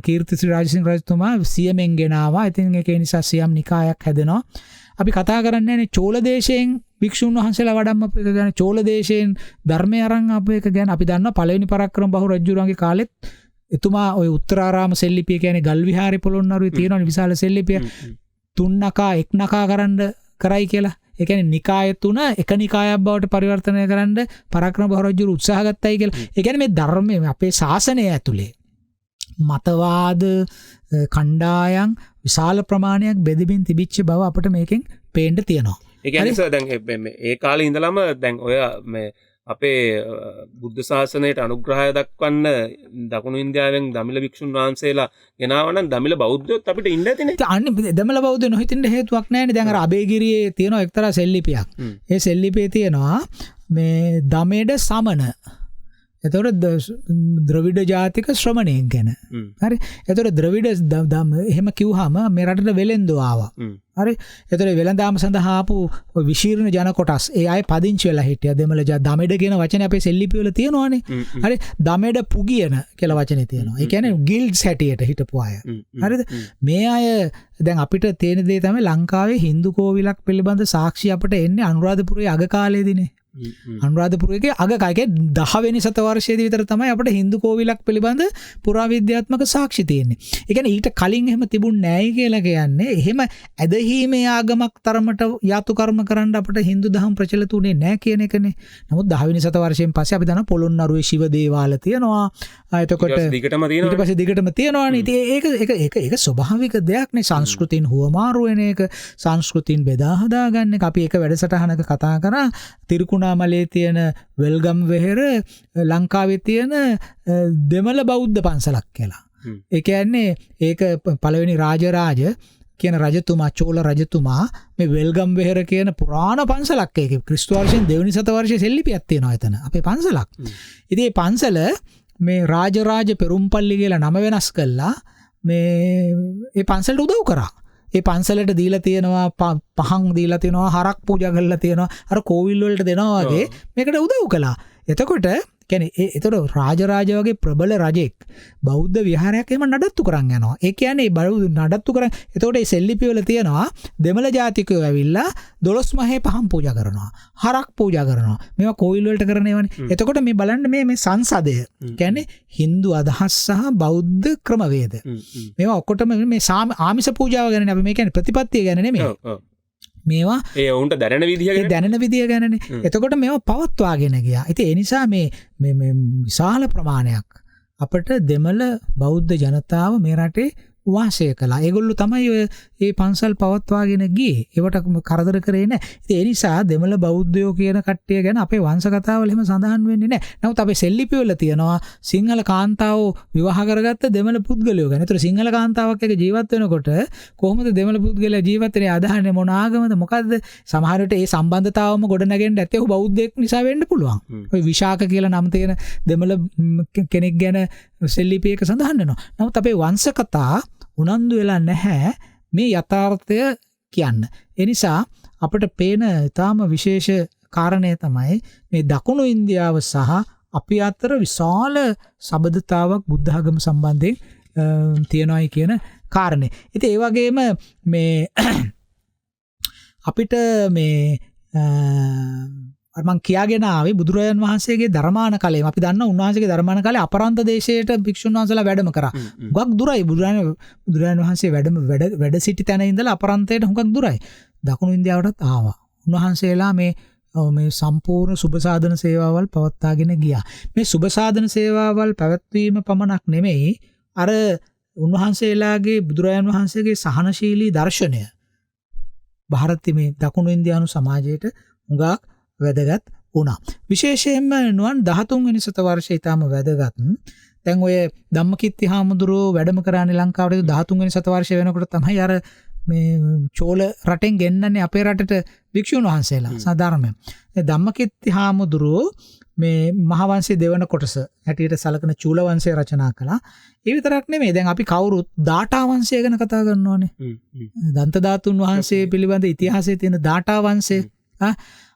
කීර්තිශ්‍රී රාජසිංහ රජතුමා සියමෙන් ගෙනාවා. ඉතින් ඒක නිසා සියම් නිකායක් හැදෙනවා. අපි කතා කරන්නේ නේ චෝල දේශයෙන් භික්ෂුන් වහන්සේලා වඩම්මපු එක ගැන, චෝල දේශයෙන් ධර්මය අරන් ආපු එක ගැන. අපි දන්නවා පළවෙනි පරාක්‍රම බහු රජුරුවන්ගේ කාලෙත් එතුමා ওই උත්තරාරාම සෙල්ලිපිය කියන්නේ ගල් විහාරේ පොළොන්නරුවේ තියෙනවනේ විශාල සෙල්ලිපිය. 3 නකා 1 නකා කරන්න කරයි කියලා. ඒ කියන්නේ නිකාය 3 එක නිකායක් බවට පරිවර්තනය කරන්න පරාක්‍රම බහු රජුරු උත්සාහ ගත්තයි කියලා. ඒ කියන්නේ මේ ධර්මයේ අපේ ශාසනය ඇතුලේ මතවාද කණ්ඩායම් විශාල ප්‍රමාණයක් බෙදමින් තිබිච්ච බව අපිට මේකෙන් පේන්න තියෙනවා. ඒ කියන්නේ දැන් ඒ කාලේ ඉඳලම දැන් ඔය මේ අපේ බුද්ධ ශාසනයට අනුග්‍රහය දක්වන්න දකුණු ඉන්දියාවෙන් දමිළ භික්ෂුන් වහන්සේලා ගෙනාවා නම් දමිළ බෞද්ධයොත් අපිට ඉන්න ඇතිනේ. අනේ දමිළ බෞද්ධයෝ නොහිටින්න හේතුවක් නැහැනේ. දැන් අර අබේගිරියේ තියෙන එක්තරා සෙල්ලිපියක්. ඒ සෙල්ලිපියේ තියෙනවා මේ දමෙඩ සමන. එතකොට ද්‍රවිඩ ජාතික ශ්‍රමණයෙන් ගැන. හරි. එතකොට ද්‍රවිඩ එහෙම කිව්වහම මේ රටට වෙලෙන්දෝ ආවා. හරි. එතකොට වෙලඳාම සඳහා ආපු විශීර්ණ ජන කොටස් ඒ අය පදිංචි වෙලා හිටියා. දෙමළ දමෙඩ කියන වචනේ අපේ සෙල්ලිපි වල තියෙනවානේ. හරි. දමෙඩ පුගියන කියලා වචනේ තියෙනවා. ඒ කියන්නේ ගිල්ඩ්ස් හැටියට හිටපු අය. හරිද? මේ අය දැන් අපිට තියෙන දේ තමයි ලංකාවේ හින්දු කෝවිලක් පිළිබඳ සාක්ෂි අපිට එන්නේ අනුරාධපුරයේ අග කාලයේදීනේ. අනුරාධපුරයේ අග කාලේ 10 වෙනි සතවර්ෂයේදී විතර තමයි අපිට හින්දු කෝවිලක් පිළිබඳ පුරාවිද්‍යාත්මක සාක්ෂි තියෙන්නේ. ඒ කියන්නේ ඊට කලින් එහෙම තිබුණ නැයි කියලා කියන්නේ එහෙම ඇදහිීමේ ආගමක් තරමට යාතු කර්ම කරන්න අපිට හින්දු දහම් ප්‍රචලිත උනේ නැහැ කියන එකනේ. නමුත් 10 වෙනි සතවර්ෂයෙන් පස්සේ අපි දන්නවා පොළොන්නරුවේ ශිව දේවාල තියෙනවා. එතකොට ඊට පස්සේ දිගටම තියෙනවානේ. ඉතින් ඒක ස්වභාවික දෙයක් නේ. සංස්කෘතින් හුවමාරු වෙන එක, සංස්කෘතින් බෙදා හදා ගන්න එක. අපි ඒක වැඩසටහනක කතා කරා. තිරුකුණාමලේ තියෙන වෙල්ගම් වෙහෙර ලංකාවේ තියෙන දෙමළ බෞද්ධ පන්සලක් කියලා. ඒ කියන්නේ ඒක පළවෙනි රාජරාජ කියන රජතුමා චෝල රජතුමා මේ වෙල්ගම් වෙහෙර කියන පුරාණ පන්සලක් ඒක ක්‍රිස්තු වර්ෂයෙන් දෙවනි සතවර්ෂයේ සෙල්ලිපියක් තියෙනවා එතන අපේ පන්සලක්. ඉතින් මේ පන්සල මේ රාජරාජ පෙරුම්පල්ලි කියලා නම වෙනස් කළා මේ පන්සලට උදව් කරා. ඒ පන්සලට දීලා තියෙනවා පහන් දීලා තියෙනවා හරක් පූජා කරලා තියෙනවා අර කෝවිල් වලට දෙනවා වගේ මේකට උදව් කළා. එතකොට කියන්නේ ඒතර රාජරාජ වගේ ප්‍රබල රජෙක් බෞද්ධ විහාරයක් එහෙම නඩත්තු කරන් යනවා. ඒ කියන්නේ බෞද්ධ නඩත්තු කරන් එතකොට මේ සෙල්ලිපි වල තියෙනවා දෙමළ ජාතිකයෝ ඇවිල්ලා 12 මහේ පහන් පූජා කරනවා. හරක් පූජා කරනවා. මේවා කෝවිල් වලට කරන ඒවානේ. එතකොට මේ බලන්න මේ සංසදය කියන්නේ Hindu අදහස් සහ බෞද්ධ ක්‍රමවේද. මේවා ඔක්කොටම මේ ආමිෂ පූජාව ගැනනේ අපි මේ කියන්නේ ප්‍රතිපත්තිය ගැන නෙමෙයි. මේවා ඒ ඔවුන්ට දැනෙන විදිහ ගැන දැනෙන විදිය ගැනනේ. එතකොට මේවා පවත්වාගෙන ගියා. ඉතින් ඒ නිසා මේ විශාල ප්‍රමාණයක් අපිට දෙමළ බෞද්ධ ජනතාව මේ රටේ වාසය කළා. ඒගොල්ලෝ තමයි ඔය මේ පන්සල් පවත්වාගෙන ගියේ. ඒවට කරදර කරේ නැහැ. ඉතින් ඒ නිසා දෙමළ බෞද්ධයෝ කියන කට්ටිය ගැන අපේ වංශ කතාවල එහෙම සඳහන් වෙන්නේ නැහැ. නමුත් අපේ සෙල්ලිපි වල තියෙනවා සිංහල කාන්තාවෝ විවාහ කරගත්ත දෙමළ පුද්ගලයෝ ගැන. ඒතර සිංහල කාන්තාවක් එක්ක ජීවත් වෙනකොට කොහොමද දෙමළ පුද්ගලයා ජීවත් වෙන්නේ අදහන්නේ මොන ආගමද මොකද්ද? සමහර විට ඒ සම්බන්ධතාවම ගොඩ නැගෙන්න ඇත්තේ ඔහු බෞද්ධයෙක් නිසා වෙන්න පුළුවන්. ඔය විශාක කියලා නම් තියෙන දෙමළ කෙනෙක් ගැන සෙල්ලිපි එක සඳහන් වෙනවා. නමුත් අපේ වංශ කතා උනන්දු වෙලා නැහැ මේ යථාර්ථය කියන්න. ඒ නිසා අපිට පේන ඊටාම විශේෂ කාරණය තමයි මේ දකුණු ඉන්දියාව සහ අපි අතර විශාල සබඳතාවක් බුද්ධ ආගම සම්බන්ධයෙන් තියෙනවායි කියන කාරණේ. ඉතින් ඒ වගේම මේ අපිට මේ මම කියාගෙන ආවේ බුදුරජාන් වහන්සේගේ ධර්මාන කාලේ අපි දන්නා උන්වහන්සේගේ ධර්මාන කාලේ අපරන්ත දේශයට භික්ෂුන් වහන්සේලා වැඩම කරා. හුඟක් දුරයි බුදුරජාන් වහන්සේ වැඩ සිටි තැන ඉඳලා අපරන්තයට හුඟක් දුරයි. දකුණු ඉන්දියාවටත් ආවා. උන්වහන්සේලා මේ සම්පූර්ණ සුබ සාධන සේවාවල් පවත්වාගෙන ගියා. මේ සුබ සාධන සේවාවල් පැවැත්වීම පමණක් නෙමෙයි අර උන්වහන්සේලාගේ බුදුරජාන් වහන්සේගේ සහනශීලී දර්ශනය ಭಾರತೀಯ මේ දකුණු ඉන්දියානු සමාජයට හුඟක් වැදගත් වුණා. විශේෂයෙන්ම නුවන් 13 වෙනි සතවර්ෂයේ ඊටම වැදගත්. දැන් ඔය ධම්මකිත්ති හාමුදුරුවෝ වැඩම කරානේ ලංකාවට 13 වෙනි සතවර්ෂය වෙනකොට තමයි අර මේ චෝල රටෙන් ගෙන්නන්නේ අපේ රටට භික්ෂුන් වහන්සේලා සාධාරණයෙන්. ධම්මකිත්ති හාමුදුරුවෝ මේ මහවංශයේ දෙවන කොටස හැටියට සලකන චූල වංශය රචනා කළා. ඒ විතරක් නෙමෙයි දැන් අපි කවුරුත් දාඨා වංශය ගැන කතා කරනවානේ. දන්ත ධාතුන් වහන්සේ පිළිබඳ ඉතිහාසයේ තියෙන දාඨා වංශය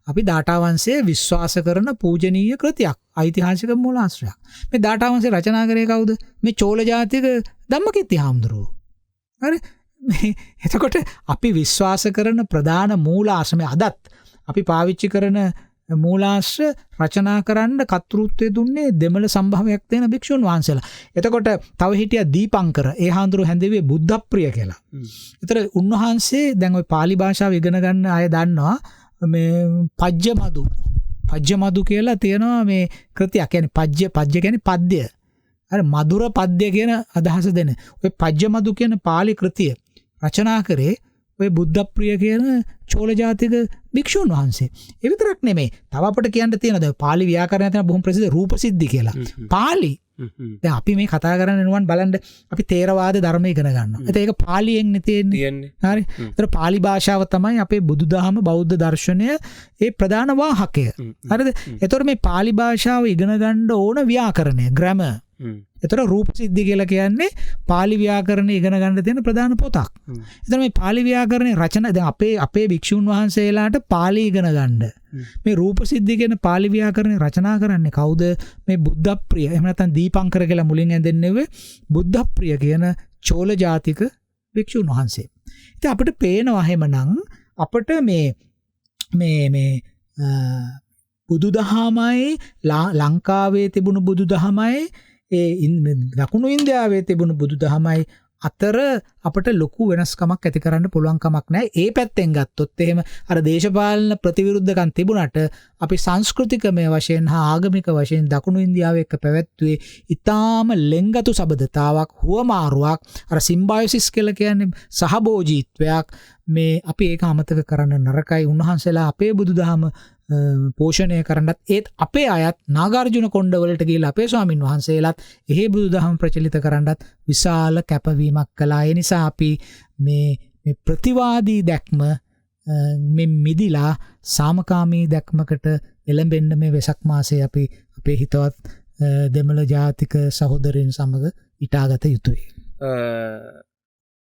අපි දාඨා වංශයේ විශ්වාස කරන පූජනීය කෘතියක් ඓතිහාසික මූලාශ්‍රයක්. මේ දාඨා වංශය රචනා කරේ කවුද? මේ චෝල ජාතික ධම්මකිත්ති හාමුදුරුවෝ. හරි එතකොට අපි විශ්වාස කරන ප්‍රධාන මූලාශ්‍රය අදත් අපි පාවිච්චි කරන මූලාශ්‍ර රචනා කරන්න කර්තෘත්වය දුන්නේ දෙමළ සම්භාවයක් තියෙන භික්ෂුන් වහන්සේලා. එතකොට තව හිටියා දීපංකර. ඒ හාමුදුරුවෝ හැඳෙව්වේ බුද්ධප්‍රිය කියලා. ඒතර උන්වහන්සේ දැන් ওই pāli භාෂාව ඉගෙන ගන්න අය දන්නවා මේ පජ්ජමදු කියලා තියෙනවා මේ කෘතියක්. කියන්නේ පජ්ජ කියන්නේ පද්‍ය. අර මధుර පද්‍ය කියන අදහස දෙන. ඔය පජ්ජමදු කියන pāli කෘතිය රචනා කරේ ඔය බුද්ධප්‍රිය කියන චෝල ජාතික භික්ෂුන් වහන්සේ. ඒ විතරක් නෙමෙයි. තව අපිට කියන්න තියෙනවා pāli ව්‍යාකරණය තියෙන බොහොම ප්‍රසිද්ධ රූපසිද්ධි කියලා. pāli දැන් අපි මේ කතා කරන්නේ නුවන් බලන්න අපි තේරවාද ධර්ම ඉගෙන ගන්නවා. ඒක පාලියෙන් තියෙන්නේ. හරි. ඒතර පාලි භාෂාව තමයි අපේ බුදුදහම බෞද්ධ දර්ශනය ඒ ප්‍රධාන වාහකය. හරිද? ඒතර මේ පාලි භාෂාව ඉගෙන ගන්න ඕන ව්‍යාකරණය grammar. ඒතර රූපසිද්ධි කියලා කියන්නේ පාලි ව්‍යාකරණය ඉගෙන ගන්න තියෙන ප්‍රධාන පොතක්. ඒතර මේ පාලි ව්‍යාකරණේ රචන දැන් අපේ භික්ෂුන් වහන්සේලාට පාලි ඉගෙන ගන්න මේ රූපසිද්ධි කියන පාලි ව්‍යාකරණේ රචනා කරන්නේ කවුද? මේ බුද්ධප්‍රිය. එහෙම නැත්නම් දීපංකර කියලා මුලින් ඇඳෙන්නේ බුද්ධප්‍රිය කියන චෝල ජාතික භික්ෂුන් වහන්සේ. ඉතින් අපිට පේනවා එහෙමනම් අපිට මේ බුදුදහමයි ලංකාවේ තිබුණු බුදුදහමයි ඒ දකුණු ඉන්දියාවේ තිබුණු බුදුදහමයි අතර අපට ලොකු වෙනස්කමක් ඇති කරන්න පුළුවන් කමක් නැහැ. ඒ පැත්තෙන් ගත්තොත් එහෙම අර දේශපාලන ප්‍රතිවිරුද්ධකම් තිබුණාට අපි සංස්කෘතිකමය වශයෙන් හා ආගමික වශයෙන් දකුණු ඉන්දියාව එක්ක පැවැත්වුවේ ඊටාම ලෙන්ගතු සබඳතාවක් හුවමාරුවක් අර සිම්බයොසිස් කියලා කියන්නේ සහභෝජීත්වයක් මේ අපි ඒක අමතක කරන්න නරකයි. උන්වහන්සේලා අපේ බුදුදහම පෝෂණය කරන්නත් ඒත් අපේ අයත් නාගාර්ජුන කොණ්ඩවලට ගිහිල්ලා අපේ ස්වාමින් වහන්සේලාත් එහෙ බුදුදහම ප්‍රචලිත කරන්නත් විශාල කැපවීමක් කළා. ඒ නිසා අපි මේ මේ ප්‍රතිවාදී දැක්ම මිදිලා සාමකාමී දැක්මකට එළඹෙන්න මේ වෙසක් මාසයේ අපි අපේ හිතවත් දෙමළ ජාතික සහෝදරයන් සමග ඉටාගත යුතුයි.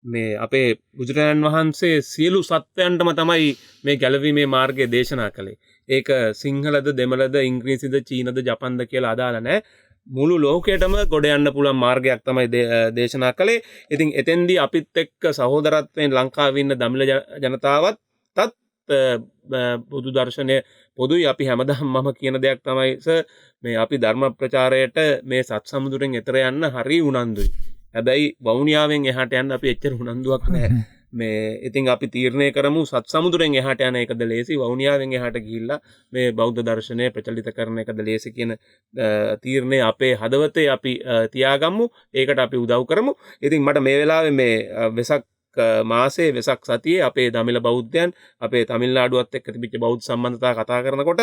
මේ අපේ බුදුරජාණන් වහන්සේ සියලු සත්වයන්ටම තමයි මේ ගැලවීමේ මාර්ගය දේශනා කළේ. ඒක සිංහලද දෙමළද ඉංග්‍රීසිද චීනද ජපන්ද කියලා අදාළ නැහැ. මුළු ලෝකයටම ගොඩ යන්න පුළුවන් මාර්ගයක් තමයි දේශනා කළේ. ඉතින් එතෙන්දී අපිත් එක්ක සහෝදරත්වයෙන් ලංකාවේ ඉන්න දමිළ ජනතාවත් බුදු දර්ශනය පොදුයි. අපි හැමදාම මම කියන දෙයක් තමයි මේ අපි ධර්ම ප්‍රචාරයට මේ සත් සමුදුරෙන් එතර යන්න හරි උනන්දුයි. හැබැයි වවුනියාවෙන් එහාට යන්න අපි එච්චර උනන්දුවක් නැහැ. මේ ඉතින් අපි තීරණය කරමු සත් සමුදුරෙන් එහාට යන එකද ලේසි, වවුනියාවෙන් එහාට ගිහිල්ලා මේ බෞද්ධ දර්ශනය ප්‍රචලිත කරන එකද ලේසි කියන තීරණය අපේ හදවතේ අපි තියාගමු. ඒකට අපි උදව් කරමු. ඉතින් මට මේ වෙලාවේ මේ වෙසක් මාසේ වෙසක් සතියේ අපේ දමිළ බෞද්ධයන් අපේ තමිල්නාඩුවත් එක්ක තිබිච්ච බෞද්ධ සම්බන්ධතා කතා කරනකොට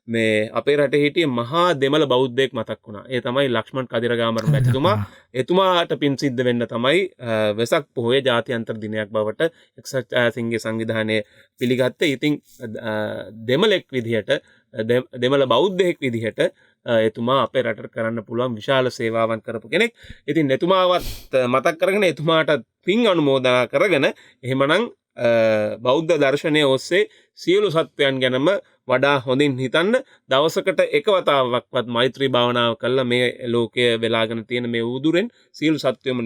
මේ අපේ රටේ හිටිය මහා දෙමළ බෞද්ධයෙක් මතක් වුණා. ඒ තමයි ලක්ෂ්මන් කදිරගාමර මැතිතුමා. එතුමාට පින් සිද්ධ වෙන්න තමයි වෙසක් පොහොය ජාත්‍යන්තර දිනයක් බවට එක්සත් ජාතීන්ගේ සංවිධානය පිළිගත්තේ. ඉතින් දෙමළෙක් විදිහට දෙමළ බෞද්ධයෙක් විදිහට එතුමා අපේ රටට කරන්න පුළුවන් විශාල සේවාවන් කරපු කෙනෙක්. ඉතින් එතුමාවත් මතක් කරගෙන එතුමාට පින් අනුමෝදනා කරගෙන එහෙමනම් බෞද්ධ දර්ශනය ඔස්සේ සියලු සත්වයන් ගැනම වඩා හොඳින් හිතන්න, දවසකට එක වතාවක්වත් මෛත්‍රී භාවනාව කළා මේ ලෝකයේ වෙලාගෙන තියෙන මේ උදුරෙන් සියලු සත්වයම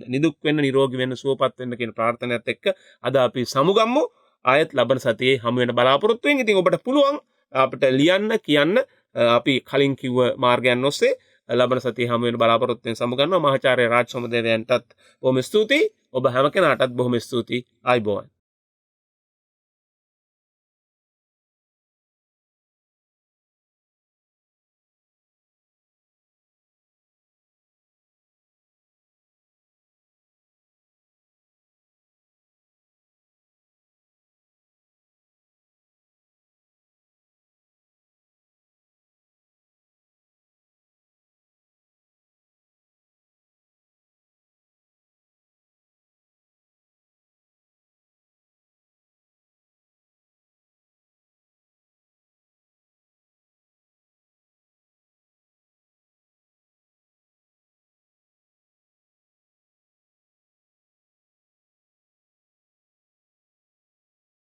නිදුක් වෙන්න, නිරෝගී වෙන්න, සුවපත් වෙන්න කියන ප්‍රාර්ථනාවත් එක්ක අද අපි සමුගම්මු. ආයත් ලබන සතියේ හමු වෙන බලාපොරොත්තු වෙමින් ඉතින් ඔබට පුළුවන් අපිට ලියන්න කියන්න අපි කලින් කිව්ව මාර්ගයන් ඔස්සේ ලබන සතිය හමු වෙන බලාපොරොත්තුෙන් සමුගන්නවා. මහාචාර්ය රාජ් සෝමදේවයන්ටත් බොහොම ස්තුතියි. ඔබ හැම කෙනාටත් බොහොම ස්තුතියි. ආයුබෝවන්.